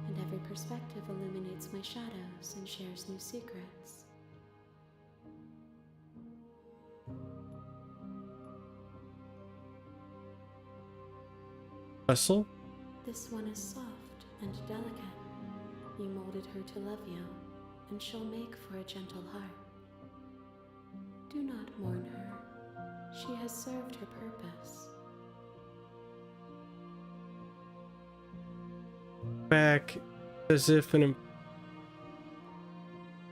and every perspective illuminates my shadows and shares new secrets. Vessel? This one is soft and delicate. You molded her to love you, and she'll make for a gentle heart. Do not mourn her. She has served her purpose. Back as if can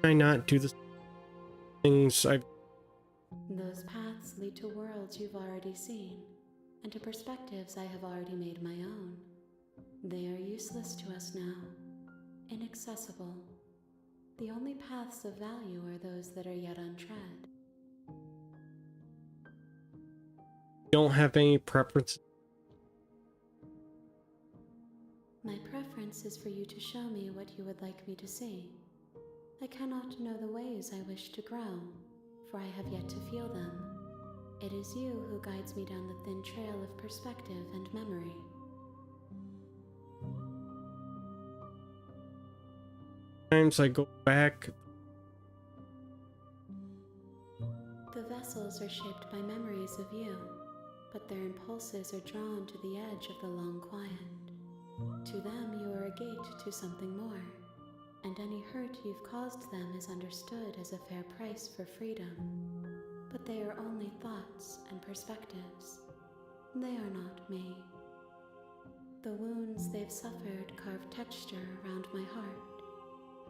I not do the things I've. Those paths lead to worlds you've already seen, and to perspectives I have already made my own. They are useless to us now, inaccessible. The only paths of value are those that are yet untread. Don't have any preferences. My preference is for you to show me what you would like me to see. I cannot know the ways I wish to grow, for I have yet to feel them. It is you who guides me down the thin trail of perspective and memory. Sometimes I go back. The vessels are shaped by memories of you, but their impulses are drawn to the edge of the long quiet. To them, you are a gate to something more, and any hurt you've caused them is understood as a fair price for freedom. But they are only thoughts and perspectives. They are not me. The wounds they've suffered carve texture around my heart.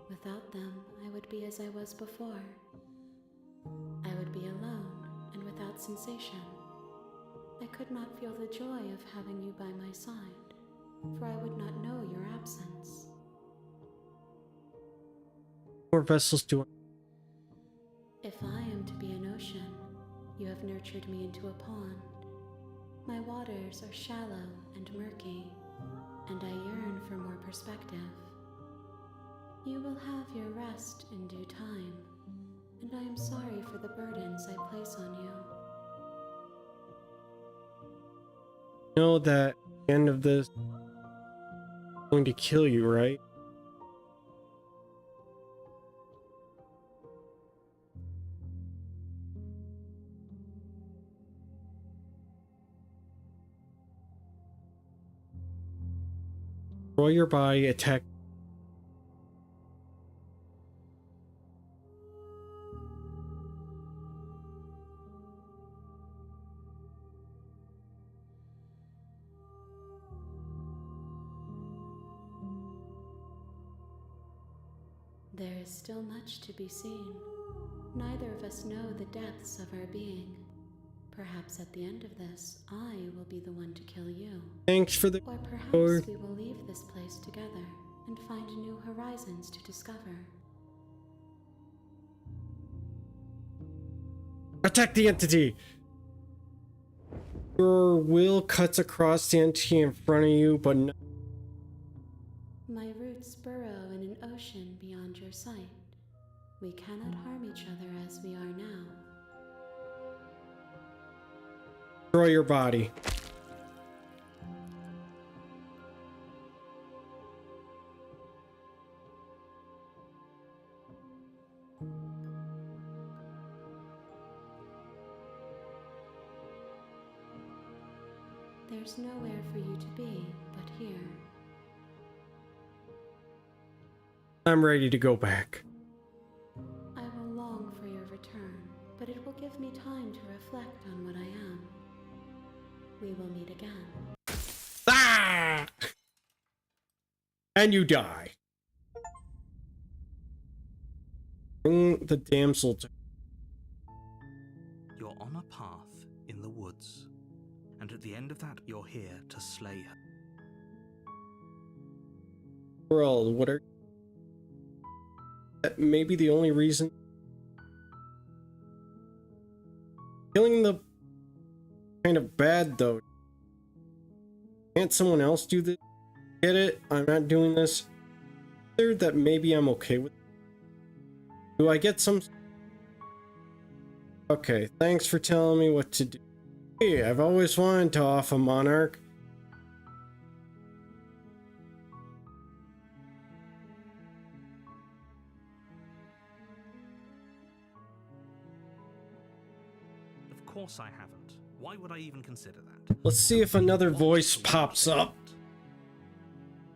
Without them, I would be as I was before. I would be alone and without sensation. I could not feel the joy of having you by my side, for I would not know your absence. More vessels do. If I am to be an ocean, you have nurtured me into a pond. My waters are shallow and murky, and I yearn for more perspective. You will have your rest in due time, and I am sorry for the burdens I place on you. Know that at the end of this, I'm going to kill you, right? Destroy your body, attack. There is still much to be seen. Neither of us know the depths of our being. Perhaps at the end of this, I will be the one to kill you. Thanks for the Or perhaps Or- we will leave this place together and find new horizons to discover. Attack the entity! Your will cuts across the entity in front of you, but no. My roots burrow in an ocean beyond your sight. We cannot harm each other as we are now. Destroy your body. There's nowhere for you to be but here. I'm ready to go back. I will long for your return, but it will give me time to reflect on what I am. We will meet again. Ah! And you die. Bring the damsel to... You're on a path in the woods, and at the end of that, you're here to slay her. Girl, what are... That may be the only reason... Killing the... Kind of bad, though. Can't someone else do this? Get it? I'm not doing this. Third, that maybe I'm okay with. Do I get some... Okay, thanks for telling me what to do. Hey, I've always wanted to off a monarch. Of course I haven't. Why would I even consider that? Let's see if another voice pops up.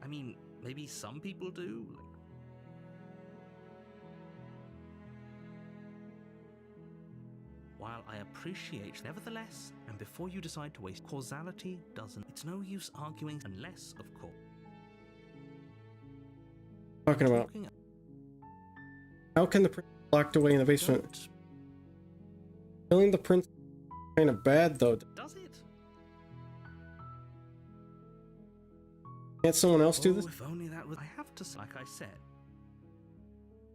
I mean, maybe some people do. While I appreciate, nevertheless, and before you decide to waste, causality doesn't. It's no use arguing unless, of course. Talking about. How can the prince be locked away in the basement? Don't. Killing the prince kind of bad though. Does it? Can't someone else do Oh, this? if only that was. I have to, like I said.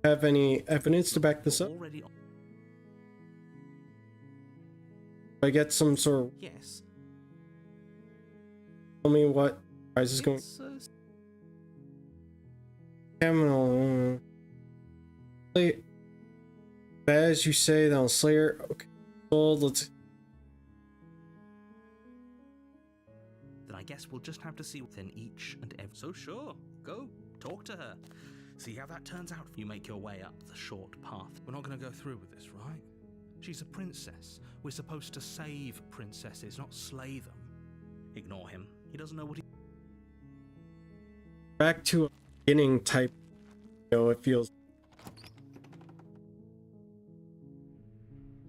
Have any evidence to back this up? Already on. I get some sort of... Yes. Tell me what price is going... It's, Criminal. Slay... As you say, then I'll slay her. Okay. Well, let's... Then I guess we'll just have to see within each and every. So sure, go talk to her. See how that turns out. You make your way up the short path. We're not going to go through with this, right? She's a princess. We're supposed to save princesses, not slay them. Ignore him. He doesn't know what he... Back to a beginning type. You know, it feels...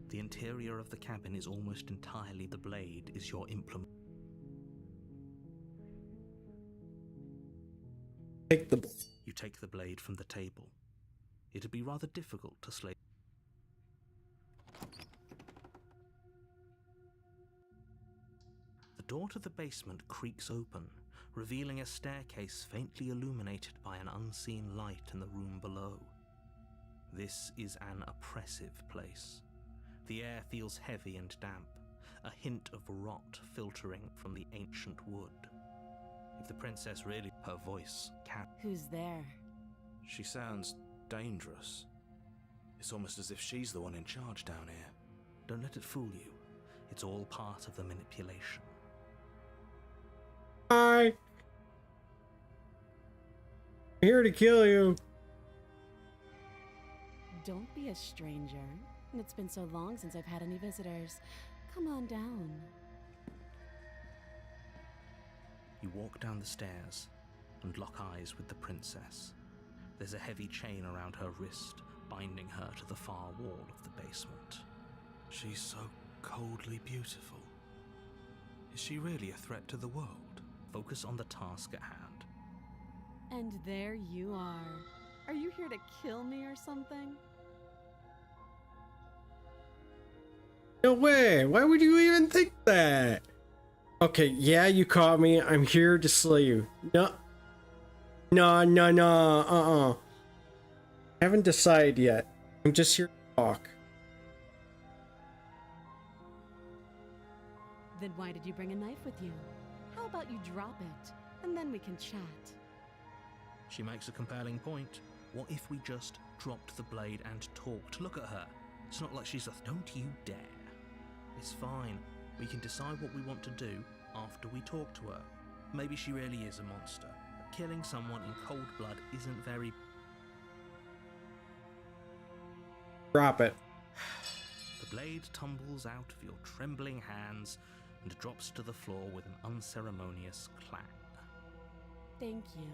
The interior of the cabin is almost entirely the blade is your implement. Take the... You take the blade from the table. It'd be rather difficult to slay. The door to the basement creaks open, revealing a staircase faintly illuminated by an unseen light in the room below. This is an oppressive place. The air feels heavy and damp, a hint of rot filtering from the ancient wood. If the princess really... Her voice can't... Who's there? She sounds dangerous. It's almost as if she's the one in charge down here. Don't let it fool you. It's all part of the manipulation. Hi! I'm here to kill you. Don't be a stranger. It's been so long since I've had any visitors. Come on down. You walk down the stairs and lock eyes with the princess. There's a heavy chain around her wrist, binding her to the far wall of the basement. She's so coldly beautiful. Is she really a threat to the world? Focus on the task at hand. And there you are. Are you here to to kill me or something? No way. Why would you even think that? Okay, yeah, you caught me. I'm here to slay you. No. No. I haven't decided yet. I'm just here to talk. Then why did you bring a knife with you? How about you drop it, and then we can chat? She makes a compelling point. What if we just dropped the blade and talked? Look at her. It's not like she's a... Don't you dare. It's fine. We can decide what we want to do after we talk to her. Maybe she really is a monster. But killing someone in cold blood isn't very... Drop it. The blade tumbles out of your trembling hands and drops to the floor with an unceremonious clang. Thank you.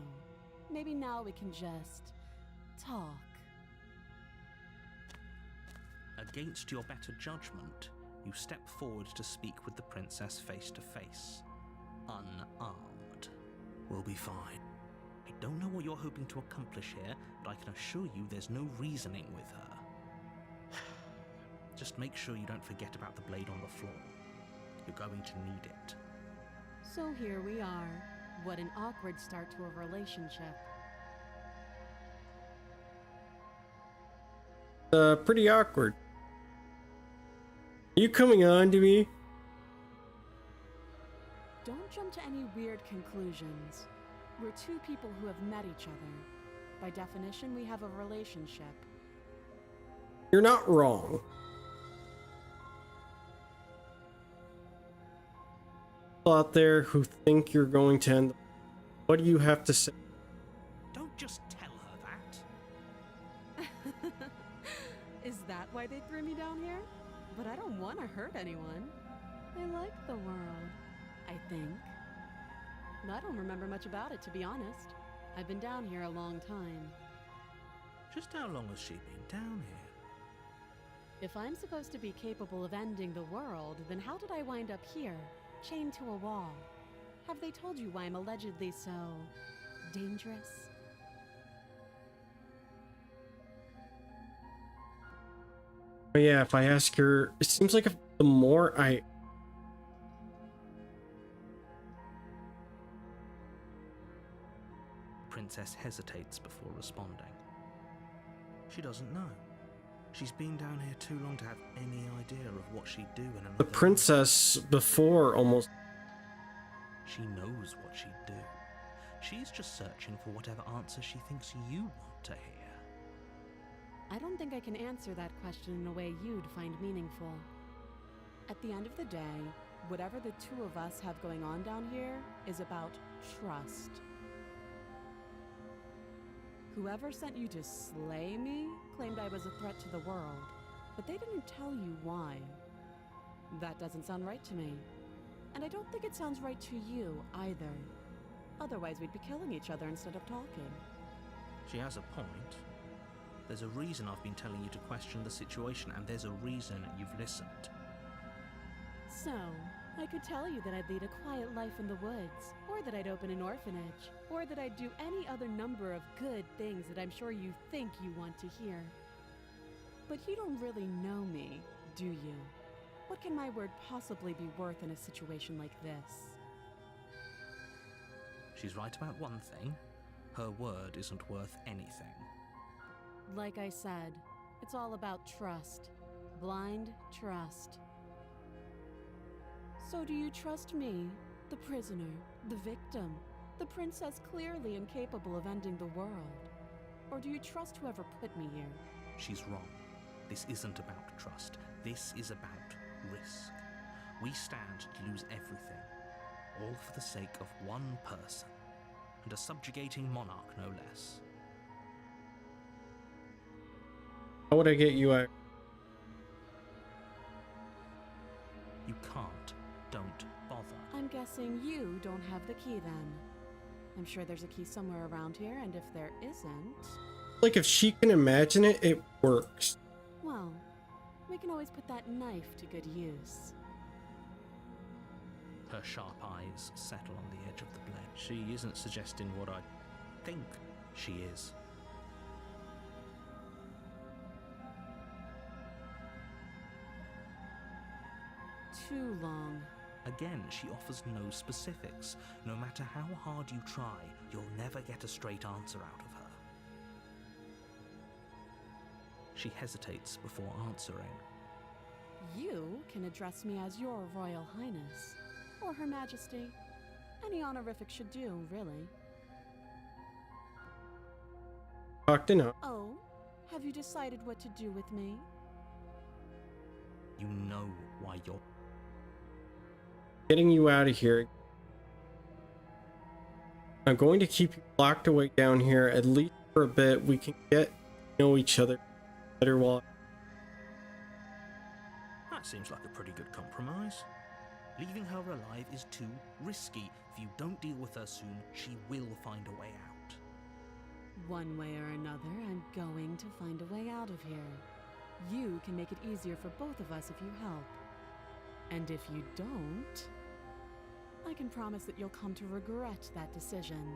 Maybe now we can just talk. Against your better judgment, you step forward to speak with the princess face to face. Unarmed. We'll be fine. I don't know what you're hoping to accomplish here, but I can assure you there's no reasoning with her. Just make sure you don't forget about the blade on the floor. You're going to need it. So here we are. What an awkward start to a relationship. Pretty awkward. Are you coming on to me? Don't jump to any weird conclusions. We're two people who have met each other. By definition, we have a relationship. You're not wrong. People out there who think you're going to end. What do you have to say? Don't just tell her that. Is that why they threw me down here? But I don't want to hurt anyone. I like the world, I think. I don't remember much about it, to be honest. I've been down here a long time. Just how long has she been down here? If I'm supposed to be capable of ending the world, then how did I wind up here, chained to a wall? Have they told you why I'm allegedly so... dangerous? But yeah, if I ask her, it seems like the more I... Princess hesitates before responding. She doesn't know. She's been down here too long to have any idea of what she'd do in another The princess before almost... She knows what she'd do. She's just searching for whatever answer she thinks you want to hear. I don't think I can answer that question in a way you'd find meaningful. At the end of the day, whatever the two of us have going on down here is about trust. Whoever sent you to slay me claimed I was a threat to the world, but they didn't tell you why. That doesn't sound right to me. And I don't think it sounds right to you either. Otherwise we'd be killing each other instead of talking. She has a point. There's a reason I've been telling you to question the situation, and there's a reason you've listened. So, I could tell you that I'd lead a quiet life in the woods, or that I'd open an orphanage, or that I'd do any other number of good things that I'm sure you think you want to hear. But you don't really know me, do you? What can my word possibly be worth in a situation like this? She's right about one thing. Her word isn't worth anything. Like I said, it's all about trust. Blind trust. So do you trust me, the prisoner, the victim, the princess clearly incapable of ending the world? Or do you trust whoever put me here? She's wrong. This isn't about trust. This is about risk. We stand to lose everything, all for the sake of one person, and a subjugating monarch no less. How would I get you out? You can't. Don't bother. I'm guessing you don't have the key then. I'm sure there's a key somewhere around here, and if there isn't... Like, if she can imagine it, it works. Well, we can always put that knife to good use. Her sharp eyes settle on the edge of the blade. She isn't suggesting what I think she is. too long. Again, she offers no specifics. No matter how hard you try, you'll never get a straight answer out of her. She hesitates before answering. You can address me as Your Royal Highness, or Her Majesty. Any honorific should do, really. Talked enough. Oh, have you decided what to do with me? You know why you're... Getting you out of here. I'm going to keep you locked away down here at least for a bit. We can get to know each other better while... That seems like a pretty good compromise. Leaving her alive is too risky. If you don't deal with her soon, she will find a way out. One way or another, I'm going to find a way out of here. You can make it easier for both of us if you help. And if you don't, I can promise that you'll come to regret that decision.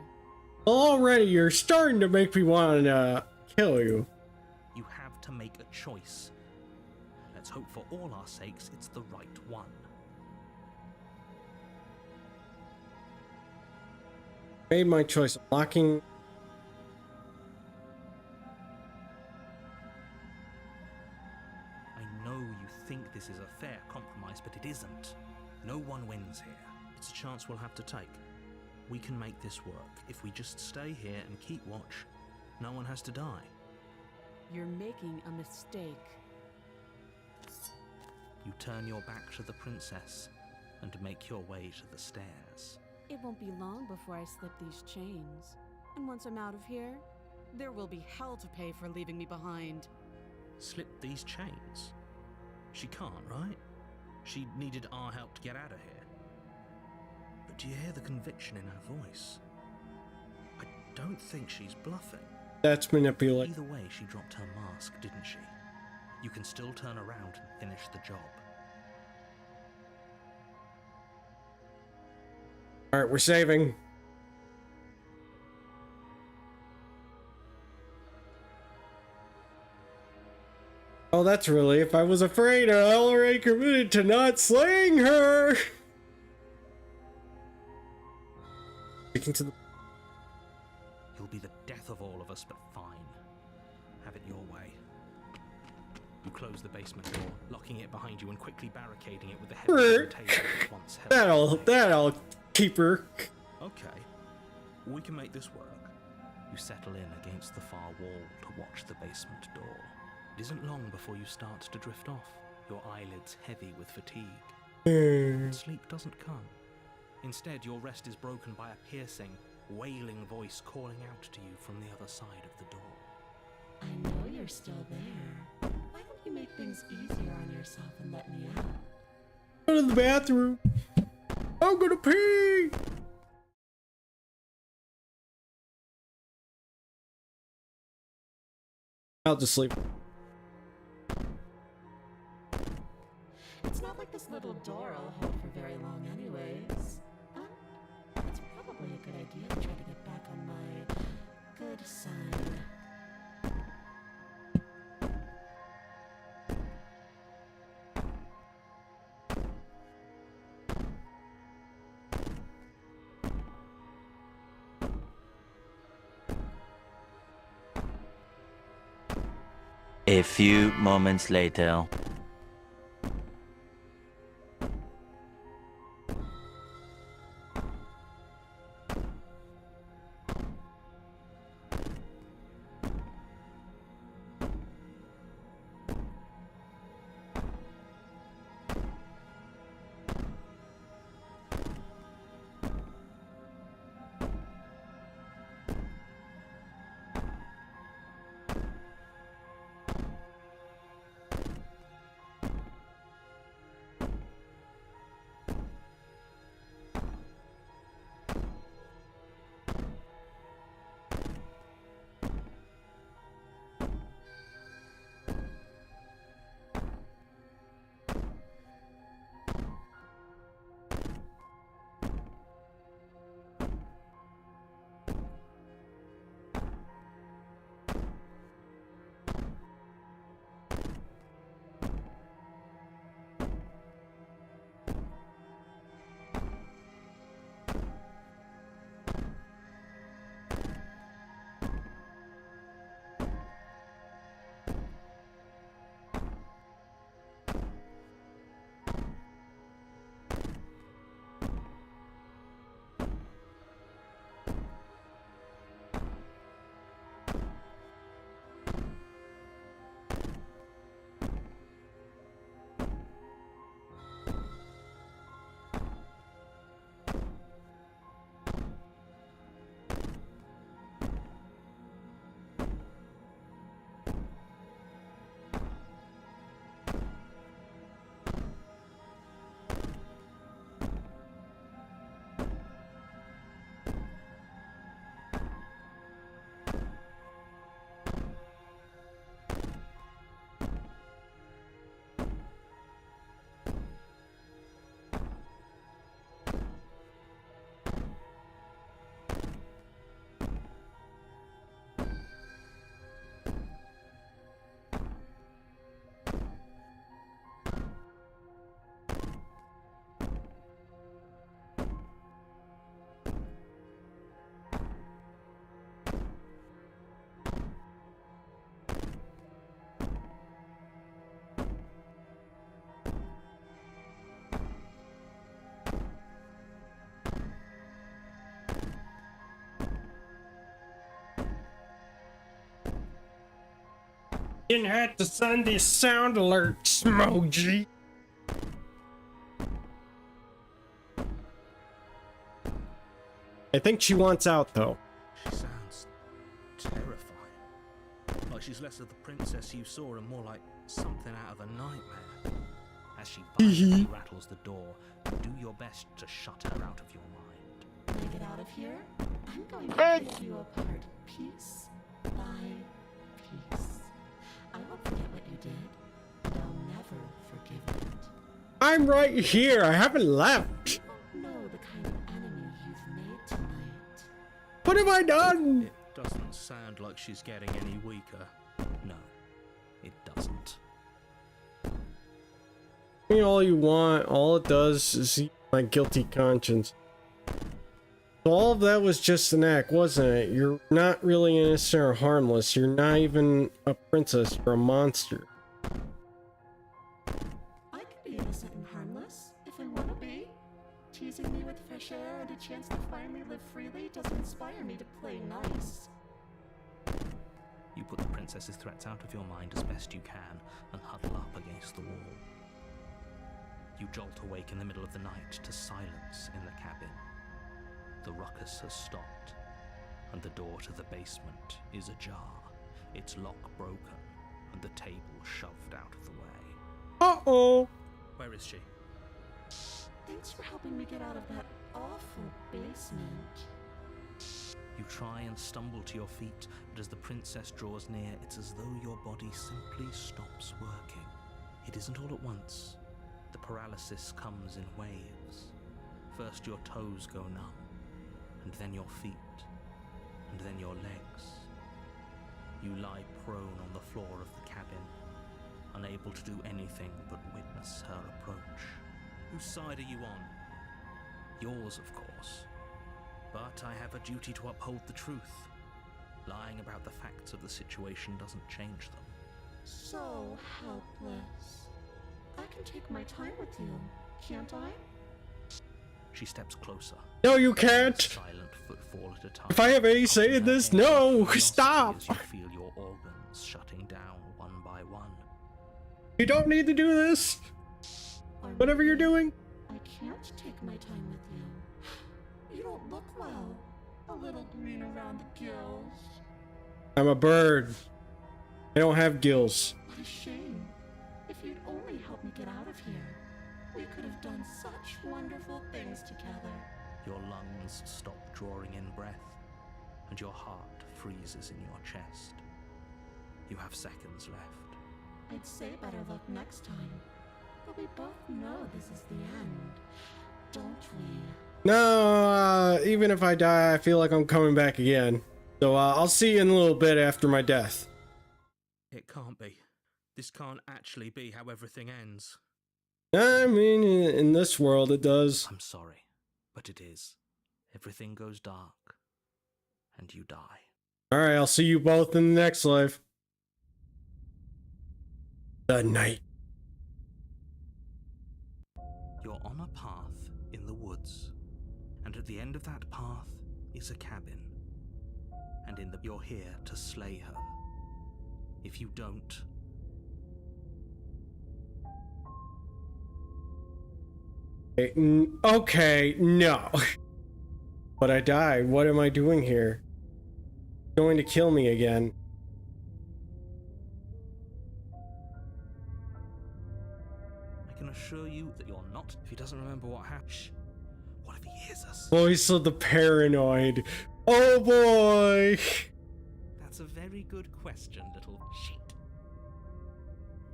Already, you're starting to make me want to kill you. You have to make a choice. Let's hope for all our sakes it's the right one. Made my choice of locking... I know you think this is a fair compromise, but it isn't. No one wins here. It's a chance we'll have to take. We can make this work. If we just stay here and keep watch, no one has to die. You're making a mistake. You turn your back to the princess and make your way to the stairs. It won't be long before I slip these chains. And once I'm out of here, there will be hell to pay for leaving me behind. Slip these chains? She can't, right? She needed our help to get out of here. But do you hear the conviction in her voice? I don't think she's bluffing. That's manipulation. Either way, she dropped her mask, didn't she? You can still turn around and finish the job. Alright, we're saving. Oh, that's a relief. I was afraid I already committed to not slaying her. Sticking to the... You'll be the death of all of us, but fine. Have it your way. You close the basement door, locking it behind you and quickly barricading it with the heavy wooden table that once held. That'll keep her. Okay, we can make this work. You settle in against the far wall to watch the basement door. It isn't long before you start to drift off, your eyelids heavy with fatigue. But sleep doesn't come. Instead, your rest is broken by a piercing, wailing voice calling out to you from the other side of the door. I know you're still there. Why don't you make things easier on yourself and let me out? Go to the bathroom. I'm gonna pee. I'll just sleep. It's not like this little door will hold for very long anyways. It's probably a good idea to try to get back on my good side. A few moments later. Didn't have to send these sound alerts, Moji. I think she wants out, though. She sounds terrifying. Like she's less of the princess you saw and more like something out of a nightmare. As she violently rattles the door, do your best to shut her out of your mind. When I get out of here, I'm going to break you apart piece by piece. I won't forget what you did, and I'll never forgive it. I'm right here. I haven't left. You don't know the kind of enemy you've made tonight. What have I done? It doesn't sound like she's getting any weaker. No, it doesn't. I mean, all you want, all it does is eat my guilty conscience. So all of that was just an act, wasn't it? You're not really innocent or harmless. You're not even a princess. You're a monster. I can be innocent and harmless if I want to be. Teasing me with fresh air and a chance to finally live freely doesn't inspire me to play nice. You put the princess's threats out of your mind as best you can and huddle up against the wall. You jolt awake in the middle of the night to silence in the cabin. The ruckus has stopped, and the door to the basement is ajar, its lock broken, and the table shoved out of the way. Uh-oh! Where is she? Thanks for helping me get out of that awful basement. You try and stumble to your feet, but as the princess draws near, it's as though your body simply stops working. It isn't all at once. The paralysis comes in waves. First your toes go numb, and then your feet, and then your legs. You lie prone on the floor of the cabin, unable to do anything but witness her approach. Whose side are you on? Yours, of course. But I have a duty to uphold the truth. Lying about the facts of the situation doesn't change them. So helpless. I can take my time with you, can't I? She steps closer. No, you can't! Silent footfall at a time. If I have any say in this, no! Stop! As you feel your organs shutting down one by one. You don't need to do this! Whatever you're doing. I can't take my time with you. You don't look well. A little green around the gills. I'm a bird. I don't have gills. What a shame. If you'd only help me get out of here, we could have done such wonderful things together. Your lungs stop drawing in breath, and your heart freezes in your chest. You have seconds left. I'd say better luck next time, but we both know this is the end, don't we? No, even if I die, I feel like I'm coming back again. So I'll see you in a little bit after my death. It can't be. This can't actually be how everything ends. I mean, in this world it does. I'm sorry, but it is. Everything goes dark, and you die. Alright, I'll see you both in the next life. The night. You're on a path in the woods, and at the end of that path is a cabin. And you're here to slay her. If you don't... Okay, no. But I died. What am I doing here? Going to kill me again. I can assure you that you're not. If he doesn't remember what happened... Shh. What if he hears us? Voice of the paranoid. Oh boy! That's a very good question, little shit.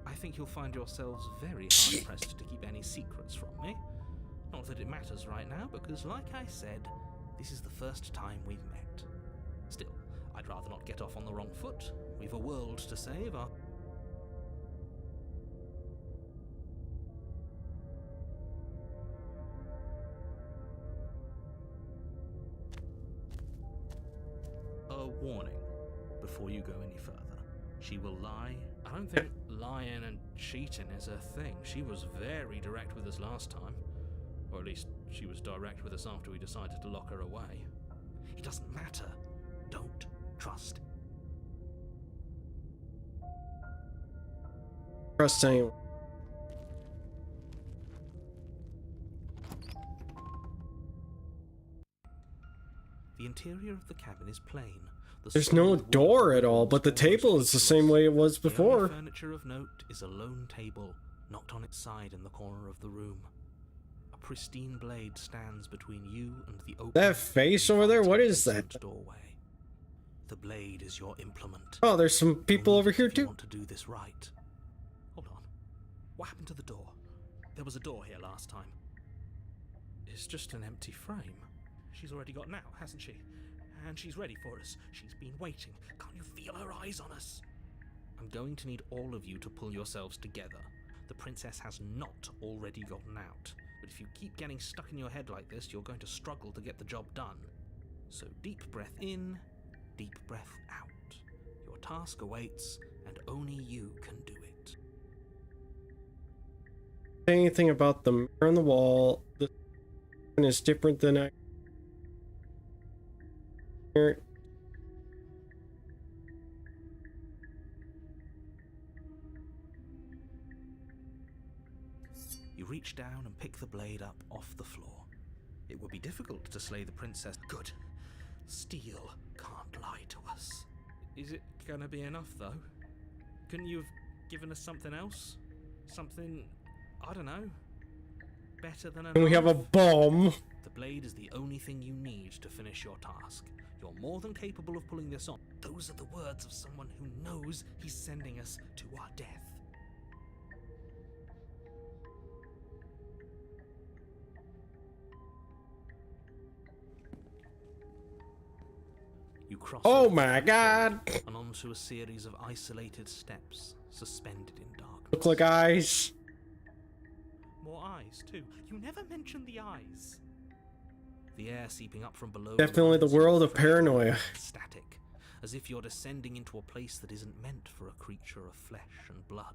I think you'll find yourselves very hard-pressed to keep any secrets from me. Not that it matters right now, because like I said, this is the first time we've met. Still, I'd rather not get off on the wrong foot. We've a world to save. A warning before you go any further. She will lie. I don't think lying and cheating is her thing. She was very direct with us last time. Or at least she was direct with us after we decided to lock her away. It doesn't matter. Don't trust. trust anyone. The interior of the cabin is plain. There's no door at all, but the table is the same way it was The before. only furniture of note is a lone table, knocked on its side in the corner of the room. A pristine blade stands between you and the open. That face over there, what is that? Doorway. The blade is your implement. Oh, there's some people over here If you too. want to do this right. Hold on. What happened to the door? There was a door here last time. It's just an empty frame. She's already gotten out, hasn't she? And she's ready for us. She's been waiting. Can't you feel her eyes on us? I'm going to need all of you to pull yourselves together. The princess has not already gotten out. But if you keep getting stuck in your head like this, you're going to struggle to get the job done. So deep breath in, deep breath out. Your task awaits, and only you can do it. Say anything about the mirror on the wall. This one is different than I. You reach down and pick the blade up off the floor. It would be difficult to slay the princess. Good. Steel can't lie to us. Is it gonna be enough, though? Couldn't you have given us something else? Something, I don't know, better than a And we have a knife? bomb. The blade is the only thing you need to finish your task. You're more than capable of pulling this off. Those are the words of someone who knows he's sending us to our death. You cross Oh over my the god. threshold and onto a series of isolated steps, suspended in darkness. Look like eyes. More eyes, too. You never mentioned the eyes. The air seeping up from below. Definitely the world of paranoia. Static, as if you're descending into a place that isn't meant for a creature of flesh and blood.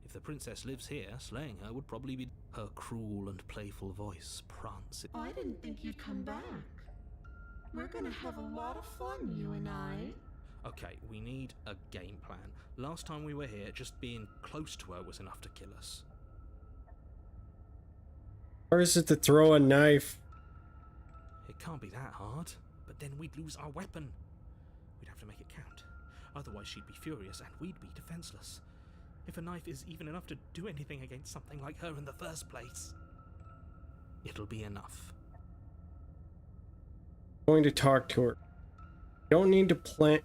If the princess lives here, slaying her would probably be her cruel and playful voice prancing. I didn't think you'd come back. We're gonna have a lot of fun, you and I. Okay, we need a game plan. Last time we were here, just being close to her was enough to kill us. Or is it to throw a knife? It can't be that hard, but then we'd lose our weapon. We'd have to make it count. Otherwise she'd be furious and we'd be defenseless. If a knife is even enough to do anything against something like her in the first place, it'll be enough. Going to talk to her. Don't need to plant.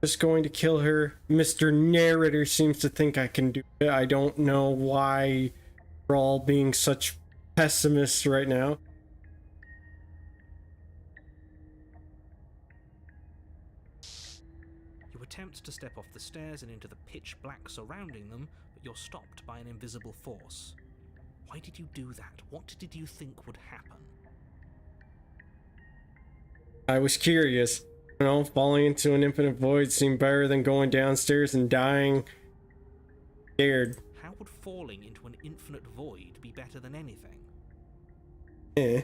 Just going to kill her. Mr. Narrator seems to think I can do it. I don't know why we're all being such pessimists right now. You attempt to step off the stairs and into the pitch black surrounding them, but you're stopped by an invisible force. Why did you do that? What did you think would happen? I was curious. You know, falling into an infinite void seemed better than going downstairs and dying scared. How would falling into an infinite void be better than anything? Eh.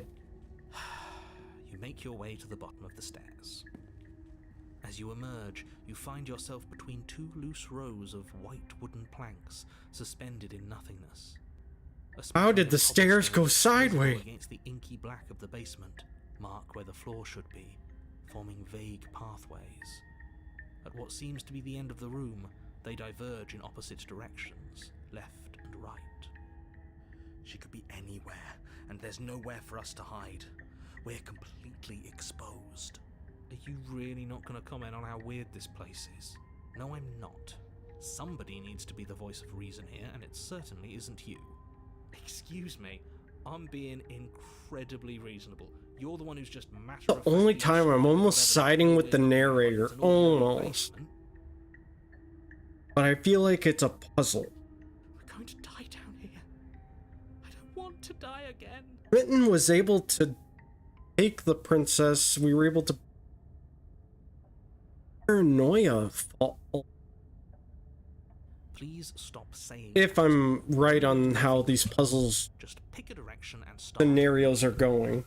You make your way to the bottom of the stairs. As you emerge, you find yourself between two loose rows of white wooden planks suspended in nothingness. How did the stairs go sideways? Against the inky black of the basement, mark where the floor should be, forming vague pathways. At what seems to be the end of the room, they diverge in opposite directions, left and right. She could be anywhere, and there's nowhere for us to hide. We're completely exposed. Are you really not going to comment on how weird this place is? No, I'm not. Somebody needs to be the voice of reason here, and it certainly isn't you. Excuse me, I'm being incredibly reasonable. You're the one who's just The only time I'm almost siding with the narrator. Almost. But I feel like it's a puzzle. We're going to die down here. I don't want to die again. Britain was able to take the princess. We were able to paranoia fall. Please stop saying. If I'm right on how these puzzles Just pick a direction and start. scenarios are going.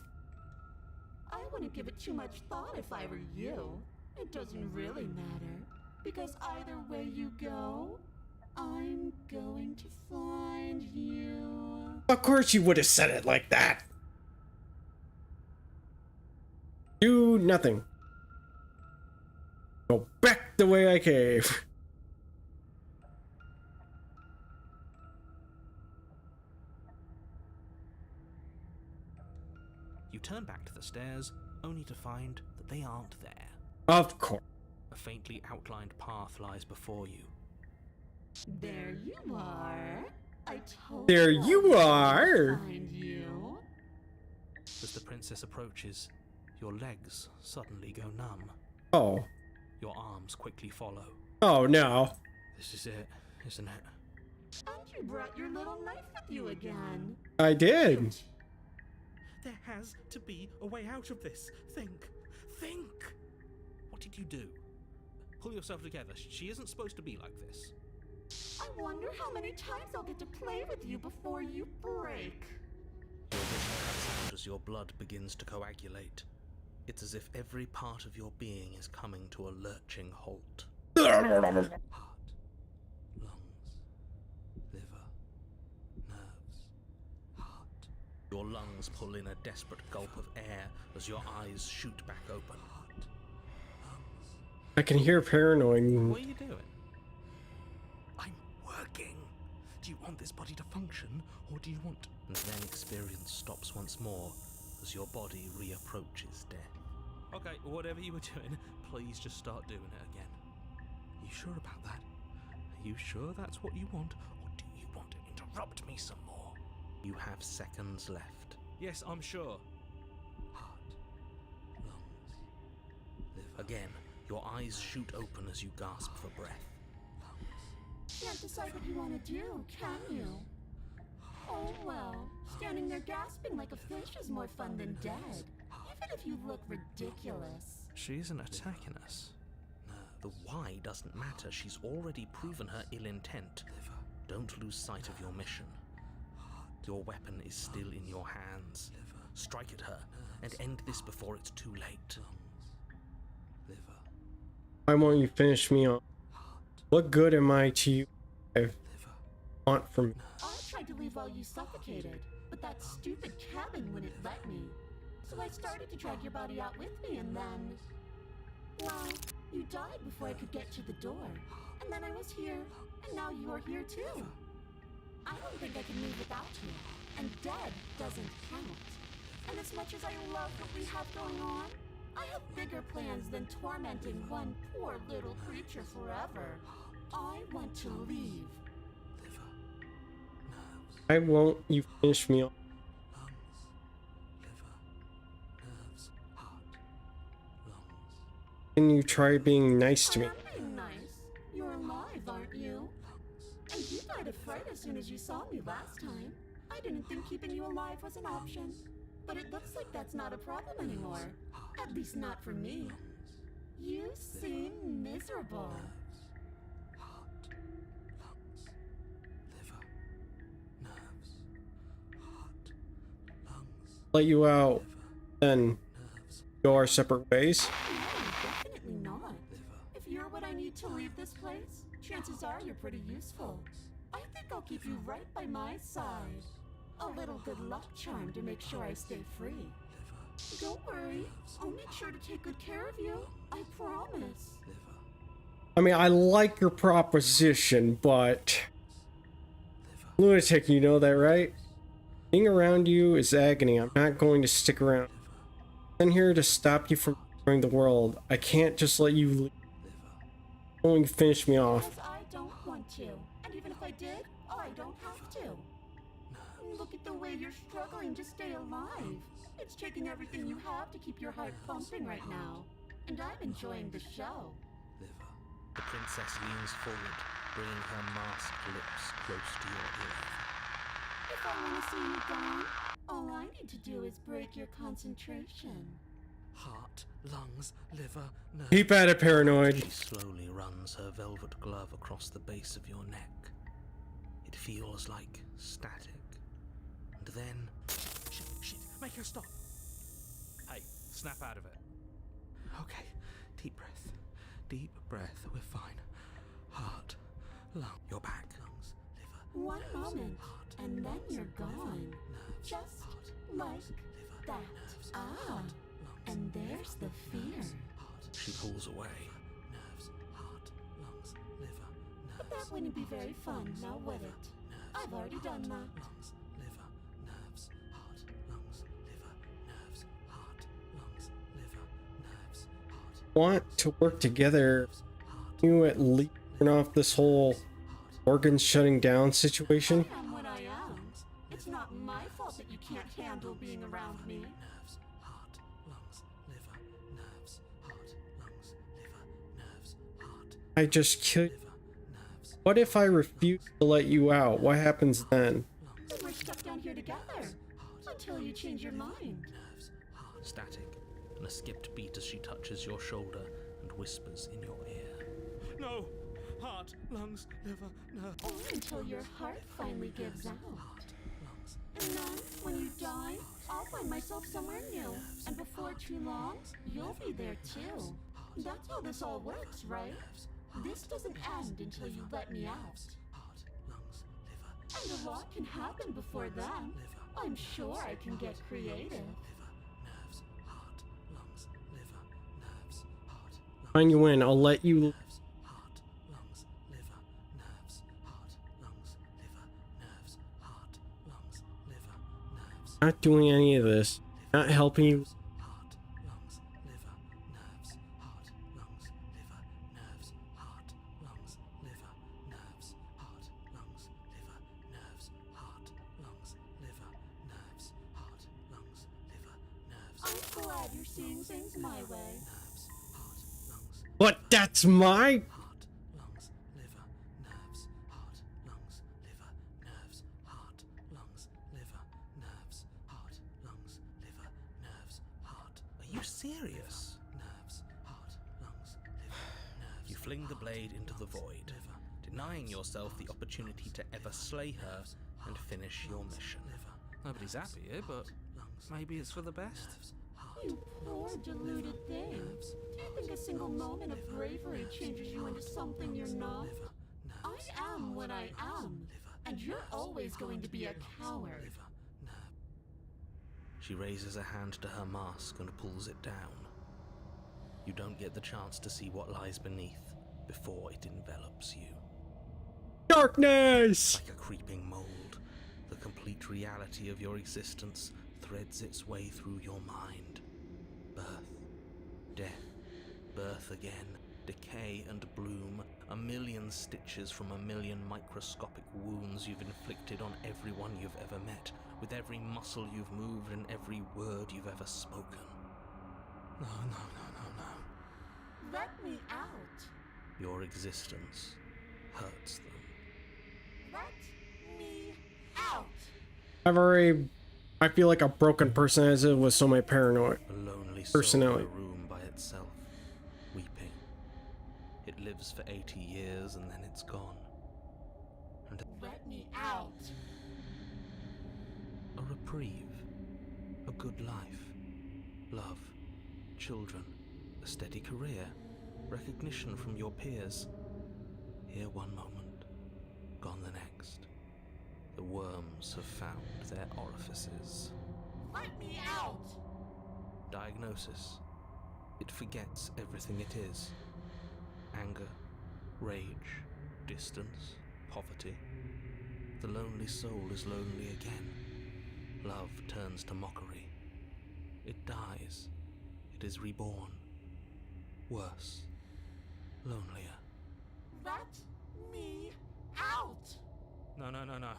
I wouldn't give it too much thought if I were you. It doesn't really matter, because either way you go, I'm going to find you. Of course you would have said it like that. Do nothing. Go back the way I came. You turn back to the stairs, only to find that they aren't there. Of course. A faintly outlined path lies before you. There you are. I told There you you I are. would find you. As the princess approaches, your legs suddenly go numb. Oh. Your arms quickly follow. Oh no. This is it, isn't it? And you brought your little knife with you again. I did. There has to be a way out of this. Think. What did you do? Pull yourself together. She isn't supposed to be like this. I wonder how many times I'll get to play with you before you break. Your vision cuts out as your blood begins to coagulate. It's as if every part of your being is coming to a lurching halt. Heart, lungs, liver, nerves, heart. Your lungs pull in a desperate gulp of air as your eyes shoot back open. I can hear paranoid. What are you doing? I'm working. Do you want this body to function, or do you want... And then experience stops once more as your body reapproaches death. Okay, whatever you were doing, please just start doing it again. You sure about that? Are you sure that's what you want, or do you want to interrupt me some more? You have seconds left. Yes, I'm sure. Heart, lungs, liver. Again, your eyes shoot open as you gasp for breath. Can't decide what you want to do, can you? Oh well, standing there gasping like a fish is more fun than dead. Even if you look ridiculous. She isn't attacking us. The why doesn't matter. She's already proven her ill intent. Don't lose sight of your mission. Your weapon is still in your hands. Strike at her and end this before it's too late. Why won't you finish me off? What good am I to you? I want from me. I tried to leave while you suffocated, but that stupid cabin wouldn't let me. So I started to drag your body out with me, and then... well, you died before I could get to the door. And then I was here, and now you're here too. I don't think I can move without you, and dead doesn't count. And as much as I love what we have going on, I have bigger plans than tormenting one poor little creature forever. I want to leave. Why won't you finish me off? Can you try being nice to me? I'm being nice. You're alive, aren't you? And you died of fright as soon as you saw me last time. I didn't think keeping you alive was an option. But it looks like that's not a problem anymore. At least not for me. You seem miserable. Let you out, then go our separate ways. No, definitely not. If you're what I need to leave this place, chances are you're pretty useful. I think I'll keep you right by my side. A little good luck charm to make sure I stay free. Don't worry, I'll make sure to take good care of you. I promise. I mean, I like your proposition, but... Lunatic, you know that, right? Being around you is agony. I'm not going to stick around. I'm here to stop you from destroying the world. I can't just let you leave. Going to finish me off. Because I don't want to. And even if I did, I don't have to. Look at the way you're struggling to stay alive. It's taking everything you have to keep your heart pumping right now. And I'm enjoying the show. The princess leans forward, bringing her masked lips close to your ear. If I want to see you gone, all I need to do is break your concentration. Heart, lungs, liver, nerves. Keep at it, paranoid. She slowly runs her velvet glove across the base of your neck. It feels like static. And then... Shit, make her stop. Hey, snap out of it. Okay, deep breath. Deep breath, we're fine. Heart, lung, you're back. One moment, and then you're gone. Just like that. Ah, and there's the fear. She pulls away. But that wouldn't be very fun, now would it? I've already done that. Want to work together. Can you at least turn off this whole organ shutting down situation? I am what I am. It's not my fault that you can't handle being around me. I just killed. What if I refuse to let you out? What happens then? So we're stuck down here together until you change your mind. Static, and a skipped beat as she touches your shoulder and whispers in your ear. No! Heart, lungs, liver, nerve. Or until your heart finally gives out. And then, when you die, I'll find myself somewhere new. And before too long, you'll be there too. That's how this all works, right? This doesn't end until you let me out. And a lot can happen before then. I'm sure I can get creative. Fine, you win. I'll let you. Not doing any of this. Not helping you. I'm glad you're seeing things my way. What? That's my. Are you serious? You fling the blade into the void, denying yourself the opportunity to ever slay her and finish your mission. Nobody's happy here, but maybe it's for the best. You poor deluded thing. Do you think a single moment of bravery changes you into something you're not? I am what I am, and you're always going to be a coward. She raises a hand to her mask and pulls it down. You don't get the chance to see what lies beneath before it envelops you. Darkness! Like a creeping mold, the complete reality of your existence threads its way through your mind. Birth, death, birth again, decay and bloom, a million stitches from a million microscopic wounds you've inflicted on everyone you've ever met, with every muscle you've moved and every word you've ever spoken. No, no, no, no, no. Let me out. Your existence hurts them. Let me out. I feel like a broken person as it was so my paranoid. A lonely soul Personality. in a room by itself, weeping. It lives for 80 years and then it's gone. And Let me out. a reprieve, a good life, love, children, a steady career, recognition from your peers. Here one moment, gone the next. The worms have found their orifices. Let me out. Diagnosis. It forgets everything it is. Anger, rage, distance, poverty. The lonely soul is lonely again. Love turns to mockery. It dies. It is reborn. Worse. Lonelier. Let me out. No, no, no, no.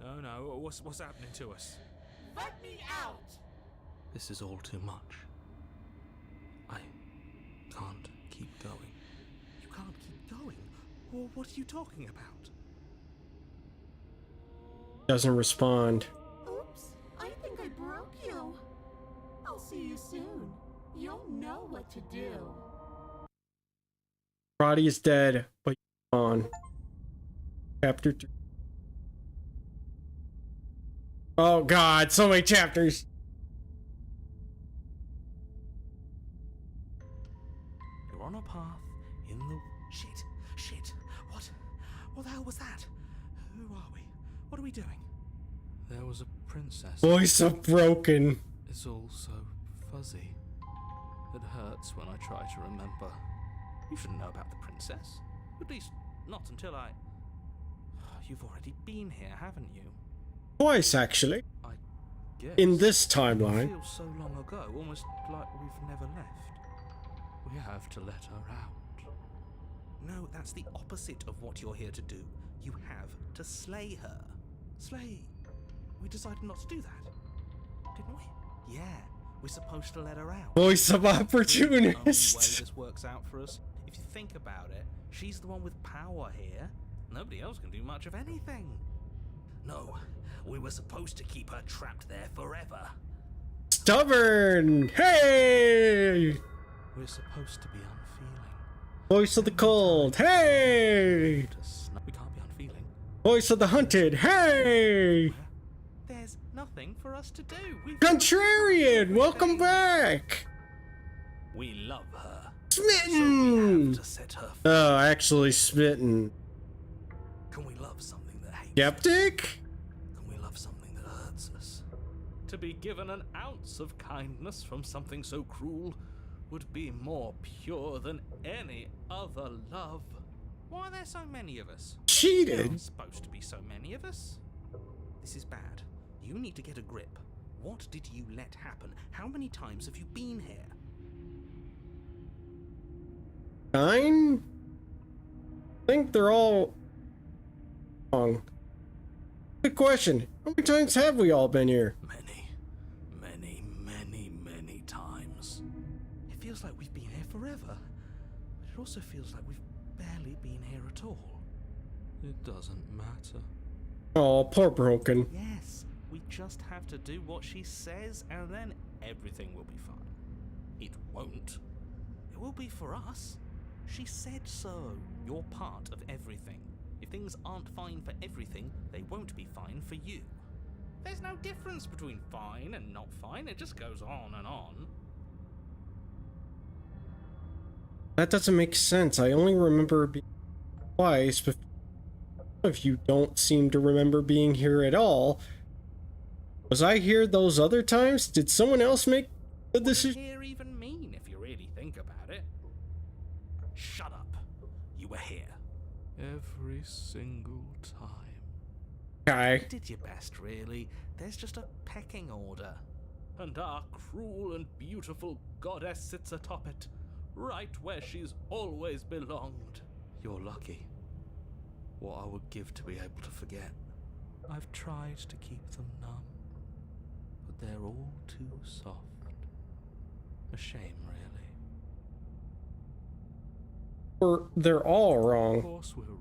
No, no. What's happening to us? Let me out. This is all too much. I can't keep going. You can't keep going. Well, what are you talking about? Doesn't respond. Oops, I think I broke you. I'll see you soon. You'll know what to do. Roddy is dead, but you're gone. Chapter 3. Oh god, so many chapters. You're on a path in the... Shit. What the hell was that? Who are we? What are we doing? There was a princess. Voice of broken. It's all so fuzzy. It hurts when I try to remember. You shouldn't know about the princess. At least, not until I... You've already been here, haven't you? Twice, actually. I guess. In this It timeline. feels so long ago, almost like we've never left. We have to let her out. No, that's the opposite of what you're here to do. You have to slay her. Slay. We decided not to do that, didn't we? Yeah, we're supposed to let her out. Voice of The only way opportunist. this works out for us, if you think about it, she's the one with power here. Nobody else can do much of anything. No, we were supposed to keep her trapped there forever. Stubborn. Hey. We're supposed to be unfeeling. Voice of the cold. Hey. We can't be unfeeling. Voice of the hunted. Hey. There's nothing for us to do. Contrarian. Welcome back. We love her. Smitten. To set her free. Oh, actually smitten. Can we love something that hates us? Skeptic? Can we love something that hurts us? To be given an ounce of kindness from something so cruel would be more pure than any other love. Why are there so many of us? Cheated. There's supposed to be so many of us. This is bad. You need to get a grip. What did you let happen? How many times have you been here? 9? I think they're all wrong. Good question. How many times have we all been here? Many times. It feels like we've been here forever, but it also feels like we've barely been here at all. It doesn't matter. Oh, poor broken. Yes, we just have to do what she says, and then everything will be fine. It won't. It will be for us. She said so. You're part of everything. If things aren't fine for everything, they won't be fine for you. There's no difference between fine and not fine. It just goes on and on. That doesn't make sense. I only remember being twice, but if you don't seem to remember being here at all, was I here those other times? Did someone else make the decision? What does here even mean if you really think about it? Shut up. You were here. Every single time. Okay. You did your best, really. There's just a pecking order. And our cruel and beautiful goddess sits atop it, right where she's always belonged. You're lucky. What I would give to be able to forget. I've tried to keep them numb, but they're all too soft. A shame, really. Or they're all Of wrong. course we're wrong.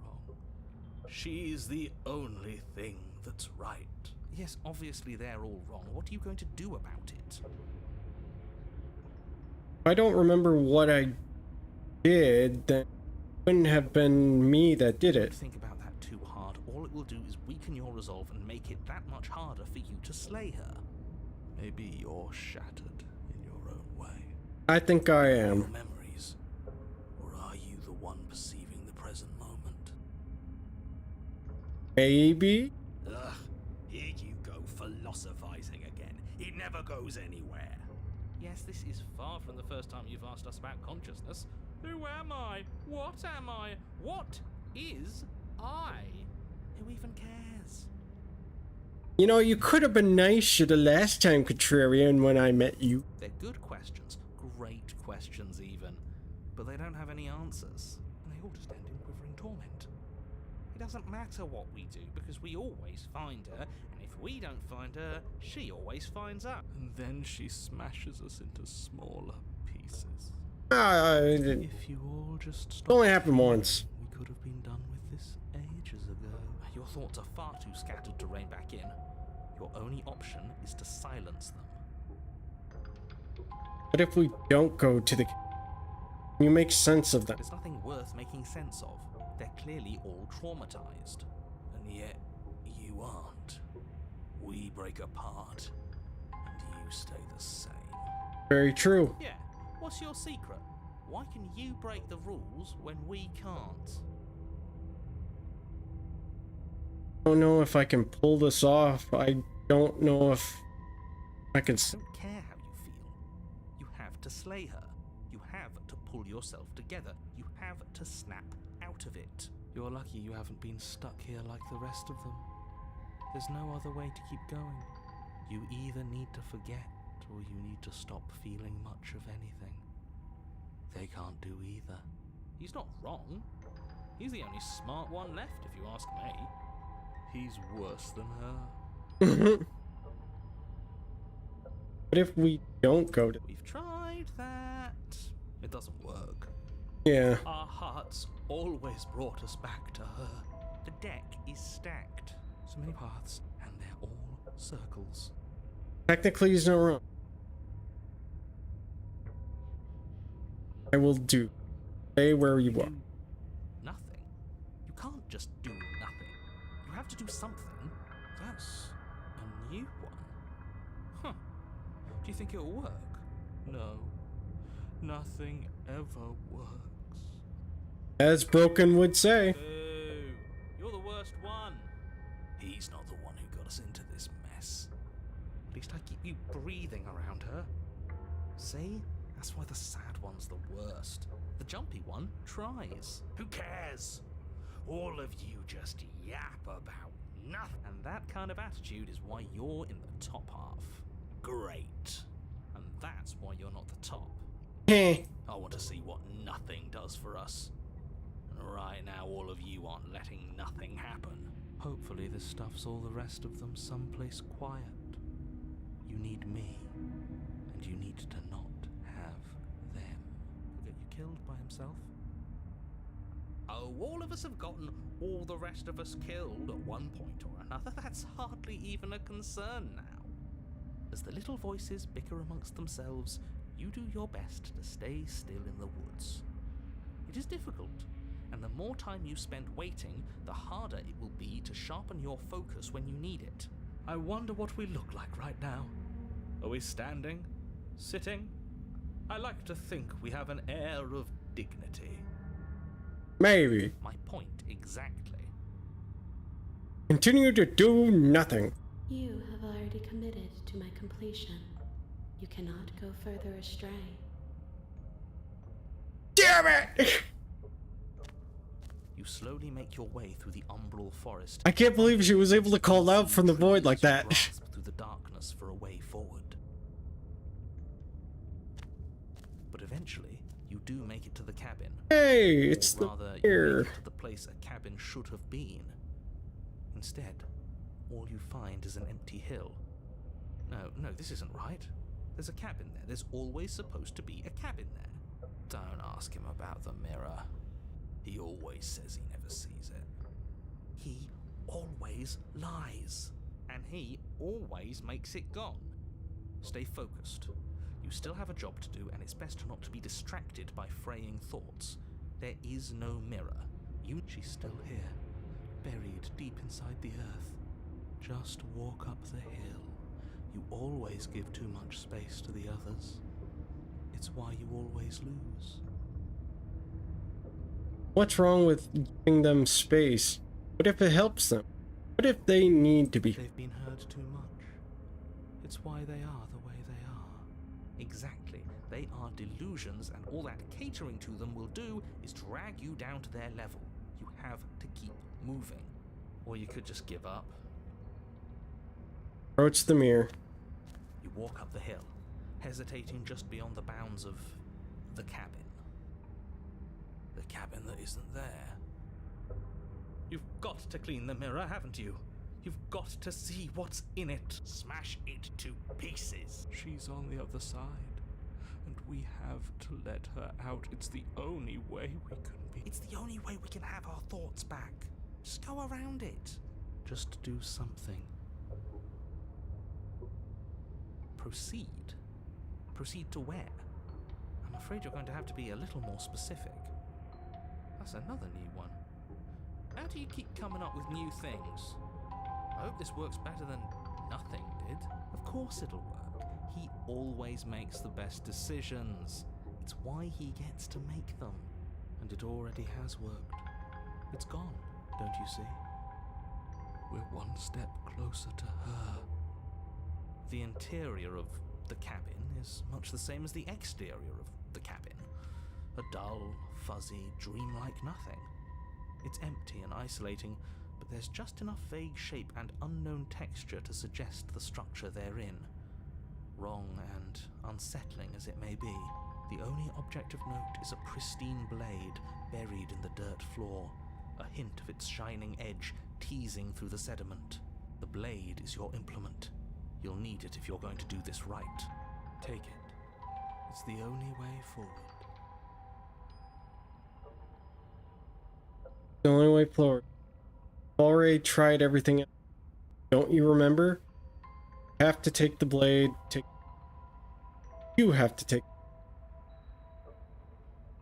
She's the only thing that's right. Yes, obviously they're all wrong. What are you going to do about it? I don't remember what I did, then it wouldn't have been me that did Don't it. think about that too hard. All it will do is weaken your resolve and make it that much harder for you to slay her. Maybe you're shattered in your own way. I think I Your am. memories. Or are you the one perceiving the present moment? Maybe? Ugh, here you go philosophizing again. It never goes anywhere. Yes, this is far from the first time you've asked us about consciousness. Who am I? What am I? What is I? Who even cares? You know, you could have been nicer the last time, Contrarian, when I met you. They're good questions, great questions even, but they don't have any answers, and they all just end in quivering torment. It doesn't matter what we do, because we always find her, and if we don't find her, she always finds us. And then she smashes us into smaller pieces. It If you all just stopped, only happened once. we could have been done with this ages ago. Your thoughts are far too scattered to rein back in. Your only option is to silence them. But if we don't go to the... You make sense of them. There's nothing worth making sense of. They're clearly all traumatized. And yet, you aren't. We break apart, and you stay the same. Very true. Yeah, what's your secret? Why can you break the rules when we can't? don't know if I can pull this off. I don't know if I can. I don't care how you feel. You have to slay her. You have to pull yourself together. You have to snap out of it. You're lucky you haven't been stuck here like the rest of them. There's no other way to keep going. You either need to forget, or you need to stop feeling much of anything. They can't do either. He's not wrong. He's the only smart one left, if you ask me. He's worse than her. What if we don't go to... We've tried that. It doesn't work. Yeah. Our hearts always brought us back to her. The deck is stacked. So many paths, and they're all circles. Technically, he's not wrong. I will do. Stay where you are. Nothing. You can't just do nothing. You have to do something. That's a new one. Huh. Do you think it'll work? No. Nothing ever works. As Broken would say. Boo. You're the worst one. He's not the one who got us into this mess. At least I keep you breathing around her. See? That's why the sad one's the worst. The jumpy one tries. Who cares? All of you just yap about nothing. And that kind of attitude is why you're in the top half. Great. And that's why you're not the top. I want to see what nothing does for us. And right now all of you aren't letting nothing happen. Hopefully this stuffs all the rest of them someplace quiet. You need me. And you need to not have them. He'll get you killed by himself. Oh, all of us have gotten all the rest of us killed at one point or another. That's hardly even a concern now. As the little voices bicker amongst themselves, you do your best to stay still in the woods. It is difficult, and the more time you spend waiting, the harder it will be to sharpen your focus when you need it. I wonder what we look like right now. Are we standing? Sitting? I like to think we have an air of dignity. Maybe. My point exactly. Continue to do nothing. You have already committed to my completion. You cannot go further astray. Damn it! You slowly make your way through the umbral forest. I can't believe she was able to call out from the void like that. Grasp through the darkness for a way forward. But eventually, you do make it to the cabin. Hey, it's or rather, the you mirror. make it to the place a cabin should have been. Instead, all you find is an empty hill. No, this isn't right. There's a cabin there. There's always supposed to be a cabin there. Don't ask him about the mirror. He always says he never sees it. He always lies. And he always makes it gone. Stay focused. You still have a job to do, and it's best not to be distracted by fraying thoughts. There is no mirror. She's still here, buried deep inside the earth. Just walk up the hill. You always give too much space to the others. It's why you always lose. What's wrong with giving them space? What if it helps them? What if they need to be? They've been hurt too much. It's why they are the way they are. Exactly. They are delusions, and all that catering to them will do is drag you down to their level. You have to keep moving. Or you could just give up. Approach the mirror. You walk up the hill, hesitating just beyond the bounds of the cabin. The cabin that isn't there. You've got to clean the mirror, haven't you? You've got to see what's in it. Smash it to pieces. She's on the other side, and we have to let her out. It's the only way we can be. It's the only way we can have our thoughts back. Just go around it. Just do something. Proceed. Proceed to where? I'm afraid you're going to have to be a little more specific. That's another new one. How do you keep coming up with new things? I hope this works better than nothing did. Of course it'll work. He always makes the best decisions. It's why he gets to make them. And it already has worked. It's gone, don't you see? We're one step closer to her. The interior of the cabin is much the same as the exterior of the cabin. A dull, fuzzy, dreamlike nothing. It's empty and isolating, but there's just enough vague shape and unknown texture to suggest the structure they're in. Wrong and unsettling as it may be, the only object of note is a pristine blade buried in the dirt floor, a hint of its shining edge teasing through the sediment. The blade is your implement. You'll need it if you're going to do this right. Take it. It's the only way forward. The only way forward. Already tried everything else. Don't you remember? You have to take the blade. You have to take.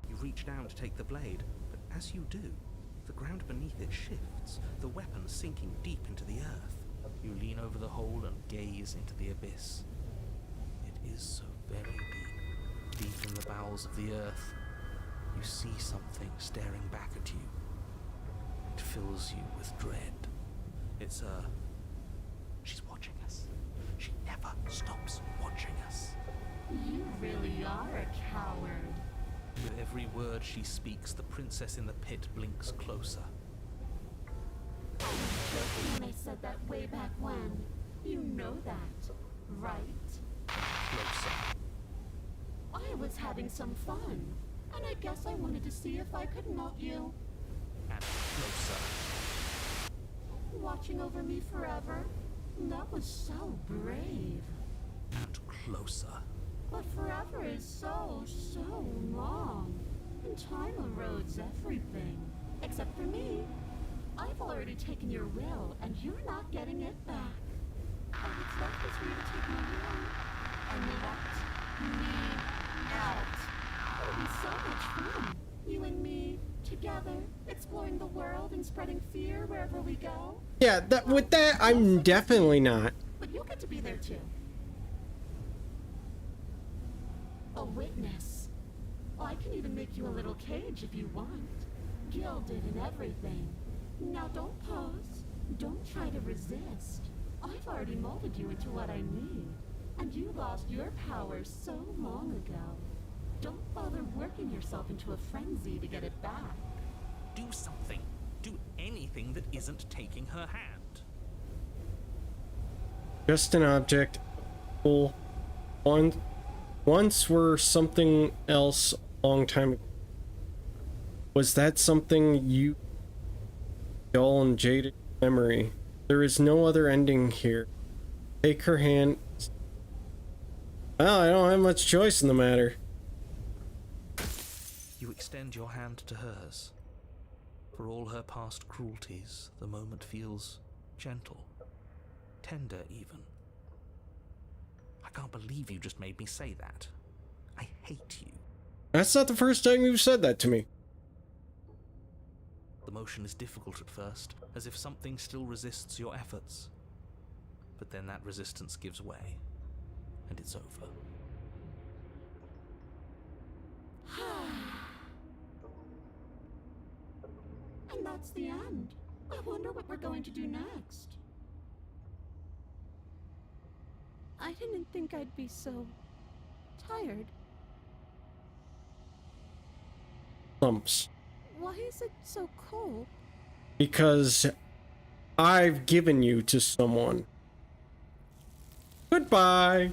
You reach down to take the blade, but as you do, the ground beneath it shifts, the weapon sinking deep into the earth. You lean over the hole and gaze into the abyss. It is so very deep, deep in the bowels of the earth. You see something staring back at you. It fills you with dread. It's her. She's watching us. She never stops watching us. You really are a coward. With every word she speaks, the princess in the pit blinks closer. I was joking when I said that way back when. You know that, right? Closer. I was having some fun, and I guess I wanted to see if I could melt you. And closer. Watching over me forever? That was so brave. And closer. But forever is so, so long. And time erodes everything. Except for me. I've already taken your will, and you're not getting it back. All that's left is for you to take my will and let me out. It'll be so much fun. You and me, together, exploring the world and spreading fear wherever we go. Yeah, with that, I'm definitely not. But you'll get to be there too. A witness. I can even make you a little cage if you want. Gell did and everything. Now don't pause. Don't try to resist. I've already molded you into what I need. And you lost your power so long ago. Don't bother working yourself into a frenzy to get it back. Do something. Do anything that isn't taking her hand. Just an object. Cool. Once were something else a long time ago. Was that something you... dull and jaded memory? There is no other ending here. Take her hand. Well, I don't have much choice in the matter. You extend your hand to hers. For all her past cruelties, the moment feels gentle, tender even. I can't believe you just made me say that. I hate you. That's not the first time you've said that to me. The motion is difficult at first, as if something still resists your efforts. But then that resistance gives way, and it's over. And that's the end. I wonder what we're going to do next. I didn't think I'd be so tired. Thumps. Why is it so cold? Because I've given you to someone. Goodbye.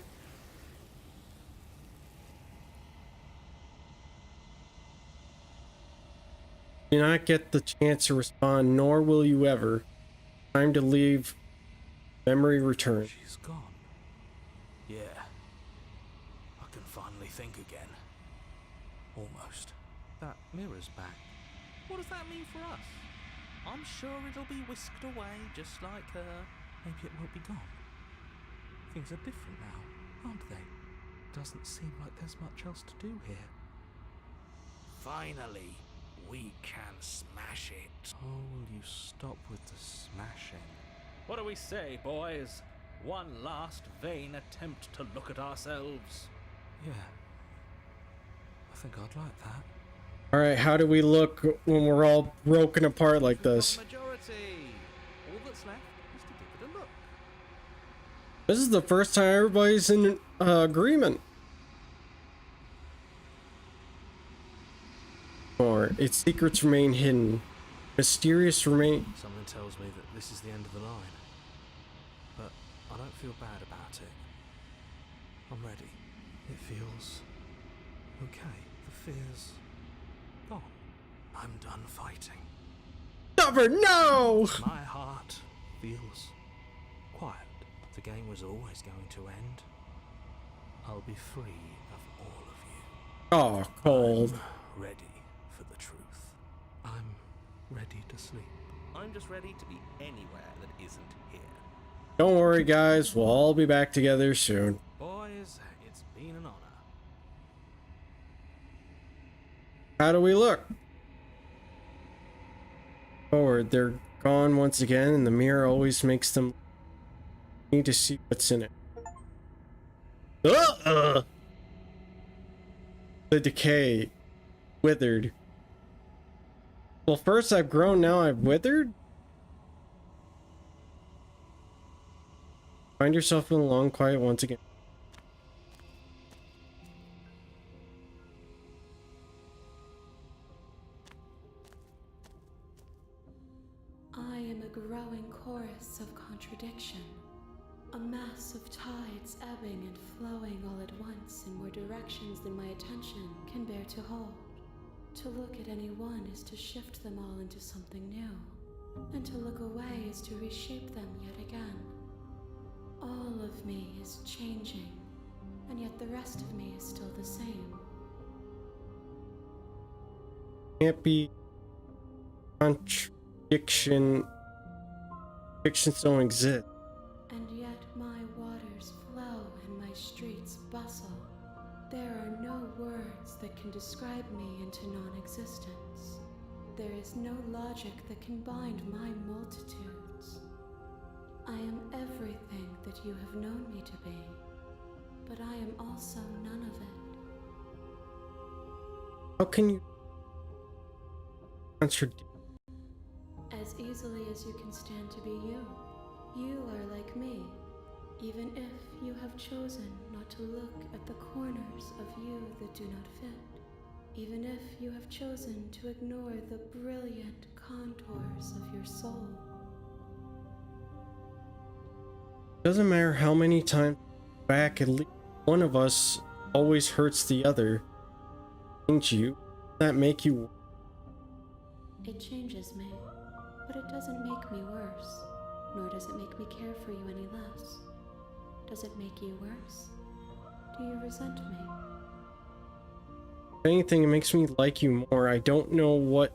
Do not get the chance to respond, nor will you ever. Time to leave. Memory return. She's gone. Yeah. I can finally think again. Almost. That mirror's back. What does that mean for us? I'm sure it'll be whisked away just like her. Maybe it won't be gone. Things are different now, aren't they? Doesn't seem like there's much else to do here. Finally, we can smash it. Oh, will you stop with the smashing? What do we say, boys? One last vain attempt to look at ourselves. Yeah. I think I'd like that. Alright, how do we look when we're all broken apart like this? Majority. All that's left This is the first time everybody's in agreement. Or its secrets remain hidden. Mysterious remain. Someone tells me that this is the end of the line. But I don't feel bad about it. I'm ready. It feels okay. The fear's gone. I'm done fighting. Never know! My heart feels quiet. The game was always going to end. I'll be free of all of you. Oh, cold. I'm ready for the truth. I'm ready to sleep. I'm just ready to be anywhere that isn't here. Don't worry, guys. We'll all be back together soon. Boys, it's been an honor. How do we look? Forward, they're gone once again, and the mirror always makes them need to see what's in it. The decay. Withered. Well, first I've grown, now I've withered? Find yourself in a long quiet once again. I am a growing chorus of contradiction. A mass of tides ebbing and flowing all at once in more directions than my attention can bear to hold. To look at any one is to shift them all into something new, and to look away is to reshape them yet again. All of me is changing, and yet the rest of me is still the same. Can't be contradiction. Fictions don't exist. And yet my waters flow and my streets bustle. There are no words that can describe me into non-existence. There is no logic that can bind my multitudes. I am everything that you have known me to be, but I am also none of it. How can you contradict? As easily as you can stand to be you. You are like me, even if you have chosen not to look at the corners of you that do not fit. Even if you have chosen to ignore the brilliant contours of your soul. Doesn't matter how many times back, at least one of us always hurts the other. Ain't you? That make you? It changes me, but it doesn't make me worse, nor does it make me care for you any less. Does it make you worse? Do you resent me? If anything, it makes me like you more. I don't know what.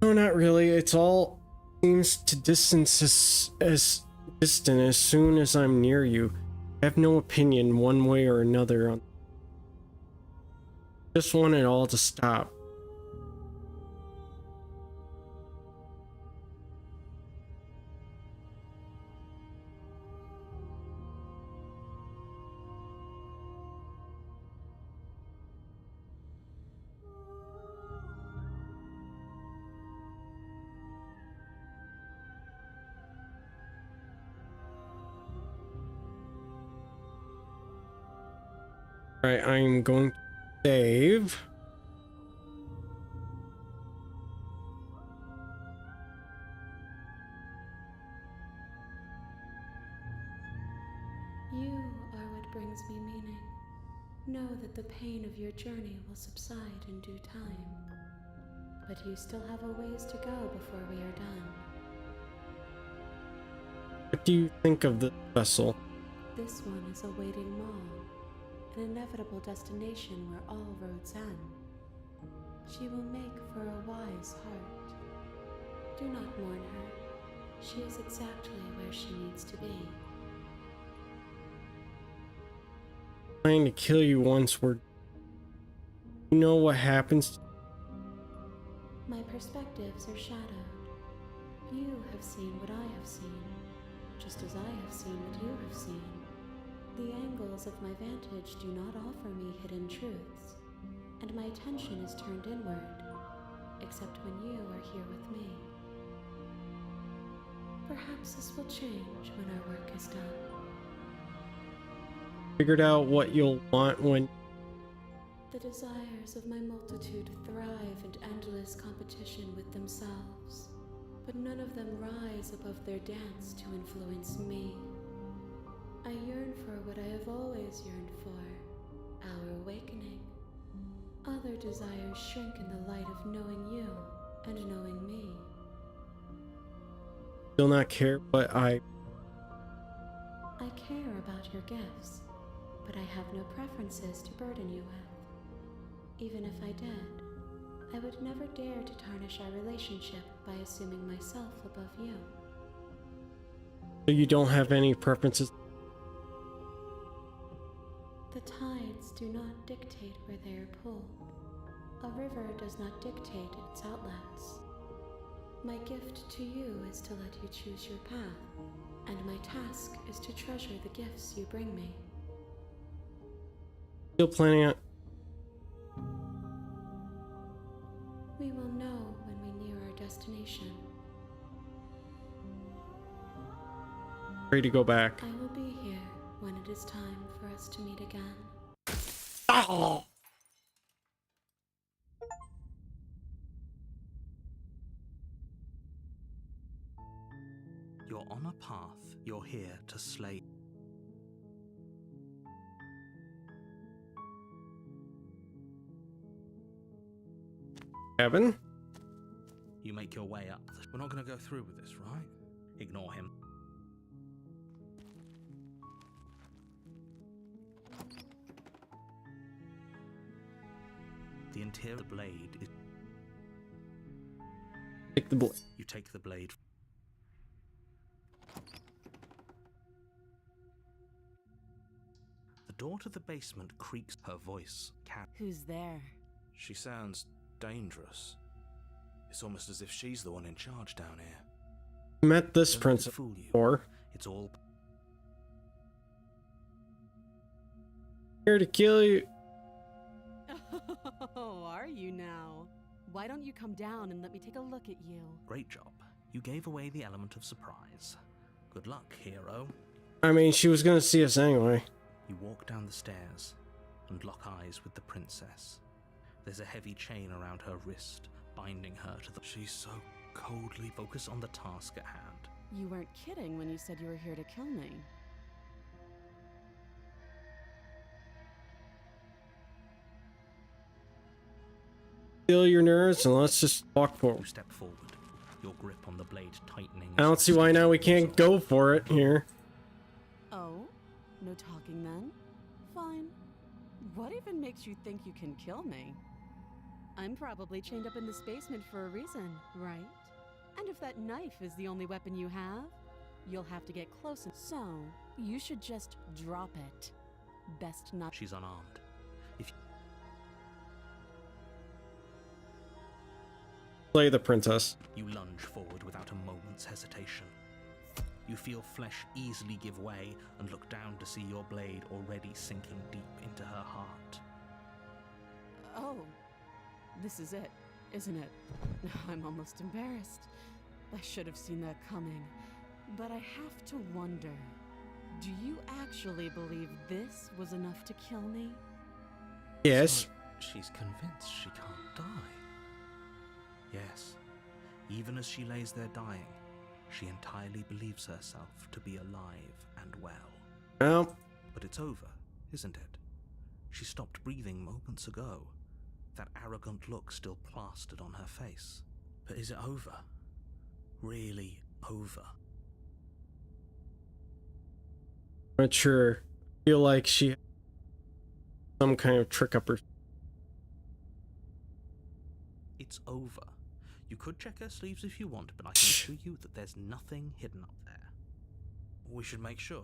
No, not really. It's all seems to distance as distant as soon as I'm near you. I have no opinion one way or another on. Just want it all to stop. Alright, I'm going to save. You are what brings me meaning. Know that the pain of your journey will subside in due time. But you still have a ways to go before we are done. What do you think of the vessel? This one is a waiting mall, an inevitable destination where all roads end. She will make for a wise heart. Do not mourn her. She is exactly where she needs to be. Trying to kill you once we're. You know what happens? My perspectives are shadowed. You have seen what I have seen, just as I have seen what you have seen. The angles of my vantage do not offer me hidden truths, and my attention is turned inward, except when you are here with me. Perhaps this will change when our work is done. Figured out what you'll want when... The desires of my multitude thrive in endless competition with themselves, but none of them rise above their dance to influence me. I yearn for what I have always yearned for, our awakening. Other desires shrink in the light of knowing you and knowing me. Still not care, but I care about your gifts, but I have no preferences to burden you with. Even if I did, I would never dare to tarnish our relationship by assuming myself above you. So you don't have any preferences? The tides do not dictate where they are pulled. A river does not dictate its outlets. My gift to you is to let you choose your path, and my task is to treasure the gifts you bring me. Still planning on... We will know when we near our destination. Ready to go back. I will be here when it is time for us to meet again. Oh. You're on a path. You're here to slay. Kevin? You make your way up. We're not going to go through with this, right? Ignore him. The interior of the blade is... Take the blade. You take the blade. The door to the basement creaks. Her voice can... Who's there? She sounds dangerous. It's almost as if she's the one in charge down here. Met this princess before. It's all... Here to kill you. Oh, are you now? Why don't you come down and let me take a look at you? Great job. You gave away the element of surprise. Good luck, hero. I mean, she was gonna see us anyway. You walk down the stairs and lock eyes with the princess. There's a heavy chain around her wrist, binding her to the... She's so coldly... Focus on the task at hand. You weren't kidding when you said you were here to kill me. Feel your nerves and let's just walk You forward. step forward, your grip on the blade tightening. I don't see why now we can't go for it here. Oh? No talking then? Fine. What even makes you think you can kill me? I'm probably chained up in this basement for a reason, right? And if that knife is the only weapon you have, you'll have to get close. So, you should just drop it. Best not... She's unarmed. If Play the princess. you lunge forward without a moment's hesitation. You feel flesh easily give way and look down to see your blade already sinking deep into her heart. Oh, this is it, isn't it? I'm almost embarrassed. I should have seen that coming. But I have to wonder, do you actually believe this was enough to kill me? Yes. So she's convinced she can't die. Yes, even as she lays there dying, she entirely believes herself to be alive and well. Well. But it's over, isn't it? She stopped breathing moments ago, that arrogant look still plastered on her face. But is it over? Really over? Not sure. I feel like she had some kind of trick up her. It's over. You could check her sleeves if you want, but I can assure you that there's nothing hidden up there. We should make sure.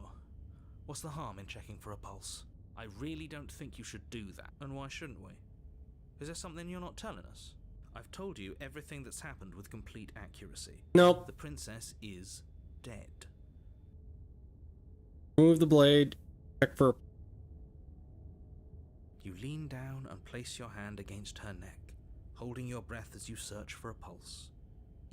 What's the harm in checking for a pulse? I really don't think you should do that. And why shouldn't we? Is there something you're not telling us? I've told you everything that's happened with complete accuracy. Nope. The princess is dead. Move the blade. Check for... You lean down and place your hand against her neck, holding your breath as you search for a pulse.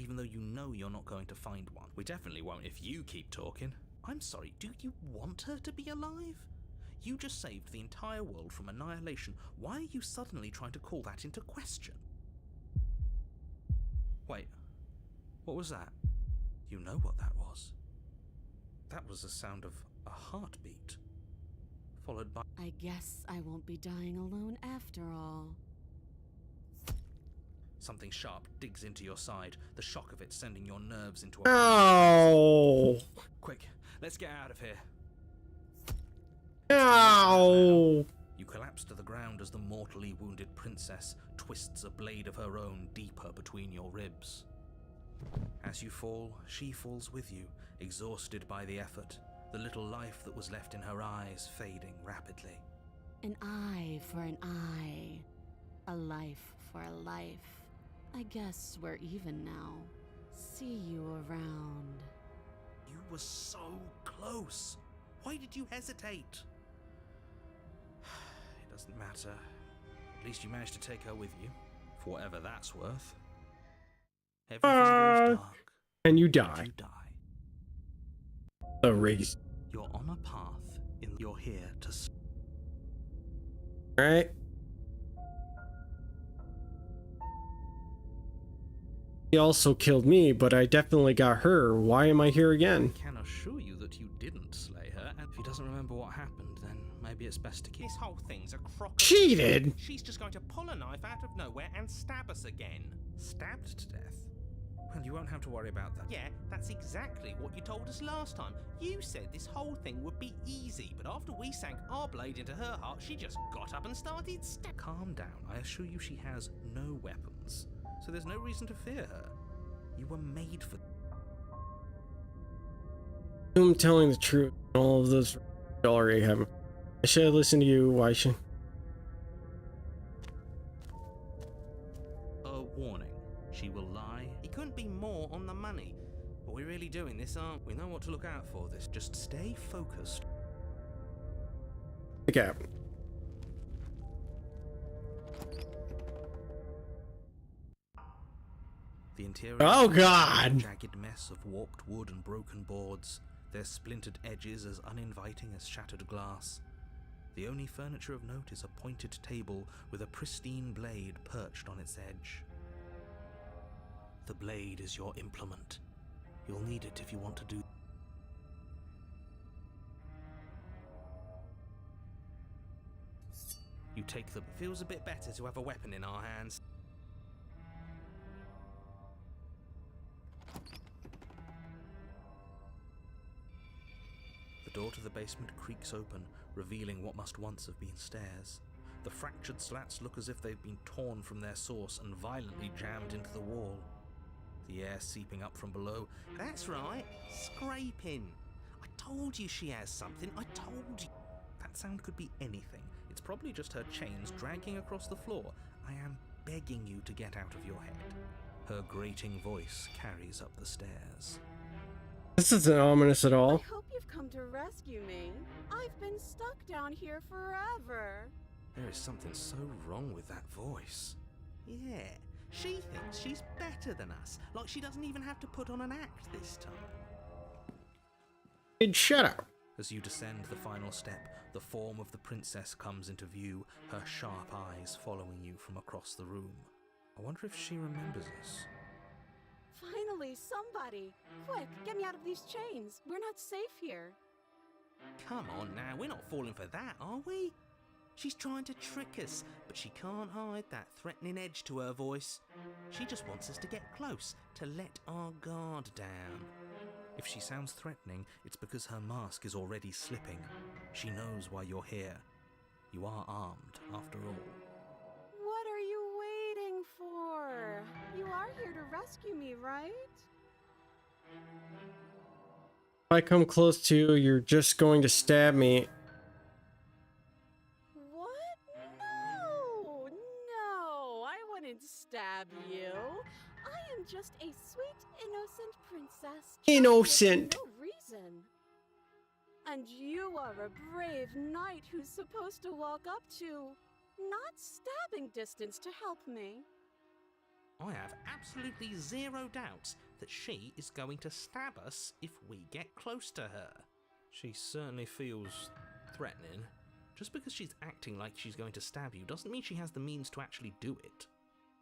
even though you know you're not going to find one. We definitely won't if you keep talking. I'm sorry, do you want her to be alive? You just saved the entire world from annihilation. Why are you suddenly trying to call that into question? Wait, what was that? You know what that was. That was the sound of a heartbeat, followed by... I guess I won't be dying alone after all. Something sharp digs into your side, the shock of it sending your nerves into a... Ow! Quick, let's get out of here. Ow! You collapse to the ground as the mortally wounded princess twists a blade of her own deeper between your ribs. As you fall, she falls with you, exhausted by the effort, the little life that was left in her eyes fading rapidly. An eye for an eye. A life for a life. I guess we're even now. See you around. You were so close. Why did you hesitate? It doesn't matter. At least you managed to take her with you, for whatever that's worth. Everything goes dark. And you die. You die. The race. You're on a path. You're here to... Right? He also killed me, but I definitely got her. Why am I here again? I can assure you that you didn't slay her, and if he doesn't remember what happened, then maybe it's best to keep... This whole thing's a crock of... Cheated! She's just going to pull a knife out of nowhere and stab us again. Stabbed to death? Well, you won't have to worry about that. Yeah, that's exactly what you told us last time. You said this whole thing would be easy, but after we sank our blade into her heart, she just got up and started Calm down. I assure you she has no weapons, so there's no reason to fear her. You were made for... I'm telling the truth. All of this already happened. I should have listened to you. Why should... A warning. She will lie. He couldn't be more on the money. But we're really doing this, aren't we? We know what to look out for this. Just stay focused. Okay. The interior... Oh, God! A jagged mess of warped wood and broken boards, their splintered edges as uninviting as shattered glass. The only furniture of note is a pointed table with a pristine blade perched on its edge. The blade is your implement. You'll need it if you want to do... You take the... Feels a bit better to have a weapon in our hands. The door to the basement creaks open, revealing what must once have been stairs. The fractured slats look as if they've been torn from their source and violently jammed into the wall. The air seeping up from below. That's right, scraping. I told you she has something, I told you. That sound could be anything. It's probably just her chains dragging across the floor. I am begging you to get out of your head. Her grating voice carries up the stairs. This isn't ominous at all. I hope you've come to rescue me. I've been stuck down here forever. There is something so wrong with that voice. Yeah, she thinks she's better than us, like she doesn't even have to put on an act this time. Shut up. As you descend the final step, the form of the princess comes into view, her sharp eyes following you from across the room. I wonder if she remembers us. Finally, somebody! Quick, get me out of these chains. We're not safe here. Come on now, we're not falling for that, are we? She's trying to trick us, but she can't hide that threatening edge to her voice. She just wants us to get close, to let our guard down. If she sounds threatening, it's because her mask is already slipping. She knows why you're here. You are armed, after all. What are you waiting for? You are here to rescue me, right? If I come close to you, you're just going to stab me. What? No! No! I wouldn't stab you. I am just a sweet, innocent princess. Innocent! For no reason. And you are a brave knight who's supposed to walk up to, not stabbing distance to help me. I have absolutely zero doubts that she is going to stab us if we get close to her. She certainly feels threatening. Just because she's acting like she's going to stab you doesn't mean she has the means to actually do it.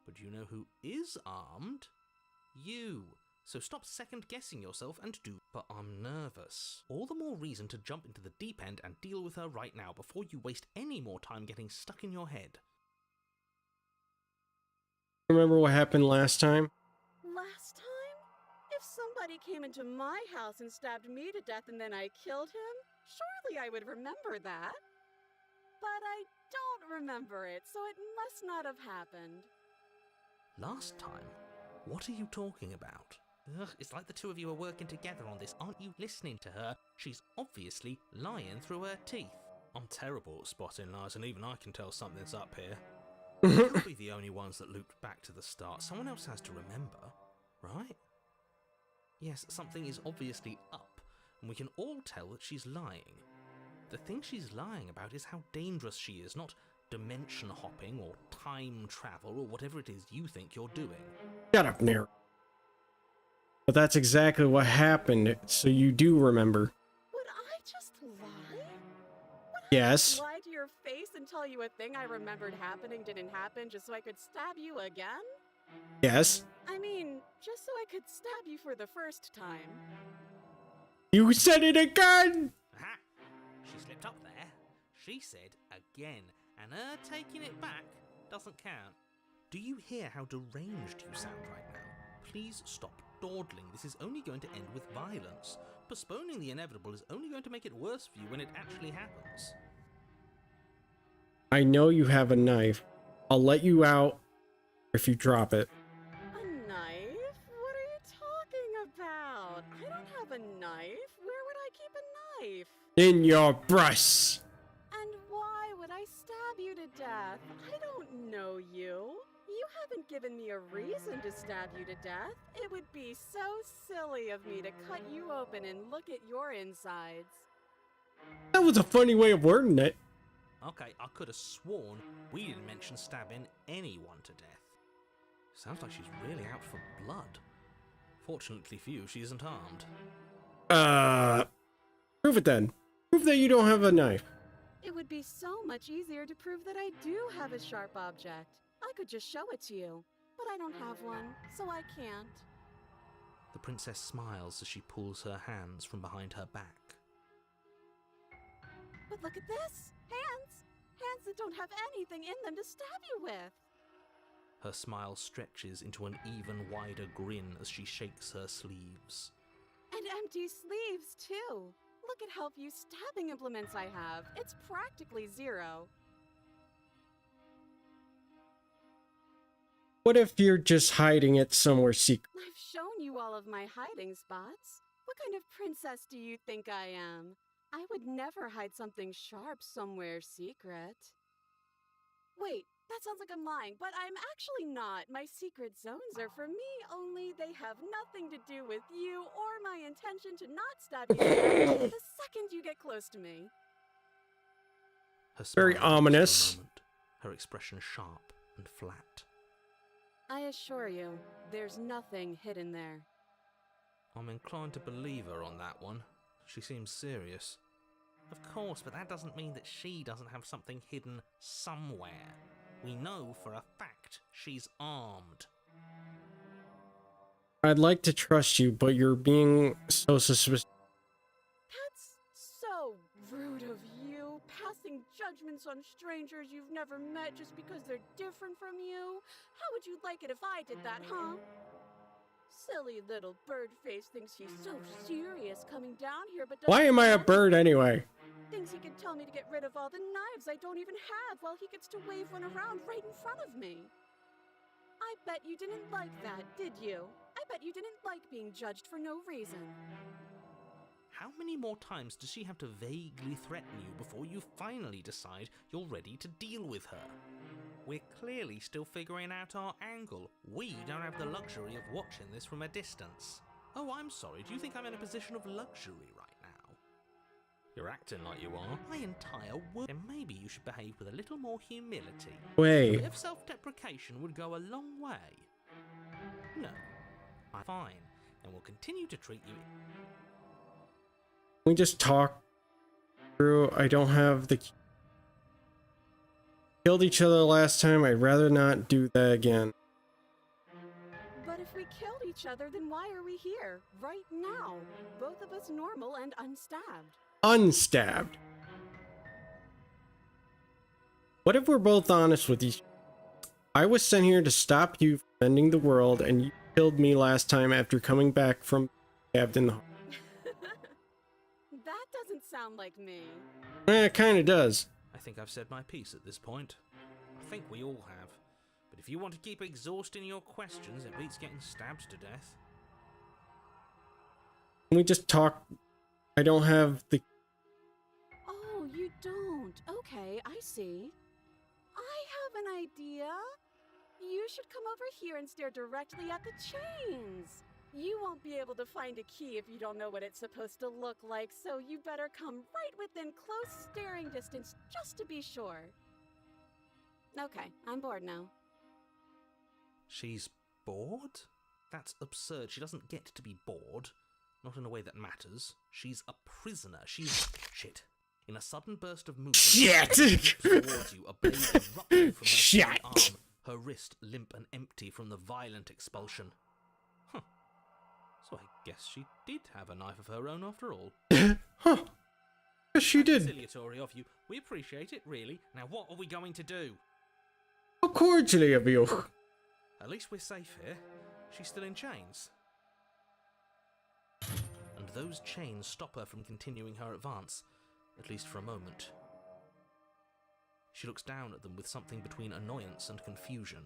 But you know who is armed? You. So stop second-guessing yourself and do. But I'm nervous. All the more reason to jump into the deep end and deal with her right now before you waste any more time getting stuck in your head. Remember what happened last time? Last time? If somebody came into my house and stabbed me to death and then I killed him, surely I would remember that. But I don't remember it, so it must not have happened. Last time? What are you talking about? Ugh, it's like the two of you are working together on this. Aren't you listening to her? She's obviously lying through her teeth. I'm terrible at spotting lies, and even I can tell something's up here. We can't be the only ones that looped back to the start. Someone else has to remember, right? Yes, something is obviously up, and we can all tell that she's lying. The thing she's lying about is how dangerous she is, not dimension hopping or time travel or whatever it is you think you're doing. Shut up, Nero. But that's exactly what happened, so you do remember. Would I just lie? Yes. Lie to your face and tell you a thing I remembered happening didn't happen just so I could stab you again? Yes. I mean, just so I could stab you for the first time. You said it again! Aha! She slipped up there. She said again, and her taking it back doesn't count. Do you hear how deranged you sound right now? Please stop dawdling. This is only going to end with violence. Postponing the inevitable is only going to make it worse for you when it actually happens. I know you have a knife. I'll let you out if you drop it. A knife? What are you talking about? I don't have a knife. Where would I keep a knife? In your breasts. And why would I stab you to death? I don't know you. You haven't given me a reason to stab you to death. It would be so silly of me to cut you open and look at your insides. That was a funny way of wording it. Okay, I could have sworn we didn't mention stabbing anyone to death. Sounds like she's really out for blood. Fortunately for you, she isn't armed. Prove it then. Prove that you don't have a knife. It would be so much easier to prove that I do have a sharp object. I could just show it to you, but I don't have one, so I can't. The princess smiles as she pulls her hands from behind her back. But look at this! Hands! Hands that don't have anything in them to stab you with! Her smile stretches into an even wider grin as she shakes her sleeves. And empty sleeves, too! Look at how few stabbing implements I have. It's practically zero. What if you're just hiding it somewhere secret? I've shown you all of my hiding spots. What kind of princess do you think I am? I would never hide something sharp somewhere secret. Wait, that sounds like I'm lying, but I'm actually not. My secret zones are for me, only they have nothing to do with you or my intention to not stab you the second you get close to me. Her smile Very lasts for a ominous. moment, her expression sharp and flat. I assure you, there's nothing hidden there. I'm inclined to believe her on that one. She seems serious. Of course, but that doesn't mean that she doesn't have something hidden somewhere. We know for a fact she's armed. I'd like to trust you, but you're being so suspicious. That's so rude of you, passing judgments on strangers you've never met just because they're different from you. How would you like it if I did that, huh? Silly little bird face thinks he's so serious coming down here, but Why am I a bird anyway? thinks he can tell me to get rid of all the knives I don't even have while he gets to wave one around right in front of me. I bet you didn't like that, did you? I bet you didn't like being judged for no reason. How many more times does she have to vaguely threaten you before you finally decide you're ready to deal with her? We're clearly still figuring out our angle. We don't have the luxury of watching this from a distance. Oh, I'm sorry, do you think I'm in a position of luxury right now? You're acting like you are. My entire world. Then maybe you should behave with a little more humility. Wait. A bit of self-deprecation would go a long way. No. I'm fine, and will continue to treat you. We just talk through. I don't have the. Killed each other last time. I'd rather not do that again. But if we killed each other, then why are we here, right now? Both of us normal and unstabbed. Unstabbed. What if we're both honest with each other? I was sent here to stop you from ending the world, and you killed me last time after coming back from stabbed in the heart. That doesn't sound like me. It kind of does. I think I've said my piece at this point. I think we all have. But if you want to keep exhausting your questions, it beats getting stabbed to death. Can we just talk? I don't have the. Oh, you don't. Okay, I see. I have an idea. You should come over here and stare directly at the chains. You won't be able to find a key if you don't know what it's supposed to look like, so you better come right within close staring distance just to be sure. Okay, I'm bored now. She's bored? That's absurd. She doesn't get to be bored. Not in a way that matters. She's a prisoner. She's... Shit. In a sudden burst of movement... Shit! ...towards you, a blade erupted from her Shit! arm, her wrist limp and empty from the violent expulsion. Huh. So I guess she did have a knife of her own after all. Huh. Yes, she did. Conciliatory of you. We appreciate it, really. Now what are we going to do? How cordially of you. At least we're safe here. She's still in chains. And those chains stop her from continuing her advance, at least for a moment. She looks down at them with something between annoyance and confusion.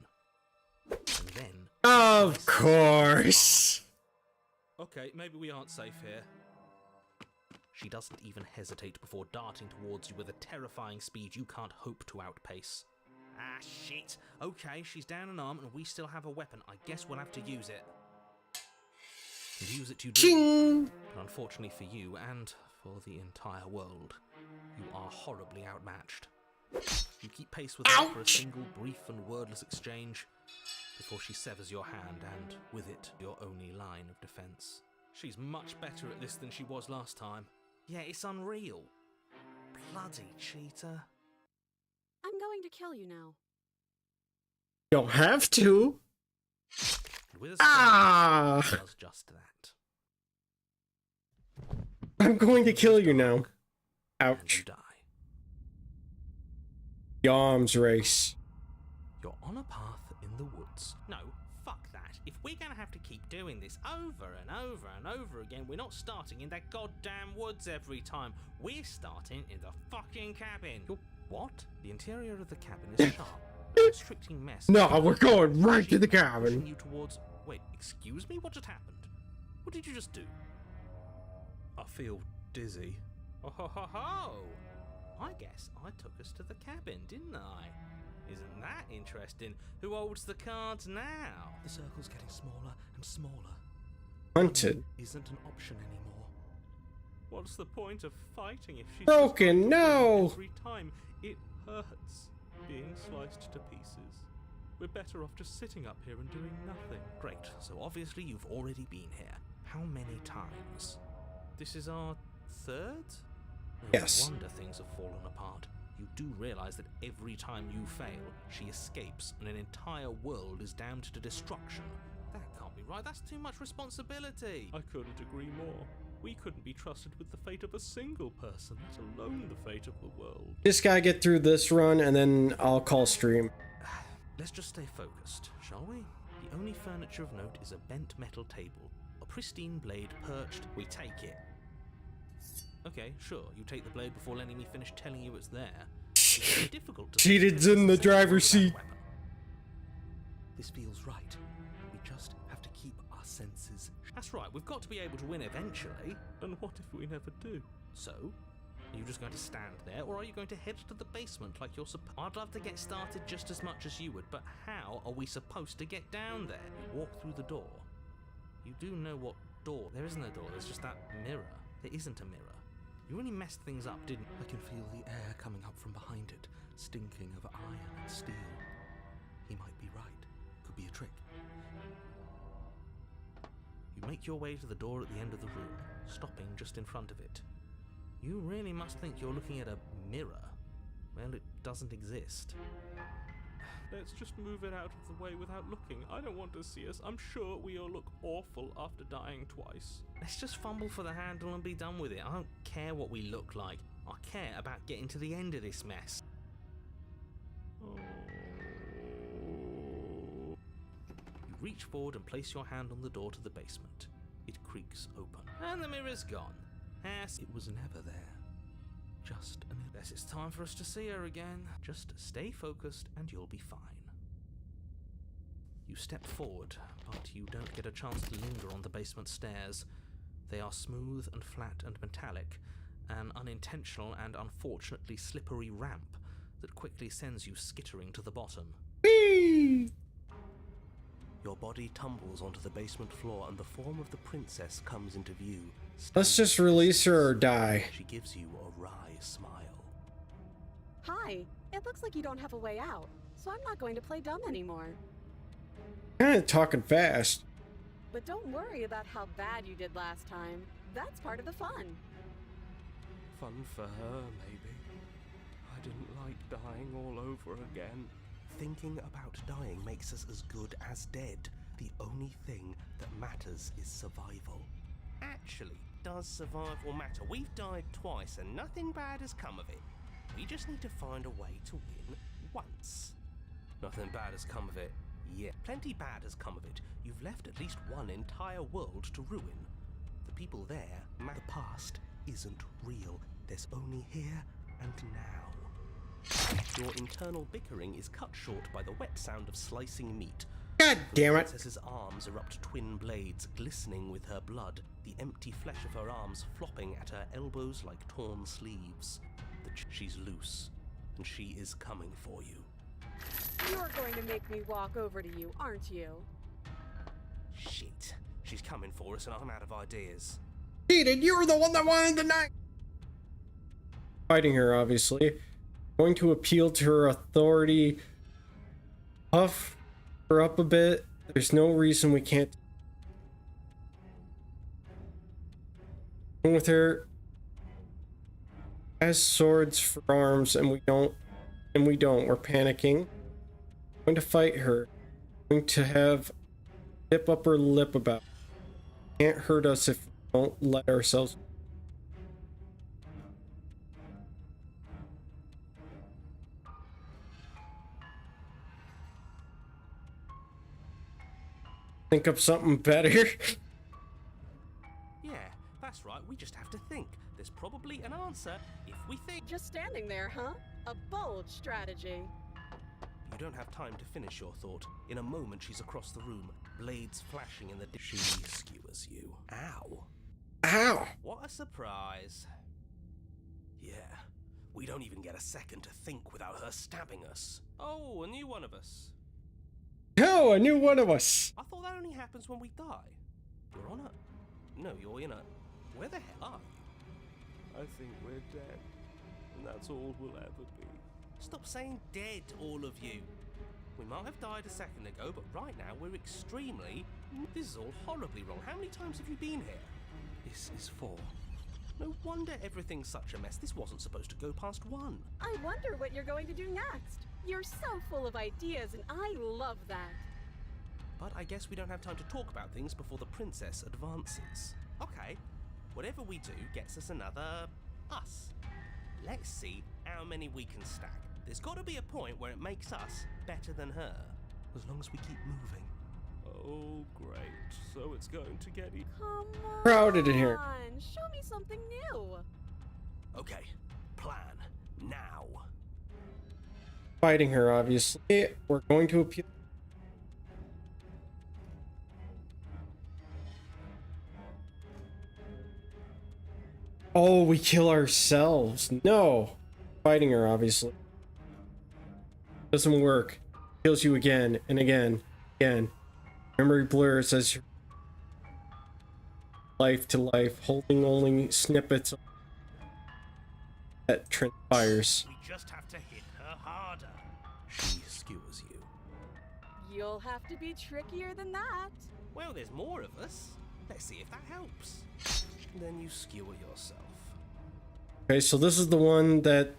And then... Of course! Okay, maybe we aren't safe here. She doesn't even hesitate before darting towards you with a terrifying speed you can't hope to outpace. Ah, shit! Okay, she's down an arm and we still have a weapon. I guess we'll have to use it. And use it you do. Ching! But unfortunately for you, and for the entire world, you are horribly outmatched. You keep pace with her for a single brief and wordless exchange before she severs your hand and, with it, your only line of defense. She's much better at this than she was last time. Yeah, it's unreal. Bloody cheater. I'm going to kill you now. Don't have to. And with a Ah! does just that. I'm going to kill you now. And you Ouch. die. Yarms race. You're on a path in the woods. No, fuck that. If we're gonna have to keep doing this over and over and over again, we're not starting in that goddamn woods every time. We're starting in the fucking cabin. You're what? The interior of the cabin is sharp, a restricting mess. No, we're going right to the Pushing cabin. you towards... Wait, excuse me? What just happened? What did you just do? I feel dizzy. Oh ho ho ho! I guess I took us to the cabin, didn't I? Isn't that interesting? Who holds the cards now? The circle's getting smaller and smaller. Hunted. Isn't an option anymore. What's the point of fighting if she's Broken, just no! every time? It hurts being sliced to pieces. We're better off just sitting up here and doing nothing. Great, so obviously you've already been here. How many times? This is our third? No Yes. wonder things have fallen apart. You do realize that every time you fail, she escapes and an entire world is damned to destruction. That can't be right. That's too much responsibility. I couldn't agree more. We couldn't be trusted with the fate of a single person, let alone the fate of the world. Just gotta get through this run and then I'll call stream. Let's just stay focused, shall we? The only furniture of note is a bent metal table. A pristine blade perched. We take it. Okay, sure, you take the blade before letting me finish telling you it's there. It's difficult to... Cheated's in the driver's seat. Weapon. This feels right. We just have to keep our senses. That's right, we've got to be able to win eventually. And what if we never do? So? Are you just going to stand there, or are you going to head to the basement like you're supposed? I'd love to get started just as much as you would, but how are we supposed to get down there? You walk through the door. You do know what door... There isn't a door, there's just that mirror. There isn't a mirror. You really messed things up, didn't you? I can feel the air coming up from behind it, stinking of iron and steel. He might be right. Could be a trick. make your way to the door at the end of the room, stopping just in front of it. You really must think you're looking at a mirror. Well, it doesn't exist. Let's just move it out of the way without looking. I don't want to see us. I'm sure we all look awful after dying twice. Let's just fumble for the handle and be done with it. I don't care what we look like. I care about getting to the end of this mess. Oh. You reach forward and place your hand on the door to the basement. It creaks open. And the mirror's gone. As it was never there. Just an guess it's time for us to see her again. Just stay focused and you'll be fine. You step forward, but you don't get a chance to linger on the basement stairs. They are smooth and flat and metallic, an unintentional and unfortunately slippery ramp that quickly sends you skittering to the bottom. Whee! Your body tumbles onto the basement floor and the form of the princess comes into view. Let's just release her or die. She gives you a wry smile. Hi, it looks like you don't have a way out, so I'm not going to play dumb anymore. Kinda talking fast. But don't worry about how bad you did last time. That's part of the fun. Fun for her, maybe. I didn't like dying all over again. Thinking about dying makes us as good as dead. The only thing that matters is survival. Actually, does survival matter? We've died twice and nothing bad has come of it. We just need to find a way to win once. Nothing bad has come of it. Yeah, plenty bad has come of it. You've left at least one entire world to ruin. The people there, the past isn't real. There's only here and now. Your internal bickering is cut short by the wet sound of slicing meat. God damn it! The princess's arms erupt twin blades, glistening with her blood, the empty flesh of her arms flopping at her elbows like torn sleeves. She's loose, and she is coming for you. You're going to make me walk over to you, aren't you? Shit. She's coming for us and I'm out of ideas. Cheated, you were the one that wanted the knife! Fighting her, obviously. Going to appeal to her authority. Puff her up a bit. There's no reason we can't. With her has swords for arms and we don't. We're panicking. Going to fight her. Going to have dip up her lip about. Can't hurt us if we don't let ourselves. Think of something better. Yeah, that's right. We just have to think. There's probably an answer if we think. Just standing there, huh? A bold strategy. You don't have time to finish your thought. In a moment, she's across the room, blades flashing in the she skewers you. Ow. Ow! What a surprise. Yeah, we don't even get a second to think without her stabbing us. Oh, a new one of us. Oh, a new one of us. I thought that only happens when we die. You're on a... No, you're in a... Where the hell are you? I think we're dead. And that's all we'll ever be. Stop saying dead, all of you. We might have died a second ago, but right now we're extremely... This is all horribly wrong. How many times have you been here? This is 4. No wonder everything's such a mess. This wasn't supposed to go past 1. I wonder what you're going to do next. You're so full of ideas, and I love that. But I guess we don't have time to talk about things before the princess advances. Okay, whatever we do gets us another... us. Let's see how many we can stack. There's got to be a point where it makes us better than her. As long as we keep moving. Oh, great. So it's going to get... Come on. Crowded in here. Show me something new. Okay, plan. Now. Fighting her, obviously. We're going to appeal. Oh, we kill ourselves. No. Fighting her, obviously. Doesn't work. Kills you again and again. Again. Memory blurs as your life to life, holding only snippets that transpires. We just have to hit her harder. She skewers you. You'll have to be trickier than that. Well, there's more of us. Let's see if that helps. Then you skewer yourself. Okay, so this is the one that...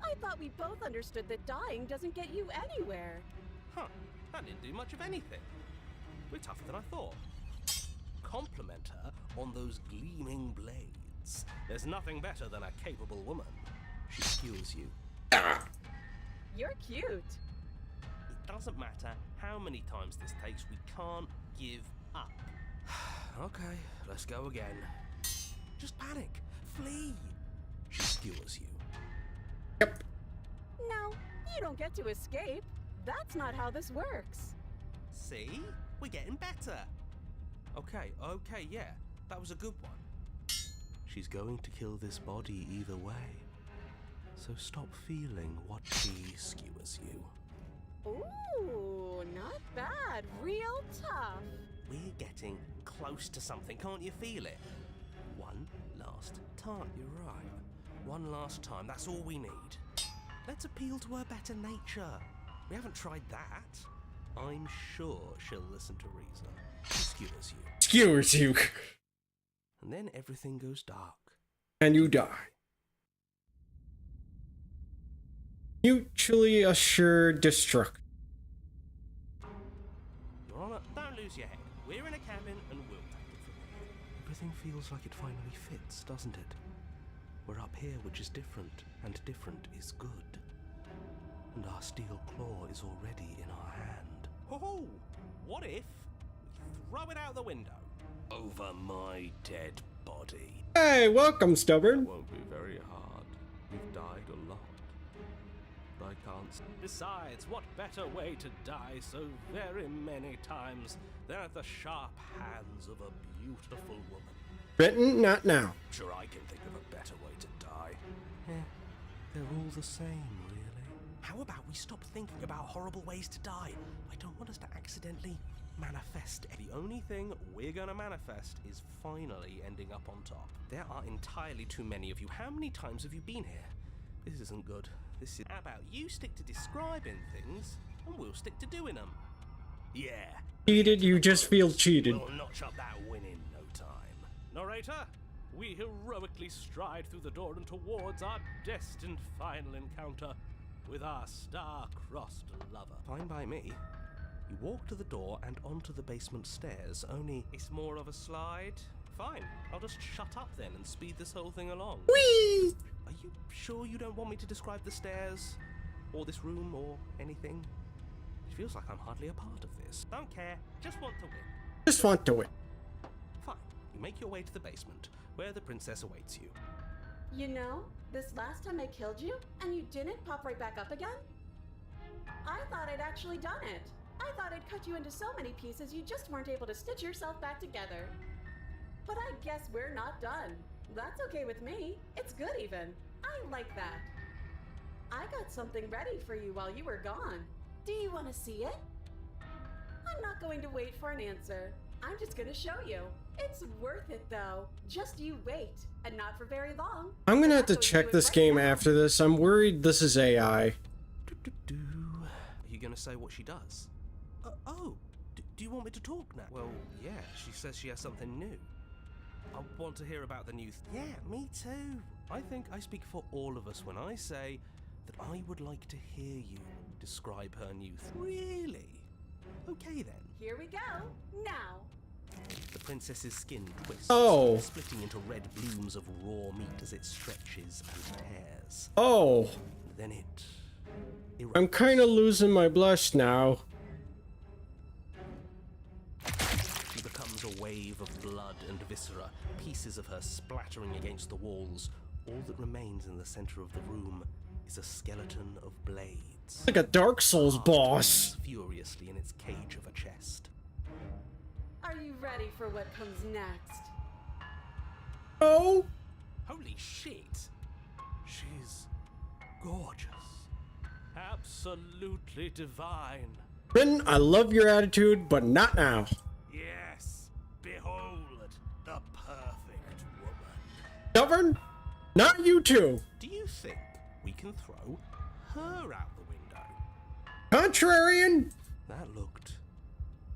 I thought we both understood that dying doesn't get you anywhere. Huh, that didn't do much of anything. We're tougher than I thought. Compliment her on those gleaming blades. There's nothing better than a capable woman. She skewers you. You're cute. It doesn't matter how many times this takes, we can't give up. Okay, let's go again. Just panic. Flee. She skewers you. Yep. No, you don't get to escape. That's not how this works. See? We're getting better. Okay, yeah. That was a good one. She's going to kill this body either way. So stop feeling what she skewers you. Ooh, not bad. Real tough. We're getting close to something, can't you feel it? One last time. You're right. One last time, that's all we need. Let's appeal to her better nature. We haven't tried that. I'm sure she'll listen to reason. She skewers you. skewers you. And then everything goes dark. And you die. Mutually assured destruction. Your Honor, don't lose your head. We're in a cabin and we'll take it from here. Everything feels like it finally fits, doesn't it? We're up here, which is different, and different is good. And our steel claw is already in our hand. Oh, what if we throw it out the window? Over my dead body. Hey, welcome, Stubborn. It won't be very hard. We've died a lot. But I can't. Besides, what better way to die so very many times than at the sharp hands of a beautiful woman? Written, not now. Sure, I can think of a better way to die. Yeah, they're all the same, really. How about we stop thinking about horrible ways to die? I don't want us to accidentally manifest. The only thing we're gonna manifest is finally ending up on top. There are entirely too many of you. How many times have you been here? This isn't good. This is... How about you stick to describing things, and we'll stick to doing them? Yeah. Cheated, you just feel cheated. We'll notch up that win in no time. Narrator, we heroically stride through the door and towards our destined final encounter with our star-crossed lover. Fine by me. You walk to the door and onto the basement stairs, only it's more of a slide. Fine, I'll just shut up then and speed this whole thing along. Whee! Are you sure you don't want me to describe the stairs? Or this room, or anything? It feels like I'm hardly a part of this. Don't care, just want to win. Just want to win. Fine, you make your way to the basement, where the princess awaits you. You know, this last time I killed you, and you didn't pop right back up again? I thought I'd actually done it. I thought I'd cut you into so many pieces you just weren't able to stitch yourself back together. But I guess we're not done. That's okay with me. It's good even. I like that. I got something ready for you while you were gone. Do you want to see it? I'm not going to wait for an answer. I'm just going to show you. It's worth it though. Just you wait. And not for very long. I'm gonna have to check this game after this. I'm worried this is AI. Are you gonna say what she does? Do you want me to talk now? Well, yeah, she says she has something new. I want to hear about the new yeah, me too. I think I speak for all of us when I say that I would like to hear you describe her new Really? Okay then. Here we go. Now. The princess's skin twists, splitting into red blooms of raw meat as it stretches and tears. Oh. Then it erupts. I'm kind of losing my blush now. She becomes a wave of blood and viscera, pieces of her splattering against the walls. All that remains in the center of the room is a skeleton of blades. Like a Dark Souls boss. Furiously in its cage of a chest. Are you ready for what comes next? Oh! Holy shit! She's gorgeous. Absolutely divine. Rin, I love your attitude, but not now. Yes, behold the perfect woman. Stubborn? Not you two. Do you think we can throw her out the window? Contrarian? That looked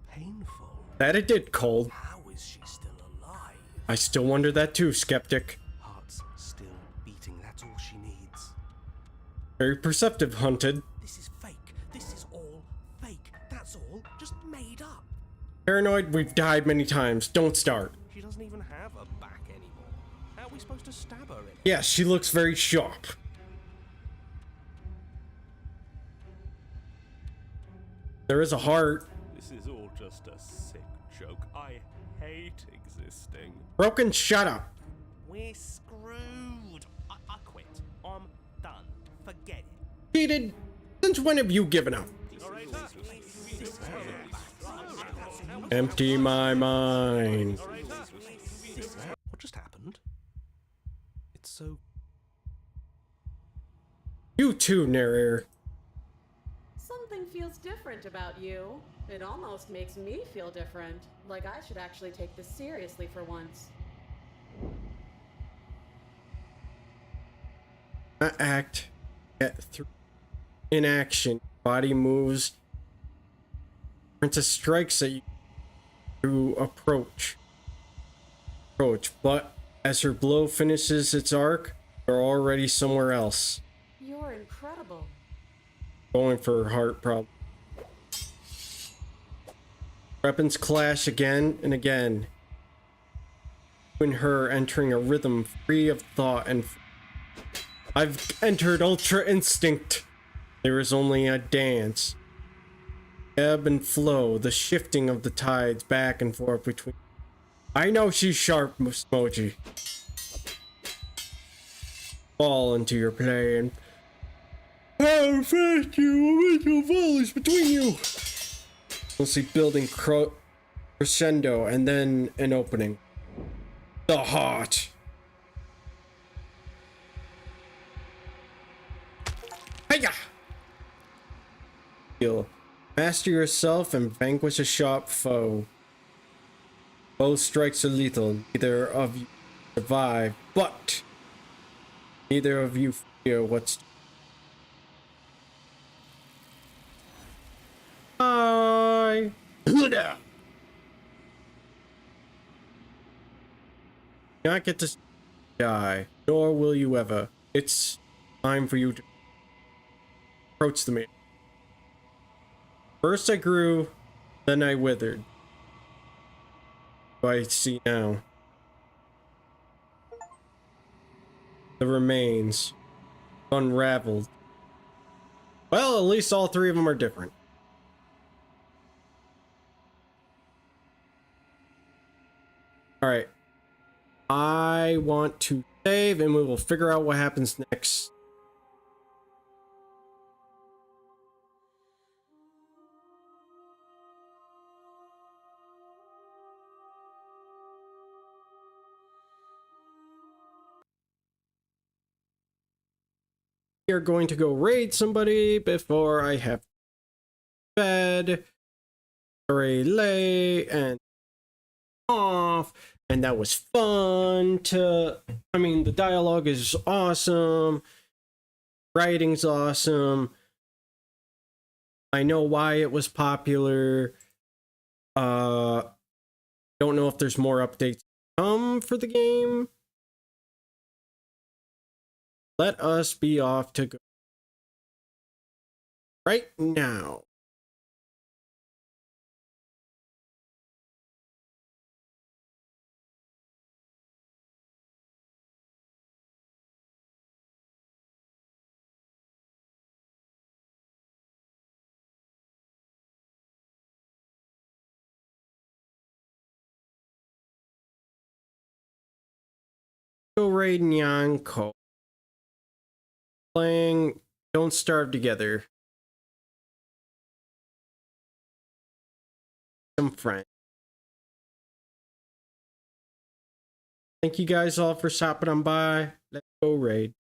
painful. That it did, Cole. is she still alive? I still wonder that too, Skeptic. Heart's still beating, that's all she needs. Very perceptive, Hunted. This is fake. This is all fake. That's all just made up. Paranoid, we've died many times. Don't start. She doesn't even have a back anymore. How are we supposed to stab her in it? Yeah, she looks very sharp. There is a heart. This is all just a sick joke. I hate existing. Broken, shut up. We're screwed. I quit. I'm done. Forget it. Cheated? Since when have you given up? Empty my mind. What just happened? It's so... You too, narrator. Something feels different about you. It almost makes me feel different. Like I should actually take this seriously for once. Act. Get through. In action. Body moves. Princess strikes at you to approach. But as her blow finishes its arc, you're already somewhere else. You're incredible. Going for her heart problem. Weapons clash again and again. You and her entering a rhythm free of thought and... I've entered Ultra Instinct. There is only a dance. Ebb and flow, the shifting of the tides back and forth between... I know she's sharp, Smoji. Fall into your play and... How fast you will volleys between you! We'll see building crescendo and then an opening. The heart. Hiya! Heal. Master yourself and vanquish a sharp foe. Both strikes are lethal. Neither of you survive, but neither of you fear what's... Hi! Not get to die, nor will you ever. It's time for you to approach the man. First I grew, then I withered. I see now. The remains. Unraveled. Well, at least all three of them are different. Alright. I want to save and we will figure out what happens next. We are going to go raid somebody before I have bed, relay, and off. And that was fun to... I mean, the dialogue is awesome. Writing's awesome. I know why it was popular. Don't know if there's more updates to come for the game. Let us be off to go right now. Go raid Nyanko. Playing Don't Starve Together. Some friends. Thank you guys all for stopping on by. Let's go raid.